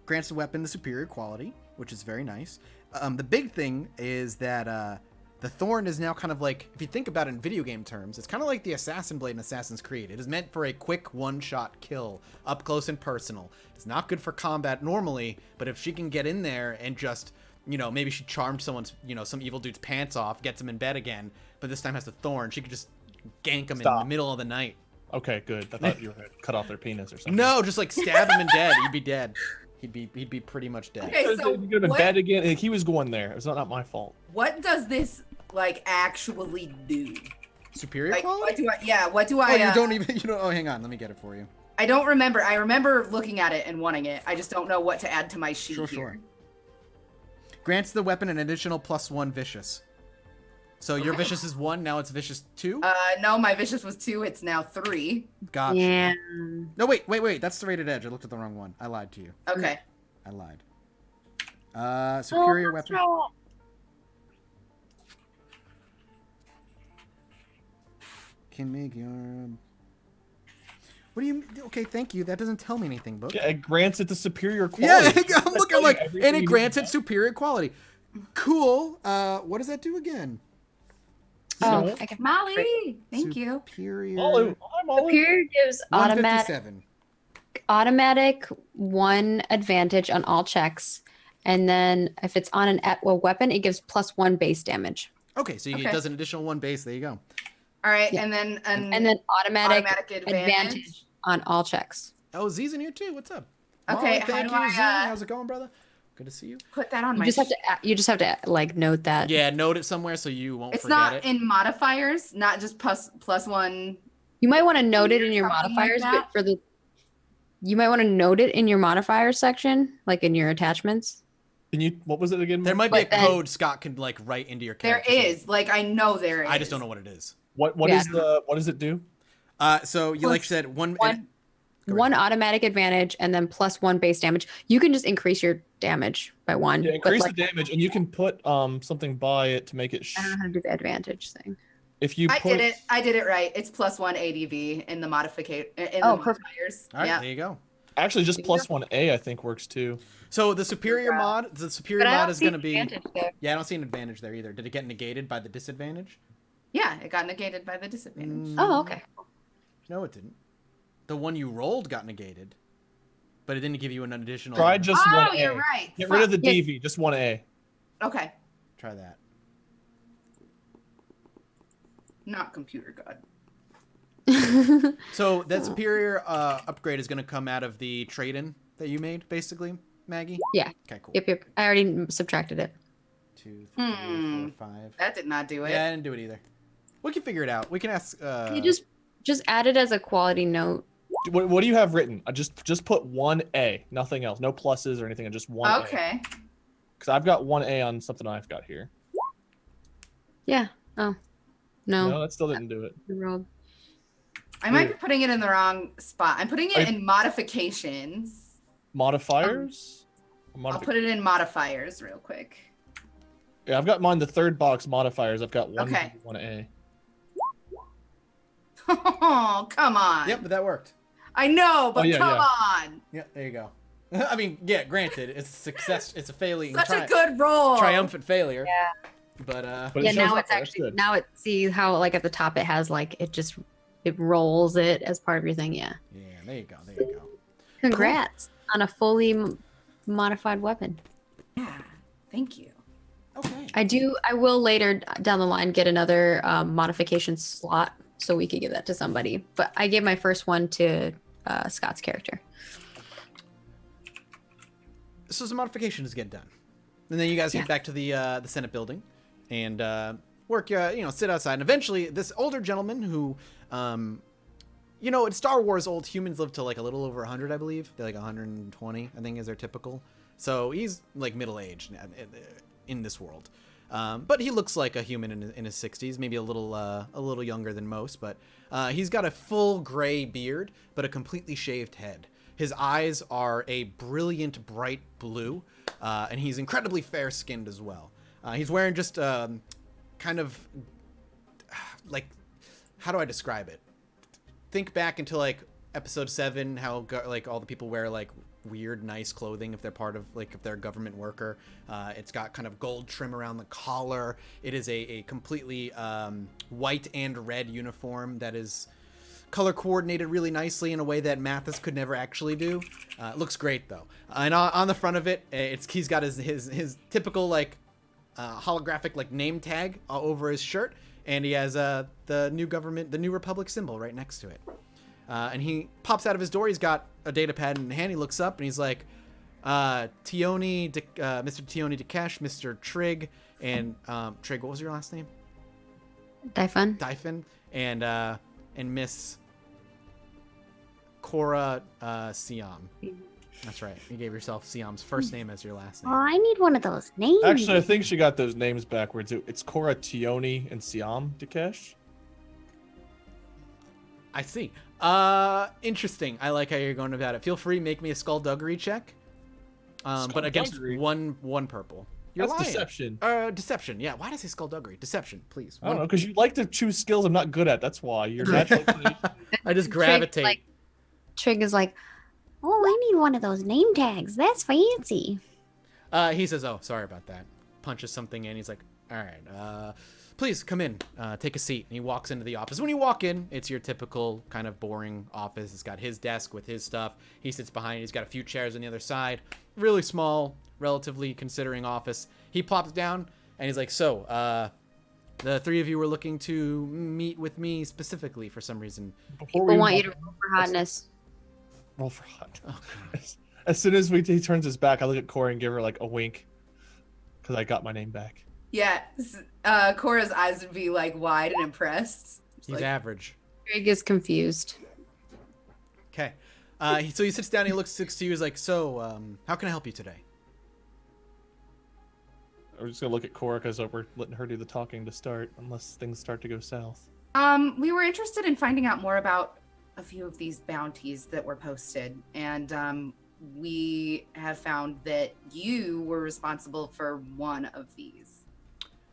grants the weapon the superior quality, which is very nice. The big thing is that the Thorn is now kind of like, if you think about it in video game terms, it's kind of like the Assassin Blade in Assassin's Creed. It is meant for a quick one-shot kill, up close and personal. It's not good for combat normally, but if she can get in there and just, maybe she charmed someone's, some evil dude's pants off, gets him in bed again, but this time has the Thorn, she could just gank him in the Stop. middle of the night. Okay, good. I thought you were going to cut off their penis or something. No, just like stab him and dead. He'd be dead. He'd be pretty much dead. Okay, so You go to what- bed again. He was going there. It's not my fault. What does this actually do? Superior Like, quality? what do Oh, I? you don't even. Oh, hang on. Let me get it for you. I don't remember. I remember looking at it and wanting it. I just don't know what to add to my sheet Sure, here. sure. Grants the weapon an additional +1 vicious. So your Okay. vicious is 1. Now it's vicious 2. No, my vicious was 2. It's now 3. Gotcha. Yeah. No, wait. That's the rated edge. I looked at the wrong one. I lied to you. Okay. I lied. Superior Oh, that's weapon. right. Can make your. What do you? Okay, thank you. That doesn't tell me anything, book. Yeah, it grants it the superior Yeah, quality. I'm looking like, everything and you it need grants to it know. superior quality. Cool. What does that do again? Oh, So- I can. Molly, thank you. Superior. I'm all in. Superior gives automatic 157. 1 advantage on all checks, and then if it's on a weapon, it gives +1 base damage, Okay, so it Okay. does an additional 1 base. There you go. All right, Yeah. and then and then automatic, advantage. advantage on all checks. Oh, Z's in here too. What's up? Okay, Molly, how thank do you, I, Z. How's it going, brother? Good to see you. Put that on You my. just have to like note that. Yeah, note it somewhere so you won't It's forget not it. in modifiers, not just +1. You might want to note it in your Something like modifiers, that? but you might want to note it in your modifiers section, like in your attachments. Can you? What was it again? There might be a But then- code Scott can like write into your There character sheet. is. Like, I know there is. I just don't know what it is. What Yeah. is what does it do? So you like you said one. Go One automatic advantage and then +1 base damage. You can just increase your damage by 1. Yeah, but, increase like, the damage, and you can put something by it to make it. I don't know how to do the advantage thing. If you I put, did it right. It's +1 ADV in the modification. Oh, perfect. modifiers. All right, Yeah. there you go. actually just +1A I think works too. So the superior Yeah. mod, But I don't is see going to be. advantage there. Yeah, I don't see an advantage there either. Did it get negated by the disadvantage? Yeah, it got negated by the disadvantage. Oh, okay. No, it didn't. The one you rolled got negated, but it didn't give you an additional. Try just Oh, 1A. you're right. Get rid of the Fuck. DV, just 1A. Okay. Try that. Not computer god. So that superior upgrade is going to come out of the trade-in that you made, basically, Maggie. Yeah. Okay, cool. Yep. I already subtracted it. 2, 3, 4, 5. That did not do it. Yeah, I didn't do it either. We can figure it out. We can ask. You just add it as a quality note. What do you have written? Just put 1A, nothing else, no pluses or anything, just 1A. Okay. Because I've got 1A on something I've got here. Yeah. Oh. No, No. that still didn't do it. You rolled. I might be putting it in the wrong spot. I'm putting it I- in modifications. Modifiers? I'll put it in modifiers real quick. Yeah, I've got mine the third box modifiers. I've got 1B, Okay. 1A. Oh, come on. Yep, but that worked. I know, but yeah, come yeah. on. Yeah, there you go. I mean, yeah, granted, it's a success. It's a failing. Such a good roll. triumphant failure. Yeah. But But it Yeah. shows Now up it's there, that's actually good. now it see how like at the top it has like it rolls it as part of your thing. Yeah. yeah, there you go. There you go. Congrats on a fully modified weapon. Yeah. Thank you. Okay. I will later down the line get another modification slot so we could give that to somebody. But I gave my first one to Scott's character. So some modifications get done, and then you guys Yeah. head back to the Senate building, and work. Sit outside. And eventually, this older gentleman who, in Star Wars, old humans live to like a little over 100, I believe. They're like 120, I think, is their typical. So he's like middle aged in this world. But he looks like a human in his 60s, maybe a little younger than most. But he's got a full gray beard, but a completely shaved head. His eyes are a brilliant bright blue, and he's incredibly fair-skinned as well. He's wearing just kind of like, how do I describe it? Think back into like episode 7, how like all the people wear like weird nice clothing if they're part of like if they're a government worker. It's got kind of gold trim around the collar. It is a completely white and red uniform that is color coordinated really nicely in a way that Mathis could never actually do. It looks great though. And on the front of it, he's got his typical like holographic like name tag over his shirt, and he has the New Republic symbol right next to it. And he pops out of his door. He's got a data pad in hand. He looks up and he's like, Mr. Tioni Dakesh, Mr. Trig, and Trig, what was your last name? Dyphon. And Miss Cora Siam. That's right. You gave yourself Siam's first name as your last Oh, name. I need one of those names. Actually, I think she got those names backwards. It's Cora Tioni and Siam Dakesh. I see. Interesting. I like how you're going about it. Feel free, make me a skullduggery check. But against Skullduggery? one purple. You're That's lying. deception. Deception. Yeah. Why did I say skullduggery? Deception, please. I don't know, because you like to choose skills I'm not good at. That's why. You're naturally. I just gravitate. Trig is like, Oh, I need one of those name tags. That's fancy. He says, "Oh, sorry about that." Punches something in. He's like, "All right, please come in. Take a seat." And he walks into the office. When you walk in, it's your typical kind of boring office. It's got his desk with his stuff. He sits behind. He's got a few chairs on the other side. Really small, relatively considering office. He plops down and he's like, "So, the three of you were looking to meet with me specifically for some reason." Before people want you to roll for hotness. roll for hot. Oh, God. As soon as he turns his back, I look at Corey and give her like a wink, because I got my name back. Yeah. Cora's eyes would be like wide and impressed. It's He's like, average. Trig is confused. Okay. So he sits down. He looks to you. He's like, "So, how can I help you today?" We're just gonna look at Cora because we're letting her do the talking to start, unless things start to go south. We were interested in finding out more about a few of these bounties that were posted, and we have found that you were responsible for one of these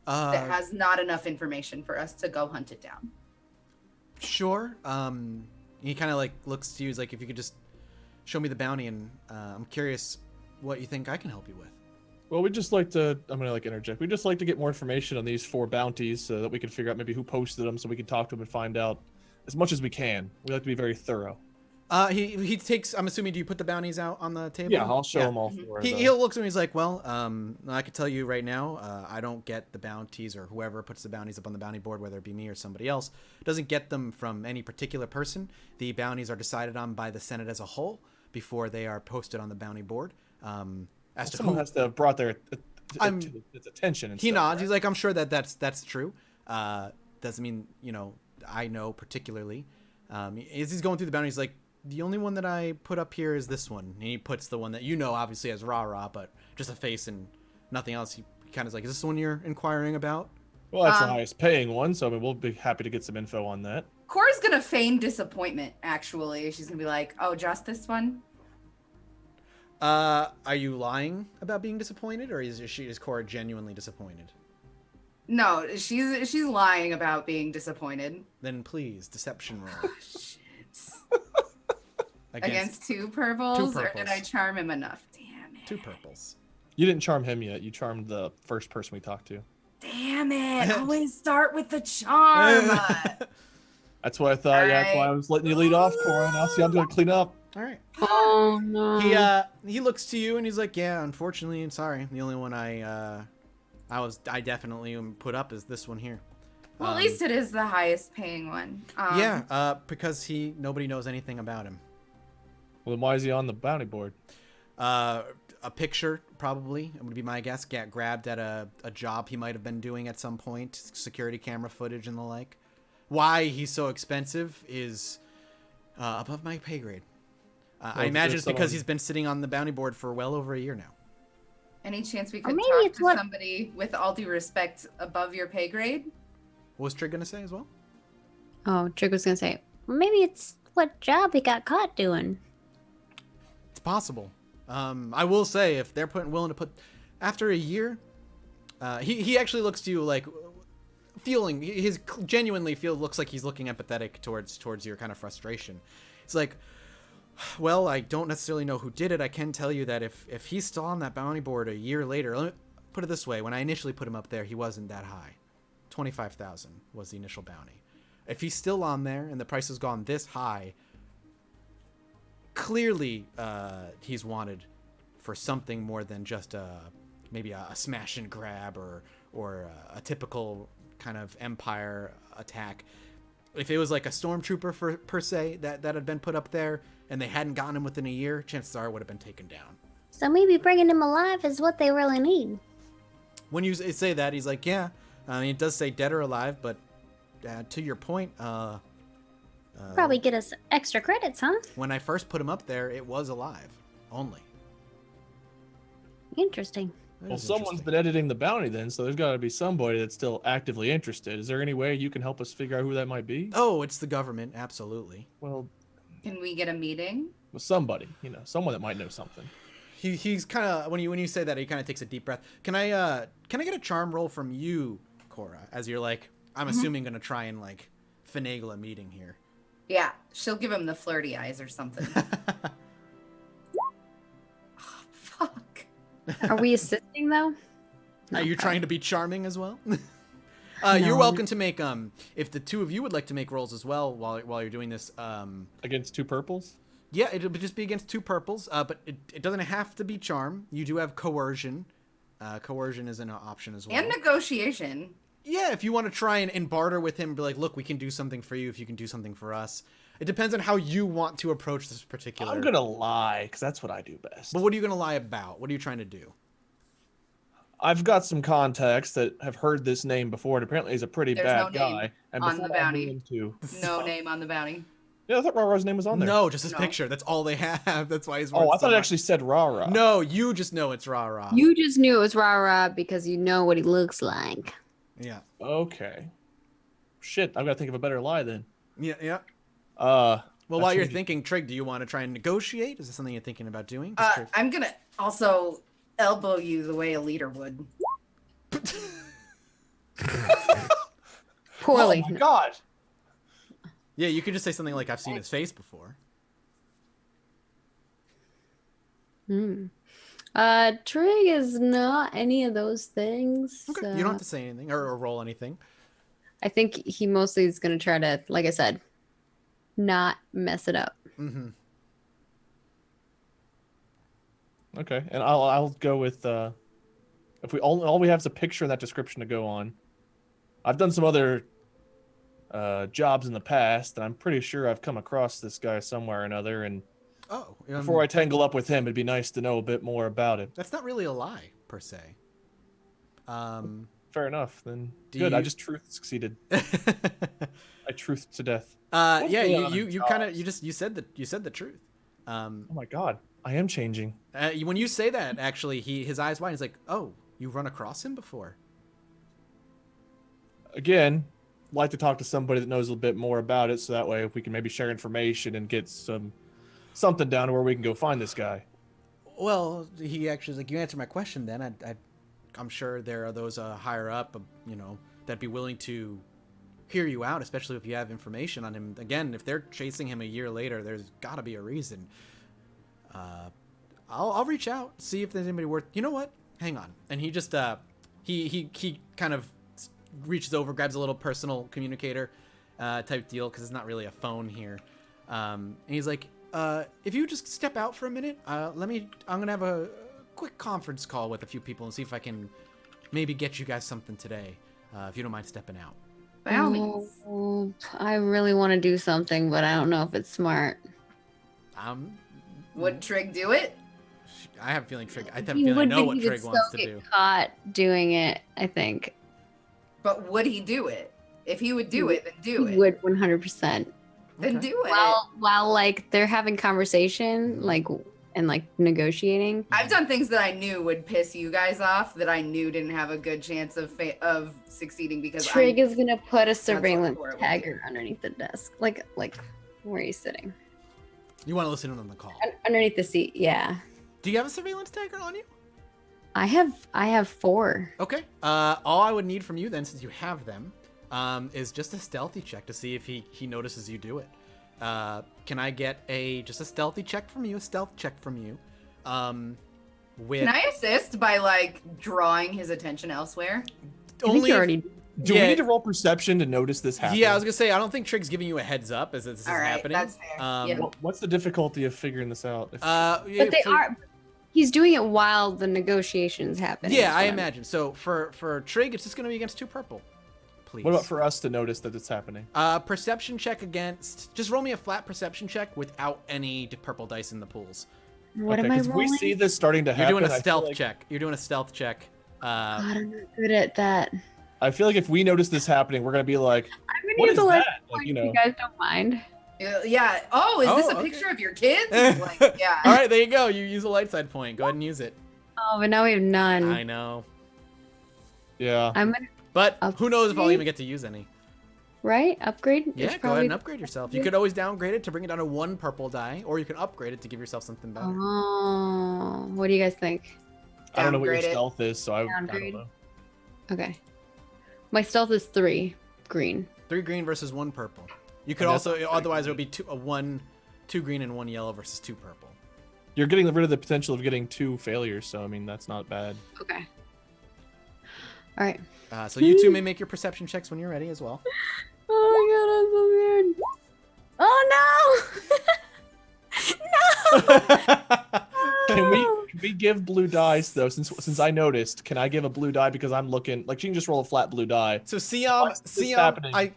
that has not enough information for us to go hunt it down. Sure. He kind of like looks to you. He's like, if you could just show me the bounty, and I'm curious what you think I can help you with. Well, we'd just like to, I'm gonna like interject. We'd just like to get more information on these 4 bounties so that we can figure out maybe who posted them, so we can talk to them and find out as much as we can. We like to be very thorough. He takes. I'm assuming. Do you put the bounties out on the table? Yeah, I'll show him all 4. He'll look at me. He's like, well, I can tell you right now, I don't get the bounties, or whoever puts the bounties up on the bounty board, whether it be me or somebody else, doesn't get them from any particular person. The bounties are decided on by the Senate as a whole before they are posted on the bounty board. As to someone who has to have brought their its attention. And he stuff, nods. right? He's like, I'm sure that's true. Doesn't mean I know particularly. As he's going through the bounty, he's like, the only one that I put up here is this one. And he puts the one that obviously as rah, but just a face and nothing else. He kind of like, is this the one you're inquiring about? Well, that's the highest paying one, so I mean, we'll be happy to get some info on that. Cora's gonna feign disappointment, actually. She's gonna be like, oh, just this one? Are you lying about being disappointed, or is Cora genuinely disappointed? No, she's lying about being disappointed. Then please, deception roll. Shit. Against 2 purples, or did I charm him enough? Damn it. 2 purples. You didn't charm him yet. You charmed the first person we talked to. Damn it. Always start with the charm. That's what I thought. Yeah, that's why I was letting you lead off, Cora. Now see, I'm going to clean up. All right. Oh no. He looks to you and he's like, yeah, unfortunately, I'm sorry. The only one I definitely put up is this one here. Well, at least it is the highest paying one. Because nobody knows anything about him. Well, then why is he on the bounty board? A picture, probably, would be my guess. Get grabbed at a job he might have been doing at some point. Security camera footage and the like. Why he's so expensive is above my pay grade. I imagine it's because he's been sitting on the bounty board for well over a year now. Any chance we could maybe talk it's to what- somebody, with all due respect, above your pay grade? What was Trig going to say as well? Oh, Trig was gonna say, Maybe it's what job he got caught doing. It's possible. I will say, if they're willing to put... After a year, he actually looks to you like... looks like he's looking empathetic towards your kind of frustration. It's like, well, I don't necessarily know who did it. I can tell you that if he's still on that bounty board a year later... Let me put it this way. When I initially put him up there, he wasn't that high. 25,000 was the initial bounty. If he's still on there and the price has gone this high, clearly he's wanted for something more than just maybe a smash and grab or a typical kind of empire attack. If it was like a stormtrooper per se that had been put up there and they hadn't gotten him within a year, chances are it would have been taken down. So maybe bringing him alive is what they really need. When you say that, he's like, yeah, I mean, it does say dead or alive, but to your point, Probably get us extra credits, huh? when I first put him up there, it was alive only. Interesting. That Well, is someone's interesting. been editing the bounty then, so there's got to be somebody that's still actively interested. Is there any way you can help us figure out who that might be? Oh, it's the government, absolutely. Well, Can we get a meeting? with somebody, someone that might know something. He's kind of when you say that, he kind of takes a deep breath. Can I get a charm roll from you, Cora? As you're like, I'm assuming gonna try and like finagle a meeting here. Yeah, she'll give him the flirty eyes or something. Oh, fuck. are we assisting though? Are you Okay. trying to be charming as well? You're No. welcome to make if the two of you would like to make rolls as well while you're doing this. Against 2 purples? Yeah, it'll just be against 2 purples. But it doesn't have to be charm. You do have coercion. Coercion is an option as well. And negotiation. Yeah, if you want to try and barter with him, be like, look, we can do something for you if you can do something for us. It depends on how you want to approach this particular. I'm going to lie, because that's what I do best. But what are you going to lie about? What are you trying to do? I've got some contacts that have heard this name before, and apparently he's a pretty There's bad no name guy. And on before the I move bounty. into- No name on the bounty. Yeah, I thought Rara's name was on there. No, just his No. picture. That's all they have. That's why he's. Oh, I thought it actually said Rara. No, you just know it's Rara. You just knew it was Rara because you know what he looks like. Yeah. Okay. Shit, I've got to think of a better lie then. Yeah. Yeah. Uh. Well, while you're thinking, Trig, do you want to try and negotiate? Is this something you're thinking about doing? I'm gonna also elbow you the way a leader would. Poorly. Oh my god. Yeah, you could just say something like, "I've seen his face before." Trig is not any of those things. Okay. So You don't have to say anything or roll anything. I think he mostly is going to try to, like I said, not mess it up. Mm-hmm. Okay, and I'll go with if we all we have is a picture and that description to go on. I've done some other jobs in the past, and I'm pretty sure I've come across this guy somewhere or another. And Oh. before I tangle up with him, it'd be nice to know a bit more about him. That's not really a lie per se. Fair enough. Then Do good. I you- just truth succeeded. I truthed to death. Yeah, Hopefully on you other kind of jobs. you said the truth. Oh my god, I am changing. When you say that, actually, his eyes widen. He's like, "Oh, you've run across him before." Again, like to talk to somebody that knows a little bit more about it, so that way if we can maybe share information and get something down to where we can go find this guy. Well, he actually was like, "You answered my question. Then I'm sure there are those higher up, that'd be willing to hear you out, especially if you have information on him. Again, if they're chasing him a year later, there's got to be a reason. I'll reach out, see if there's anybody worth. You know what? Hang on." And he just he kind of reaches over, grabs a little personal communicator type deal because it's not really a phone here. And he's like, "If you just step out for a minute, I'm gonna have a quick conference call with a few people and see if I can maybe get you guys something today. If you don't mind stepping out." By all means. Oh, I really want to do something, but I don't know if it's smart. Would Trig do it? I have a feeling Trig. I have a He feeling I would, know but what he would Trig wants to still get do. caught doing it, I think. But would he do it? If he would do it, then do He it. would 100%. Then Okay. do it. While like they're having conversation, like and like negotiating. I've done things that I knew would piss you guys off that I knew didn't have a good chance of succeeding because Trig is gonna put a surveillance Cora would tagger underneath the desk, like where he's sitting, You want to listen in on the call. underneath the seat. Yeah, Do you have a surveillance tagger on you? I have 4. Okay. All I would need from you then, since you have them, is just a stealthy check to see if he notices you do it. Can I get just a stealthy check from you? A stealth check from you. With Can I assist by like drawing his attention elsewhere? I think only you if- already. Do we need to roll perception to notice this happening? Yeah, I was gonna say I don't think Trig's giving you a heads up as this is All right, happening. that's fair. Yeah. What's the difficulty of figuring this out? But they are. He's doing it while the negotiations happen. Yeah, I imagine. So for Trig, it's just gonna be against 2 purple. Please. What about for us to notice that it's happening? Perception check against. Just roll me a flat perception check without any purple dice in the pools. What Okay, am I 'cause if rolling? we see this starting to You're happen, doing a I feel stealth like- check. You're doing a stealth check. God, I'm not good at that. I feel like if we notice this happening, we're gonna be like, I'm gonna "What use is a light that?" Like, point you if know. you guys don't mind. Yeah. Oh, is this Oh, a okay. picture of your kids? Like, yeah. All right, there you go. You use a light side point. Go ahead and use it. Oh, but now we have none. I know, Yeah. I'm gonna but who knows if I'll Upgrade? even get to use any. upgrade. Yeah, It's go probably- ahead and upgrade yourself. You could always downgrade it to bring it down to 1 purple die, or you can upgrade it to give yourself something better. Oh, what do you guys think? I don't know what your Downgrade it. stealth is, so I don't Downgrade. know. Okay, my stealth is 3 green. 3 green versus 1 purple. You could And that's also, not otherwise it very would be 2 green and 1 yellow versus 2 purple. You're getting rid of the potential of getting 2 failures, so I mean that's not bad. Okay. All right. So you 2 may make your perception checks when you're ready as well. Oh my god, I'm so weird. Oh no! Can we give blue dice though? Since I noticed, can I give a blue die because I'm looking like you can just roll a flat blue die. So Siam, What's this happening?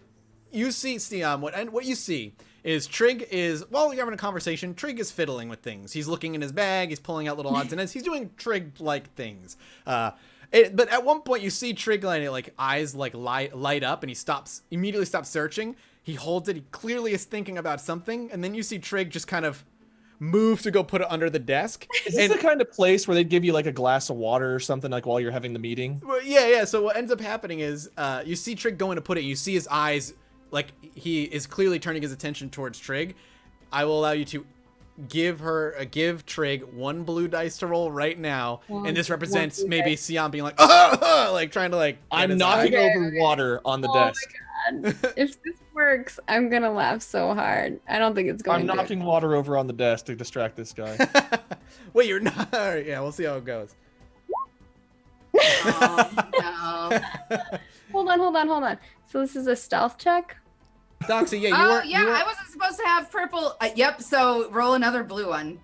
you see Siam, what you see is Trig is, while you're having a conversation, Trig is fiddling with things. He's looking in his bag, he's pulling out little odds and ends, he's doing Trig-like things. But at one point you see Trig like eyes like light up and he immediately stops searching. He holds it. He clearly is thinking about something. And then you see Trig just kind of move to go put it under the desk. Is this the kind of place where they'd give you like a glass of water or something like while you're having the meeting? Well, yeah. So what ends up happening is you see Trig going to put it. You see his eyes, like he is clearly turning his attention towards Trig. I will allow you to give Trig 1 blue dice to roll right now, and this represents maybe Siam being like, like trying to like. I'm knocking over water on the desk. My God. If this works, I'm gonna laugh so hard. I don't think it's going I'm to. knocking water over on the desk to distract this guy. Wait, you're not. All right, yeah, we'll see how it goes. Oh, no. Hold on. So this is a stealth check? Doxy, yeah, I wasn't supposed to have purple. Yep, so roll another blue one.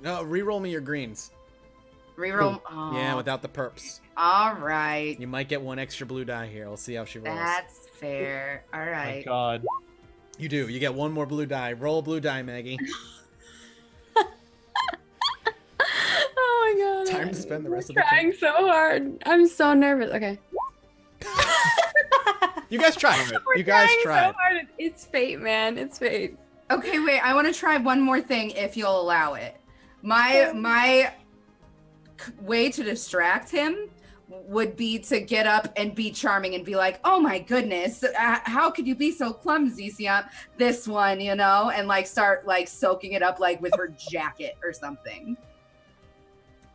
No, re-roll me your greens. Reroll. Oh. Yeah, without the perps. All right. You might get 1 extra blue die here. We'll see how she rolls. That's fair. All My right. God. You do. You get 1 more blue die. Roll a blue die, Maggie. Oh my God. Time to spend the rest of the trying so hard. I'm so nervous. Okay. You guys try. We're You guys trying try. so hard. It's fate, man. It's fate. Okay, wait. I want to try one more thing if you'll allow it. My way to distract him would be to get up and be charming and be like, "Oh my goodness, how could you be so clumsy, Siam? This one, you know," and like start like soaking it up like with her jacket or something,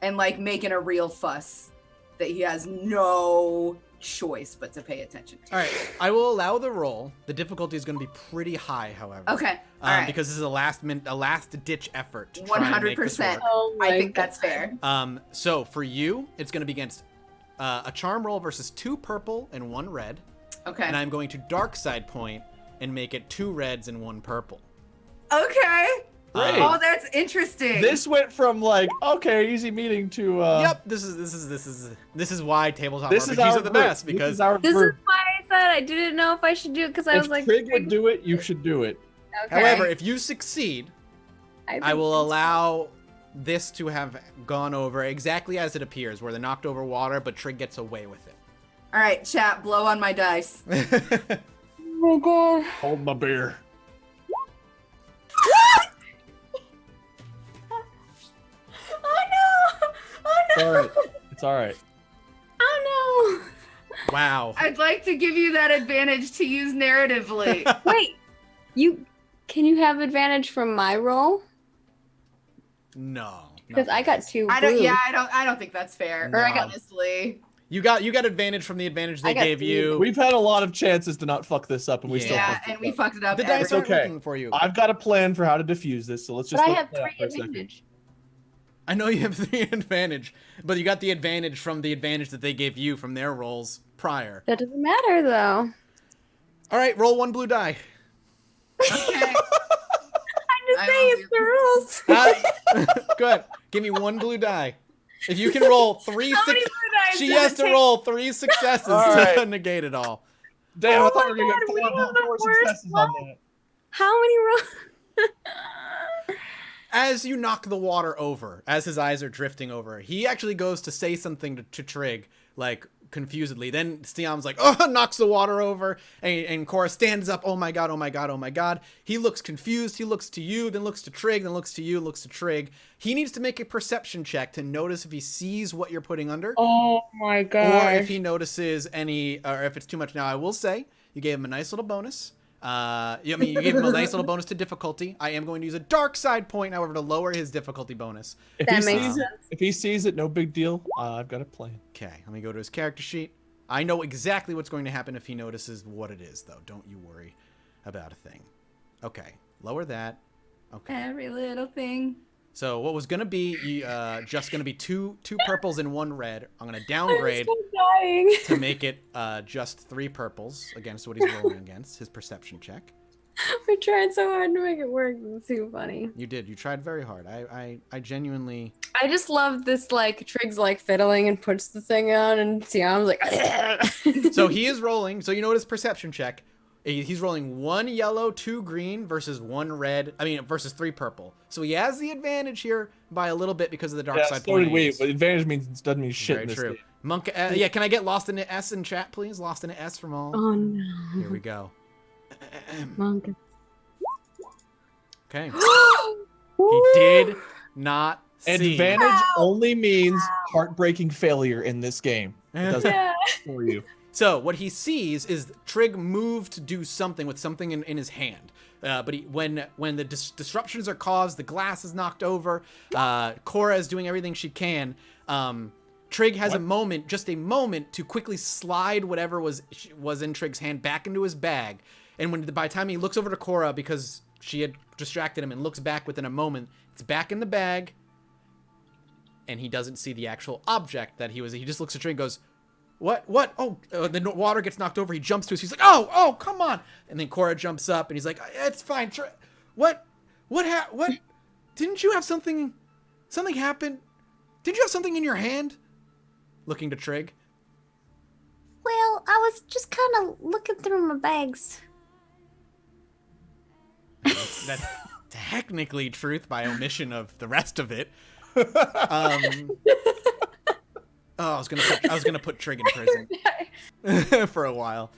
and like making a real fuss that he has no choice but to pay attention to. All right, I will allow the roll. The difficulty is going to be pretty high, however. Okay, all right. Because this is a last ditch effort to try and make this 100%. work. Oh my I think God. that's fair. So for you, it's going to be against a charm roll versus 2 purple and 1 red, Okay. and I'm going to dark side point and make it 2 reds and 1 purple. Okay. Great. Oh, that's interesting. This went from like, okay, easy meeting to Yep, this is why tabletop this RPGs is our are the group. best, because this is our This is group. why I said I didn't know if I should do it because I If was like, Trig would do it, you should do it. okay. however, if you succeed, I think will it's- allow this to have gone over exactly as it appears, where they're knocked over water, but Trig gets away with All right, chat, blow on my dice. it. Oh my God. Hold my beer. Oh no! Oh It's no! all right. It's all right. Oh Wow. I'd like to give you that advantage to use narratively. no! Wait, can you have advantage from my roll? No. Because I got 2 I don't. blue. Yeah, I don't think that's fair. No. Or honestly. You got advantage from the advantage they I got gave 2. you. We've had a lot of chances to not fuck this up, and we still Yeah, fucked it and we up. fucked it up. The dice every- aren't okay. working for you. I've got a plan for how to defuse this, so let's just But I let have it play out 3 for a second. advantage. I know you have 3 advantage, but you got the advantage from the advantage that they gave you from their rolls prior. That doesn't matter though. All right, roll 1 blue die. Okay. I'm just I saying will it's the rules. Go ahead. Give me 1 blue die. If you can roll 3 How many six, blue dice she does has it to take? roll 3 successes All to right. negate it all. Damn, I Oh thought my we were God, we gonna have get the 4 worst successes on that. How many rolls? As you knock the water over, as his eyes are drifting over, he actually goes to say something to Trig, like, confusedly. Then Stiam's like, oh, knocks the water over, and Cora stands up, oh my god, oh my god, oh my god. He looks confused, he looks to you, then looks to Trig, then looks to you, looks to Trig. He needs to make a perception check to notice if he sees what you're putting under, Oh my or God. if he notices any, or if it's too much. Now, I will say, you gave him a nice little bonus. You gave him a nice little bonus to difficulty. I am going to use a dark side point, however, to lower his difficulty bonus. If That he makes sees it, sense. if he sees it, no big deal. I've got a plan. Okay, let me go to his character sheet. I know exactly what's going to happen if he notices what it is, though. Don't you worry about a thing. Okay, lower that. Okay. Every little thing. So what was going to be just going to be two purples and 1 red. I'm going to downgrade I'm still dying. to make it just 3 purples against what he's rolling against, his perception check. We're trying so hard to make it work. It's too funny. You did. You tried very hard. I genuinely... I just love this, like, Trig's, like, fiddling and puts the thing on, and Siam's like... So he is rolling. So you know what his perception check. He's rolling 1 yellow, 2 green versus 1 red. Versus 3 purple. So he has the advantage here by a little bit because of the dark side so did point. we. But advantage doesn't mean shit Very in this true. game. Monk. Yeah, can I get lost in the S in chat, please? Lost in the S from all. Oh, no. Here we go. Monkey. Okay. He did not see. Advantage only means heartbreaking failure in this game. It doesn't for you. So what he sees is Trig move to do something with something in his hand. But when the disruptions are caused, the glass is knocked over. Cora is doing everything she can. Trig has a moment to quickly slide whatever was in Trig's hand back into his bag. And by the time he looks over to Cora, because she had distracted him, and looks back within a moment, it's back in the bag. And he doesn't see the actual object that he just looks at Trig and goes, What? Oh, the water gets knocked over. He jumps to us. He's like, oh, come on. And then Cora jumps up and he's like, it's fine. What? Didn't you have something happened? Didn't you have something in your hand? Looking to Trig. Well, I was just kind of looking through my bags. That's technically truth by omission of the rest of it. Oh, I was gonna put Trig in prison for a while.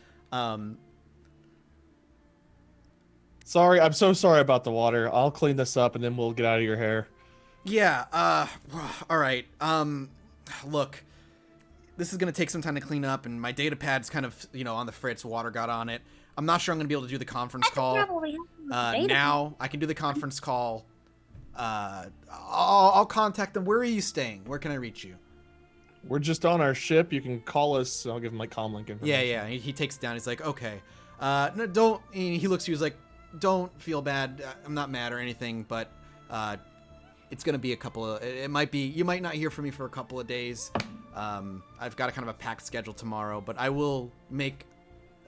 Sorry, I'm so sorry about the water. I'll clean this up and then we'll get out of your hair. Yeah. All right. Look, this is gonna take some time to clean up, and my data pad's kind of on the fritz. Water got on it. I'm not sure I'm gonna be able to do the conference call. Now I can do the conference call. I'll contact them. Where are you staying? Where can I reach you? We're just on our ship. You can call us. I'll give him comlink information. Yeah. He takes it down. He's like, okay. No, don't. He looks at you. He's like, don't feel bad. I'm not mad or anything, but it's gonna be a couple of. It might be. You might not hear from me for a couple of days. I've got a kind of a packed schedule tomorrow, but I will make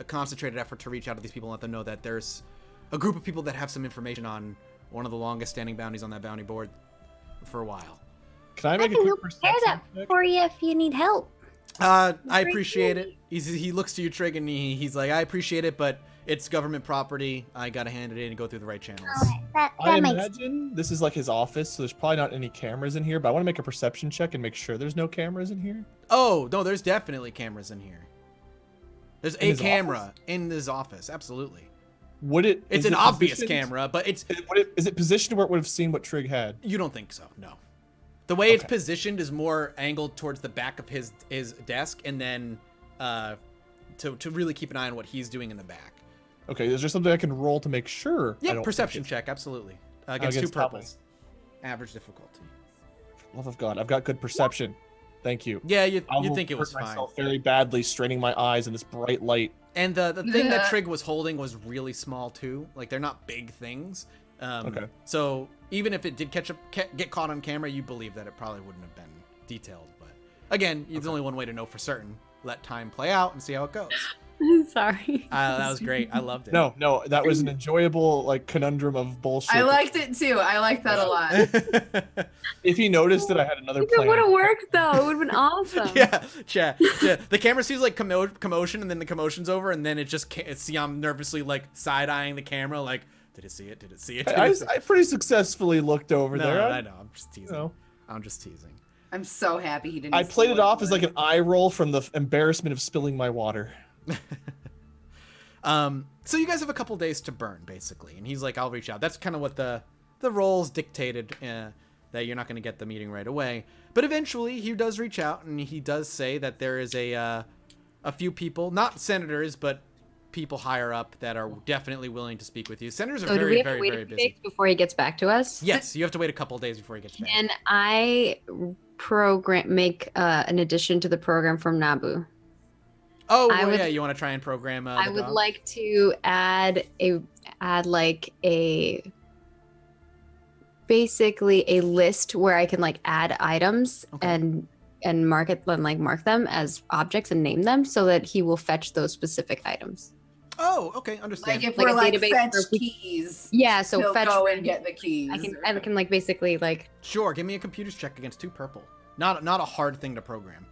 a concentrated effort to reach out to these people and let them know that there's a group of people that have some information on one of the longest standing bounties on that bounty board for a while. Can I make a can quick help perception prepare that check? for you if you need help. I appreciate it. He looks to you, Trig, and he's like, I appreciate it, but it's government property. I gotta hand it in and go through the right channels. That I makes imagine this is like his office, so there's probably not any cameras in here, but I want to make a perception check and make sure there's no cameras in here. Oh, no, there's definitely cameras in here. There's In a his camera office? in his office, absolutely. It's an obvious camera, but Is it positioned where it would have seen what Trig had? you don't think so, no. The way it's Okay. positioned is more angled towards the back of his desk, and then to really keep an eye on what he's doing in the back. Okay, is there something I can roll to make sure? I Yeah, don't perception think check, absolutely. Against 2 Against top purples. Average difficulty. Love of God, I've got good perception. Thank you. Yeah, you I will think it was hurt fine. myself very badly, straining my eyes in this bright light. And the thing that Trig was holding was really small too. Like, they're not big things. Okay. So even if it did get caught on camera, you believe that it probably wouldn't have been detailed. But again, there's only one way to know for certain. Let time play out and see how it goes. Sorry. That was great. I loved it. No, that was an enjoyable conundrum of bullshit. I liked it too. I liked that a lot. If he noticed that I had another It plan. would have worked though. It would have been awesome. yeah. The camera sees like commotion, and then the commotion's over, and then it just Siam nervously like side eyeing the camera, like, did it see it? Did it see it? I pretty successfully looked over No, there. I know. I'm just teasing. know. I'm just teasing. I'm so happy he didn't. I played see it what off as like was. an eye roll from the embarrassment of spilling my water. So you guys have a couple days to burn, basically, and he's like, "I'll reach out." That's kind of what the roles dictated, that you're not going to get the meeting right away. But eventually, he does reach out, and he does say that there is a few people, not senators, but people higher up that are definitely willing to speak with you. Senators are So do we very, have to very, wait very a few busy. days before he gets back to us? Yes, you have to wait a couple days before he gets back. Can I make an addition to the program from Naboo? Oh, I would- yeah, you want to try and program? I the would dog? like to add basically a list where I can like add items Okay. and mark them as objects and name them so that he will fetch those specific items. Oh, okay, understand. Like if like we're a like database fetch for- keys. Yeah, so he'll fetch. go and get the keys. I can like basically like Sure, give me a computer's check against 2 purple. Not a hard thing to program.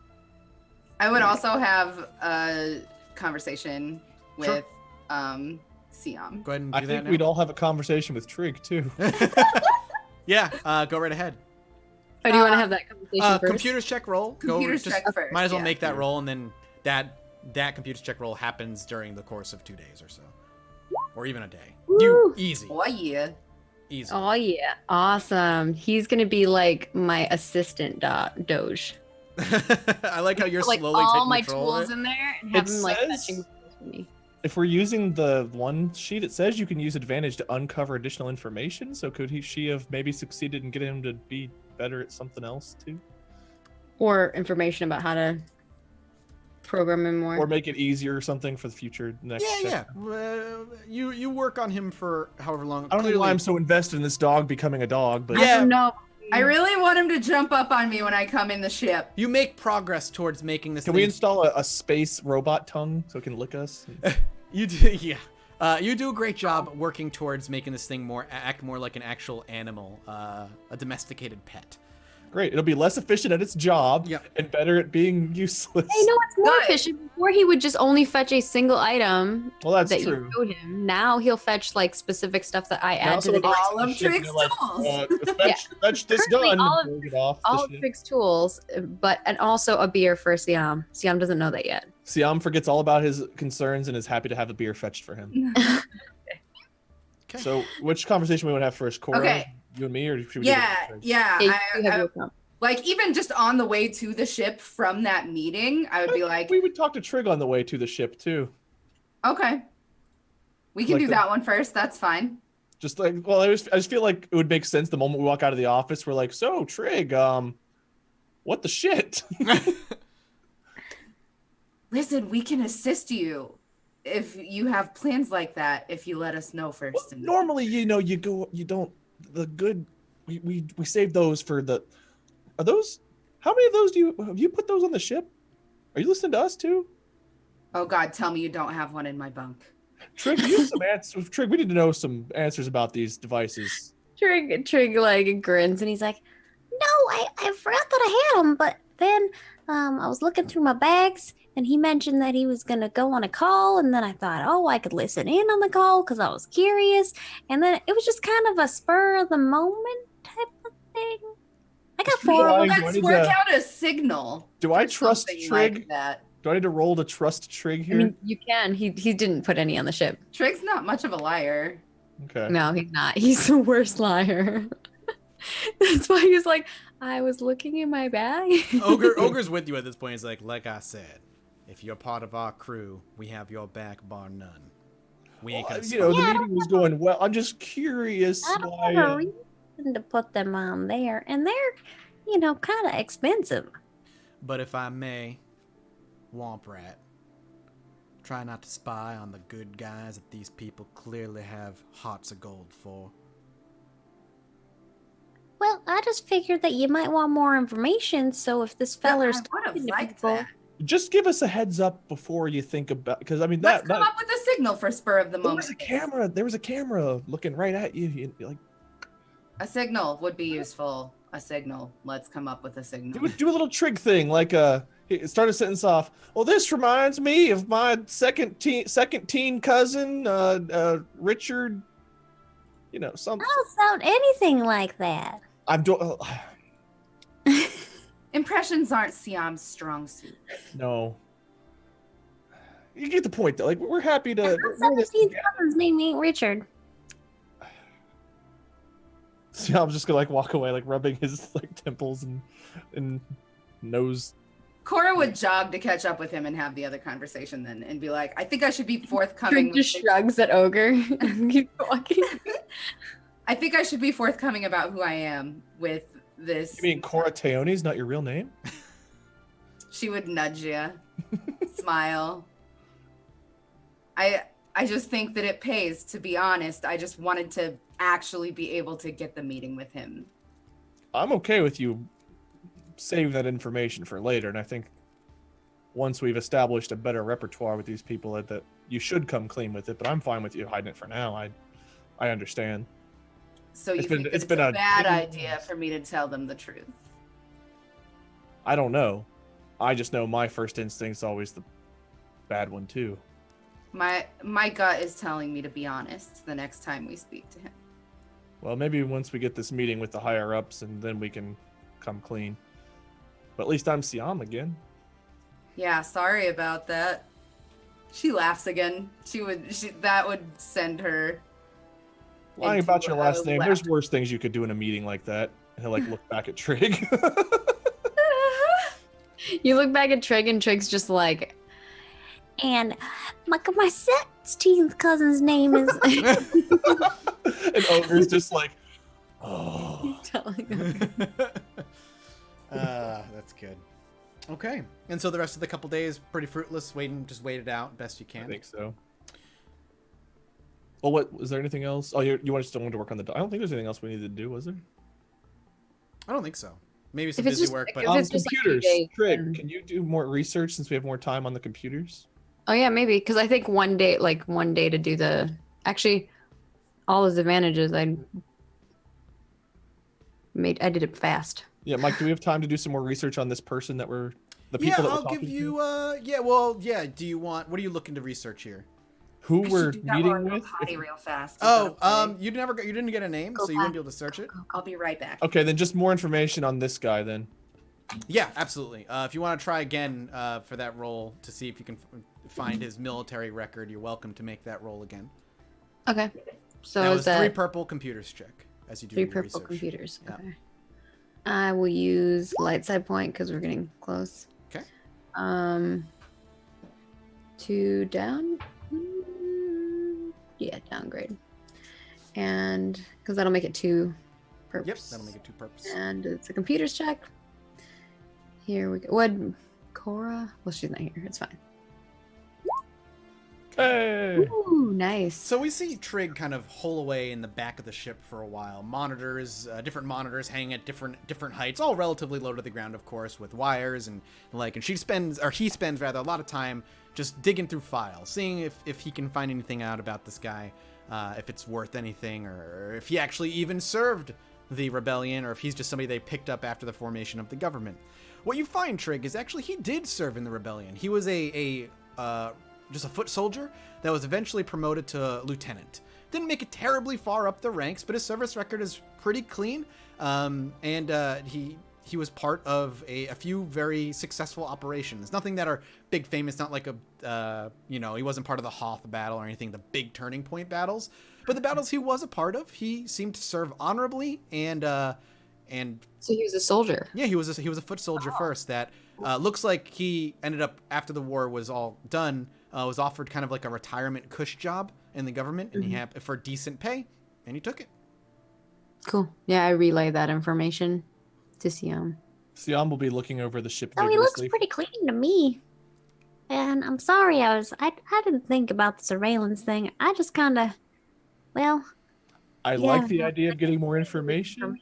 I would also have a conversation Sure. with Siam. Go ahead and do I that think now. we'd all have a conversation with Trig too. Yeah, go right ahead. Oh, do you want to have that conversation first? Computers check roll. Computers just, check first. Might as well yeah. make that roll, and then that computers check roll happens during the course of 2 days or so. or even a day. Woo. Easy. Oh yeah. Easy. Oh yeah, awesome. He's gonna be like my assistant doge. I like how you're Put, like slowly all taking my control of tools it. in there and have It him like says- fetching for me. If we're using the one sheet, it says you can use advantage to uncover additional information. So could she have maybe succeeded in getting him to be better at something else too? Or information about how to program him more. Or make it easier or something for the future next Yeah. check? You work on him for however long. I don't know why I'm so invested in this dog becoming a dog, but Yeah. No. I really want him to jump up on me when I come in the ship. You make progress towards making this. can we install a space robot tongue so it can lick us? You do, yeah. You do a great job working towards making this thing act more like an actual animal, a domesticated pet. Great. It'll be less efficient at its job Yep. and better at being useless. Hey, no, it's more Good. efficient. Before he would just only fetch a single item Well, that's that true. you showed him. Now he'll fetch like specific stuff that I Now add to someone the walks All to of the ship and Trig's they're like, tools. fetch this Currently, gun. all and of- we'll get off all the of ship. Trig's tools, and also a beer for Siam. Siam doesn't know that yet. Siam forgets all about his concerns and is happy to have a beer fetched for him. Okay. So, which conversation we want to have first, Cora? Okay. You and me, or should we? Yeah, do it? yeah. Yeah, I- you have I- your account. like even just on the way to the ship from that meeting, I would be like, we would talk to Trig on the way to the ship too. okay, we can Like do the- that one first. That's fine. Just like, well, I just feel like it would make sense the moment we walk out of the office. We're like, so Trig, what the shit? Listen, we can assist you if you have plans like that. If you let us know first. Well, normally, you don't the good. We save those for the. Are those? How many of those have you put those on the ship? Are you listening to us too? Oh God, tell me you don't have one in my bunk. Trig, you have some answers. Trig, we need to know some answers about these devices. Trig like grins and he's like, No, I forgot that I had them, but then I was looking through my bags and he mentioned that he was going to go on a call. And then I thought, oh, I could listen in on the call because I was curious. And then it was just kind of a spur of the moment type of thing. I got Just four. relying- do I Let's need work to- out a signal. Do I or trust something Trig? like that? Do I need to roll to trust Trig here? I mean, you can. He didn't put any on the ship. Trig's not much of a liar. Okay. No, he's not. He's the worst liar. That's why he's like, I was looking in my bag. Ogre's with you at this point. He's like I said, if you're part of our crew, we have your back, bar none. We ain't Well, gonna. you know, the Yeah, I meeting was going well. I'm just curious I don't why. have a reason to put them on there. And they're, kind of expensive. But if I may, Womp Rat, try not to spy on the good guys that these people clearly have hearts of gold for. Well, I just figured that you might want more information. So if this feller's I would have talking to liked people- that. Just give us a heads up before you think about, because I mean Let's that come up with a signal for spur of the there moment. was a camera. There was a camera looking right at you. Like A signal would be useful. A signal. Let's come up with a signal. do a little Trig thing, like start a sentence off. Well, this reminds me of my second teen cousin, Richard. You know, some. I don't sound anything like that. I'm doing. Impressions aren't Siam's strong suit. No. You get the point, though. Like we're happy to. My we're this 17 together. cousin's name ain't Richard. So I'm just gonna like walk away, like rubbing his like temples and nose. Cora would jog to catch up with him and have the other conversation then and be like, I think I should be forthcoming. Trig just with- shrugs at Ogre and keeps walking. I think I should be forthcoming about who I am with this. You mean Cora Teone's not your real name? She would nudge you, smile. I just think that it pays, to be honest. I just wanted to actually be able to get the meeting with him. I'm okay with you saving that information for later, and I think once we've established a better repertoire with these people, that you should come clean with it. But I'm fine with you hiding it for now. I understand. So you It's been- think it's it's been a a- bad idea for me to tell them the truth? I don't know. I just know my first instinct's always the bad one too. My gut is telling me to be honest the next time we speak to him. Well, maybe once we get this meeting with the higher ups, and then we can come clean. But at least I'm Siam again. Yeah, sorry about that. She laughs again. That would send her. Lying into about your last a name. laugh. There's worse things you could do in a meeting like that. And he'll like look back at Trig. You look back at Trig, and Trig's just like, And my 16th cousin's name is. And Ogre's just like, oh. telling him. That's good. Okay, and so the rest of the couple days pretty fruitless. Just wait it out best you can. I think so. Well, what was there anything else? Oh, you still want to work on the. I don't think there's anything else we needed to do, was there? I don't think so. Maybe some If it's busy just- work, if but it's just like computers. 2 days, Trig, then- can you do more research since we have more time on the computers? Oh yeah, maybe because I think one day to do the actually all those advantages I did it fast. Yeah, Mike, do we have time to do some more research on this person that we're the people yeah, that we're I'll talking give to? you. Do you want? What are you looking to research here? Who I we're should do that while I meeting go with? potty real fast. Is that okay? You didn't get a name, so you wouldn't be able to search it. I'll be right back. Okay, then just more information on this guy then. Yeah, absolutely. If you want to try again for that roll to see if you can find his military record, you're welcome to make that roll again. Okay, so that is was that 3 purple computers check as you do 3 your purple research. computers? Yeah. Okay. I will use light side point because we're getting close. Okay. 2 down. Yeah, downgrade. And because that'll make it 2 perps. Yep, that'll make it 2 perps. And it's a computers check. Here we go. What? Cora? Well, she's not here. It's fine. Hey! Ooh, nice. So we see Trig kind of hole away in the back of the ship for a while. Monitors, different monitors hanging at different heights, all relatively low to the ground, of course, with wires and like. And he spends rather a lot of time just digging through files, seeing if he can find anything out about this guy, if it's worth anything, or if he actually even served the rebellion, or if he's just somebody they picked up after the formation of the government. What you find, Trig, is actually he did serve in the rebellion. He was just a foot soldier that was eventually promoted to lieutenant. Didn't make it terribly far up the ranks, but his service record is pretty clean. He was part of a few very successful operations. Nothing that are big famous, not like he wasn't part of the Hoth battle or anything, the big turning point battles. But the battles he was a part of, he seemed to serve honorably and So he was a soldier. yeah, he was a foot soldier first. That looks like he ended up, after the war was all done, was offered kind of like a retirement cush job in the government, and he had for decent pay, and he took it. Cool. Yeah, I relay that information to Siam. Siam will be looking over the ship Oh, he looks vigorously. pretty clean to me. And I'm sorry, I didn't think about the surveillance thing. I just kind of, well, I yeah. like the idea of getting more information.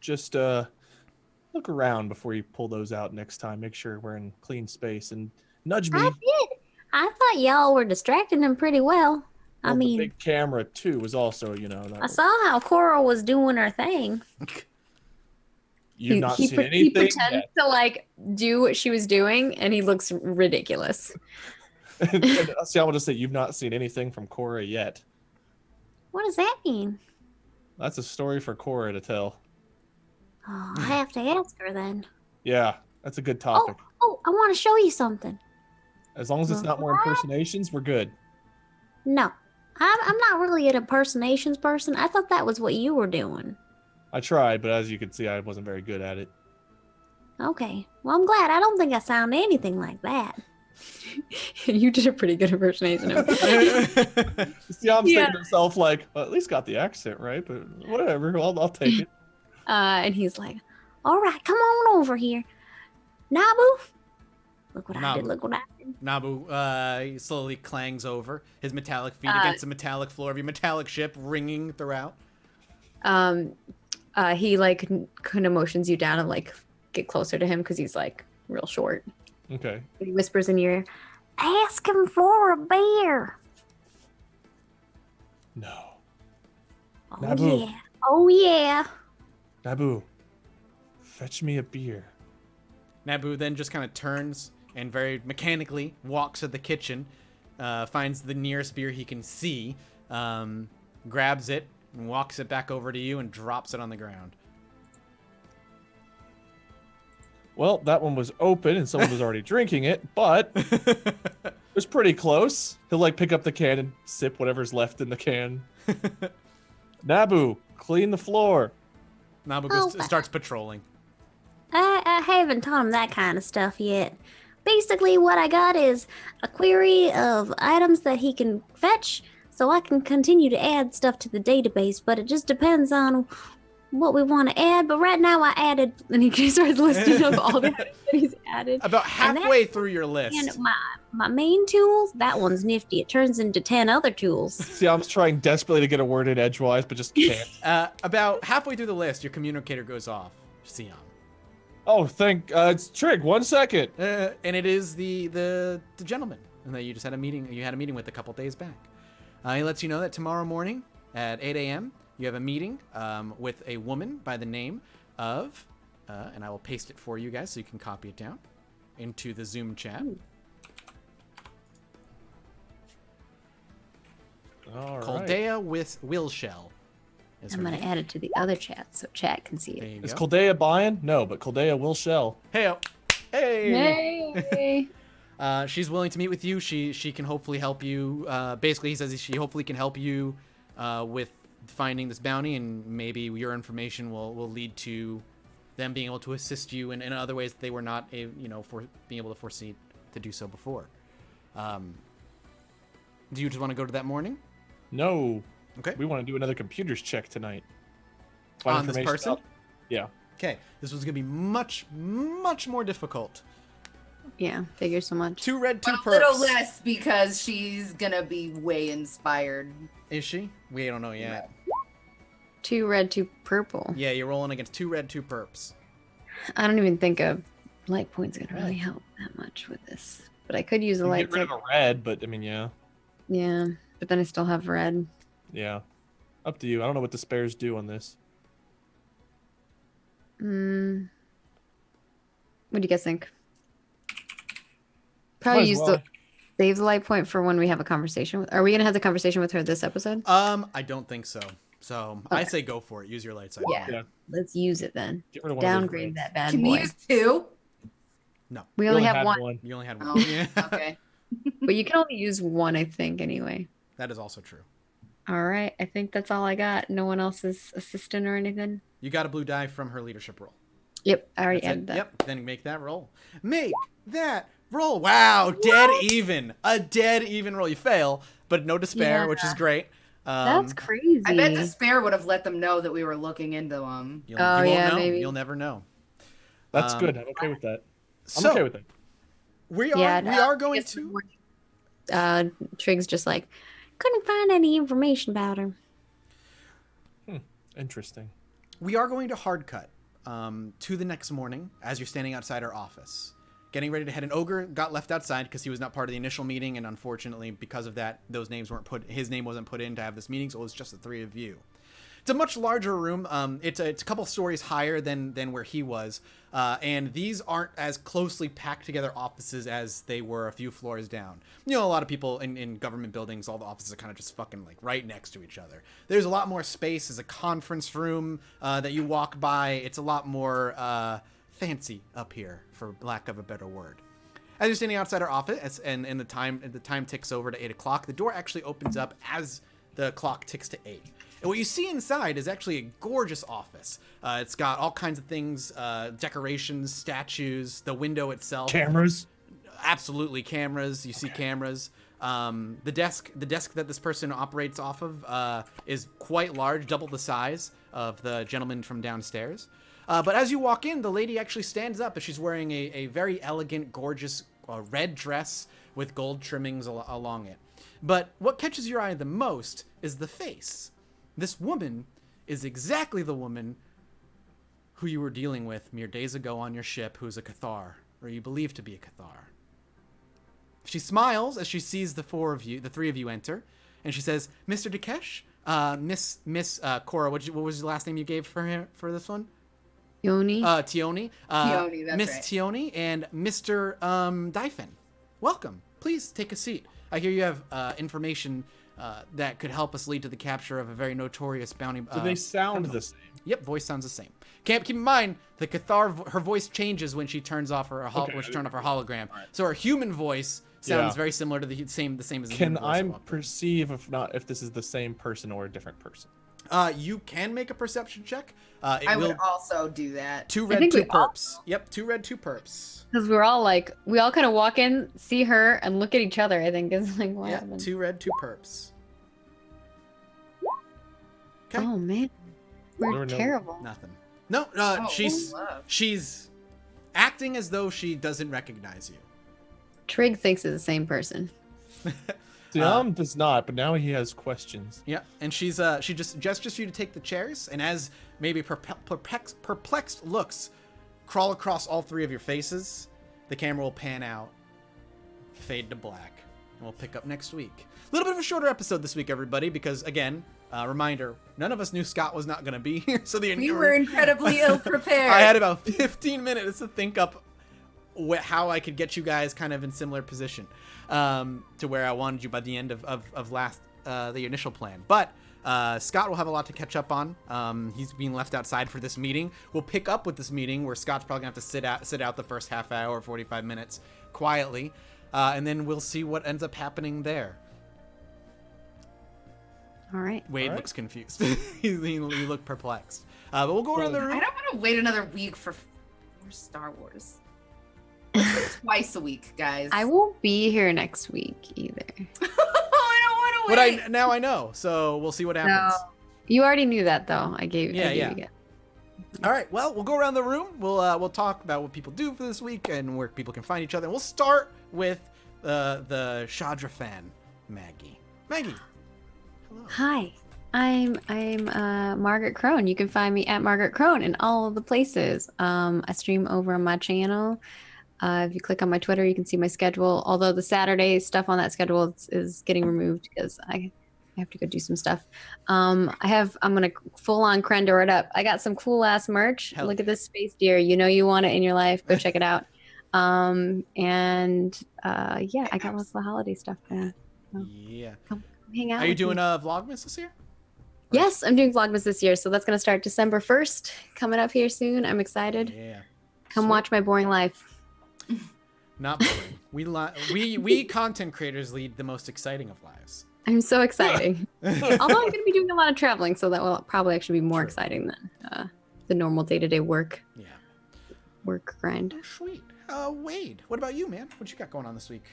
Just look around before you pull those out next time. Make sure we're in clean space and nudge me. I did. I thought y'all were distracting him pretty well. I Well, mean, the big camera too was also, that I saw how Cora was doing her thing. You've not he seen pre- anything he pretends yet. to like do what she was doing, and he looks ridiculous. And Siam will just say, "You've not seen anything from Cora yet." What does that mean? That's a story for Cora to tell. Oh, I have to ask her then. Yeah, that's a good topic. Oh, I want to show you something. As long as it's not more impersonations, we're good. No, I'm not really an impersonations person. I thought that was what you were doing. I tried, but as you can see, I wasn't very good at it. Okay. Well, I'm glad. I don't think I sound anything like that. You did a pretty good impersonation of him. Siam's thinking to himself, like, well, at least got the accent right, but whatever, I'll take it. And he's like, All right, come on over here. Nabu? Look what I did. Nabu. Look what I did. Nabu he slowly clangs over, his metallic feet against the metallic floor of your metallic ship, ringing throughout. he like kind of motions you down and like get closer to him because he's like real short. Okay. He whispers in your ear, Ask him for a beer. No. Oh, Nabu. yeah. Oh, yeah. Nabu, fetch me a beer. Nabu then just kind of turns and very mechanically walks to the kitchen, finds the nearest beer he can see, grabs it, and walks it back over to you and drops it on the ground. Well, that one was open and someone was already drinking it, but was pretty close. He'll like pick up the can and sip whatever's left in the can. Nabu, clean the floor. Nabu starts patrolling. I haven't taught him that kind of stuff yet. Basically, what I got is a query of items that he can fetch, so I can continue to add stuff to the database, but it just depends on what we want to add. But right now I added, and he starts listing of all the items that he's added. About halfway through your list. And my main tools, that one's nifty. It turns into 10 other tools. See, I'm trying desperately to get a word in edgewise, but just can't. About halfway through the list, your communicator goes off. Sion. Oh, it's Trig. 1 second. And it is the gentleman that you just had a meeting. You had a meeting with a couple days back. He lets you know that tomorrow morning at 8 a.m. you have a meeting with a woman by the name of, and I will paste it for you guys so you can copy it down into the Zoom chat. All right. Coldea with Willshell. I'm going to add it to the other chat so chat can see There it. you Is go. Coldea buying? No, but Coldea will shell. Hey. Hey! She's willing to meet with you. She can hopefully help you. Basically, he says she hopefully can help you with finding this bounty, and maybe your information will lead to them being able to assist you in other ways that they were not, for being able to foresee to do so before. Do you just want to go to that morning? No. Okay. We want to do another computers check tonight. Find On this information person? about- Yeah. Okay. This was gonna be much more difficult. Yeah, figure so much. 2 red, 2 But perps. a little less because she's gonna be way inspired. Is she? We don't know yet. 2 red, 2 purple. Yeah, you're rolling against 2 red, 2 perps. I don't even think a light point's going to really help that much with this. But I could use a You light get rid of a red, but I mean, yeah. Yeah, but then I still have red. Yeah. Up to you. I don't know what the spares do on this. What do you guys think? Probably Might as use well. save the light point for when we have a conversation with. Are we gonna have the conversation with her this episode? I don't think so. So I Okay. say go for it. Use your light side. Yeah. Yeah. Let's use it then. Get rid of one of those Downgrade reds. that bad Can boy. we use 2? No, We You only had have one, you only had one. Oh, Yeah, okay. but you can only use one, I think. Anyway. that is also true. All right, I think that's all I got. No one else is assistant or anything. You got a blue die from her leadership roll. Yep, I already That's it. added that. Yep. Then make that roll. Make that roll. Wow, dead even. A dead even roll. You fail, but no despair, Yeah. which is great. That's crazy. I bet despair would have let them know that we were looking into them. You Oh, won't yeah, know. maybe. You'll never know. That's good. I'm okay with that. I'm So okay with that. we Yeah, are going guess to. Trig's just like, Couldn't find any information about her. Interesting. We are going to hard cut to the next morning as you're standing outside our office, getting ready to head. An ogre got left outside because he was not part of the initial meeting, and unfortunately, because of that, those names weren't put. His name wasn't put in to have this meeting, so it was just the 3 of you. It's a much larger room. It's a couple stories higher than where he was, and these aren't as closely packed together offices as they were a few floors down. You know, a lot of people in government buildings, all the offices are kind of just fucking like right next to each other. There's a lot more space. There's a conference room that you walk by. It's a lot more fancy up here, for lack of a better word. As you're standing outside our office, and the time ticks over to 8 o'clock, the door actually opens up as the clock ticks to 8. And what you see inside is actually a gorgeous office. It's got all kinds of things, decorations, statues, the window itself. Cameras. Absolutely, cameras. You see cameras. The desk that this person operates off of is quite large, double the size of the gentleman from downstairs. But as you walk in, the lady actually stands up, and she's wearing a very elegant, gorgeous red dress with gold trimmings along it. But what catches your eye the most is the face. This woman is exactly the woman who you were dealing with mere days ago on your ship, who's a Cathar, or you believe to be a Cathar. She smiles as she sees the 3 of you enter, and she says, "Mr. Dakesh, Miss Cora, what was the last name you gave for this one? Yoni. Tioni. Tioni, that's Miss right. Tioni and Mr. Dyfin. Welcome. Please take a seat. I hear you have information that could help us lead to the capture of a very notorious bounty. Do they sound the same? Yep, voice sounds the same. Keep in mind, the Cathar, her voice changes when she turns off her Okay. when she turns off her hologram. So her human voice sounds Yeah. very similar to the same as the Can human voice I swap. perceive if this is the same person or a different person? You can make a perception check. It I will would also do that. 2 I red, think 2 we all- perps. Yep, 2 red, 2 perps. Because we're all like, we all kind of walk in, see her, and look at each other. I think is like, what Yeah, happened? 2 red, 2 perps. Okay. Oh man, we're Never know. terrible. Nothing. No, Oh, she's love. acting as though she doesn't recognize you. Trig thinks it's the same person. Diam does not, but now he has questions. Yeah, and she just gestures for you to take the chairs, and as maybe perplexed looks crawl across all 3 of your faces, the camera will pan out, fade to black, and we'll pick up next week. A little bit of a shorter episode this week, everybody, because again, reminder, none of us knew Scott was not going to be here, so We were incredibly ill prepared. I had about 15 minutes to think up how I could get you guys kind of in similar position to where I wanted you by the end of last the initial plan. But Scott will have a lot to catch up on. He's being left outside for this meeting. We'll pick up with this meeting where Scott's probably gonna have to sit out the first half hour, 45 minutes quietly, and then we'll see what ends up happening there. All right. Wade All right. looks confused. he looked perplexed. But we'll go around the I room. don't want to wait another week for more Star Wars. Twice a week, guys. I won't be here next week either. I don't want to wait. But now I know, so we'll see what happens. No. You already knew that though. I gave Yeah, you yeah. again. All right. Well, we'll go around the room. We'll talk about what people do for this week and where people can find each other. And we'll start with the Shadra fan, Maggie. Maggie. Hello. Hi. I'm Margaret Crone. You can find me at Margaret Crone in all of the places. I stream over on my channel. If you click on my Twitter, you can see my schedule. Although the Saturday stuff on that schedule is getting removed because I have to go do some stuff. I'm gonna full on Krendor it up. I got some cool ass merch. Hell Look yeah. at this space deer. You know you want it in your life. Go check it out. Yeah, I got lots of the holiday stuff. Yeah. Hang out. Are you with me. doing Vlogmas this year? Yes, I'm doing Vlogmas this year, so that's going to start December 1st, coming up here soon. I'm excited. Yeah. Come Sweet. watch my boring life. Not boring. We content creators lead the most exciting of lives. I'm so excited. Although I'm going to be doing a lot of traveling, so that will probably actually be more True. exciting than the normal day-to-day work Yeah. grind. Oh, sweet. Wade, what about you, man? What you got going on this week?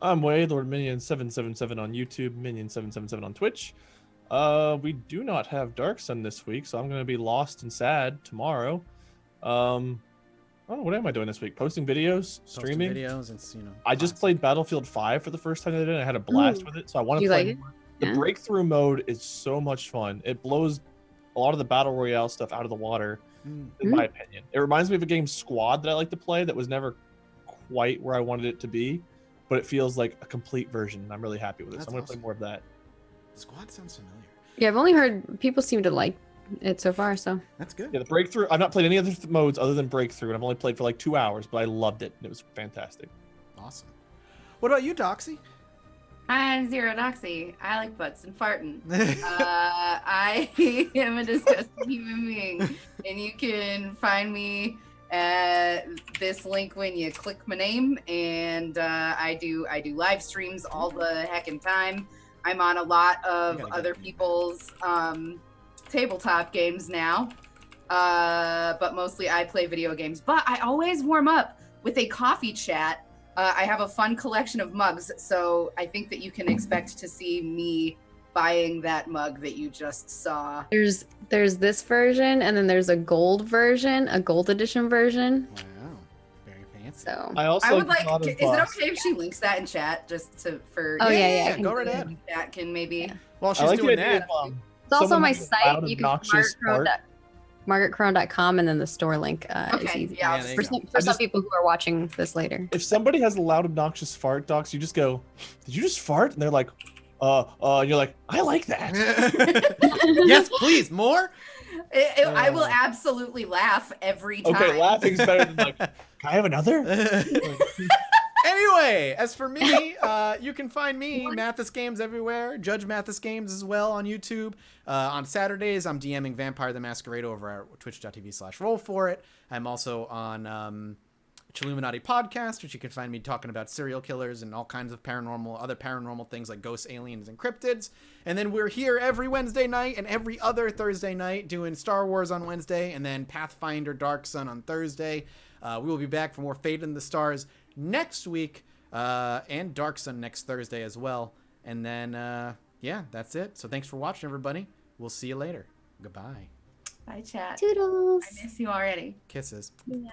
I'm Wade, Lord Minion 777 on YouTube, Minion 777 on Twitch. We do not have Dark Sun this week, so I'm going to be lost and sad tomorrow. I don't know, what am I doing this week? Posting videos, streaming. Posting videos and I just classic. played Battlefield 5 for the first time the other day, and I had a blast Ooh. with it. So I want Do to you play like it? more. The Yeah. breakthrough mode is so much fun. It blows a lot of the battle royale stuff out of the water, Mm. in my opinion. It reminds me of a game Squad that I like to play that was never quite where I wanted it to be, but it feels like a complete version. And I'm really happy with it. That's So I'm going to awesome. play more of that. Squad sounds familiar. Yeah, I've only heard people seem to like it so far, so. That's good. Yeah, the breakthrough. I've not played any other modes other than breakthrough, and I've only played for like 2 hours, but I loved it. And it was fantastic. Awesome. What about you, Doxy? I'm Zero Doxy. I like butts and farting. I am a disgusting human being, and you can find me at this link when you click my name. And I do live streams all the heckin' time. I'm on a lot of gotta get other you. people's tabletop games now, but mostly I play video games. But I always warm up with a coffee chat. I have a fun collection of mugs, so I think that you can expect to see me buying that mug that you just saw. There's this version, and then there's a gold version, a gold edition version. Wow. Very fancy. So. I also I would like. thought Is of, it okay if she links that in chat, just for? Oh, yeah, Yeah, I can go do right that. ahead. Chat can maybe. Yeah. While I she's like the doing idea that, of, It's also someone my having a loud, site. You can obnoxious fart. margaretcrone.com, and then the store link is Okay, easy. yeah. Yeah, there you For go. some, for I some just- people who are watching this later. If somebody has a loud, obnoxious fart, Docs, you just go, "Did you just fart?" And they're like, and you're like, "I like that." yes, please, more. I will absolutely laugh every time. Okay, laughing's better than like, "Can I have another?" Anyway, as for me, you can find me, Mathis Games, everywhere. Judge Mathis Games as well on YouTube. On Saturdays, I'm DMing Vampire the Masquerade over at twitch.tv/roll for it. I'm also on Chilluminati podcast, which you can find me talking about serial killers and all kinds of other paranormal things like ghosts, aliens, and cryptids. And then we're here every Wednesday night and every other Thursday night doing Star Wars on Wednesday and then Pathfinder Dark Sun on Thursday. We will be back for more Fate in the Stars next week and Dark Sun next Thursday as well. And then, yeah, that's it. So thanks for watching, everybody. We'll see you later. Goodbye. Bye, chat. Toodles. I miss you already. Kisses. Yeah.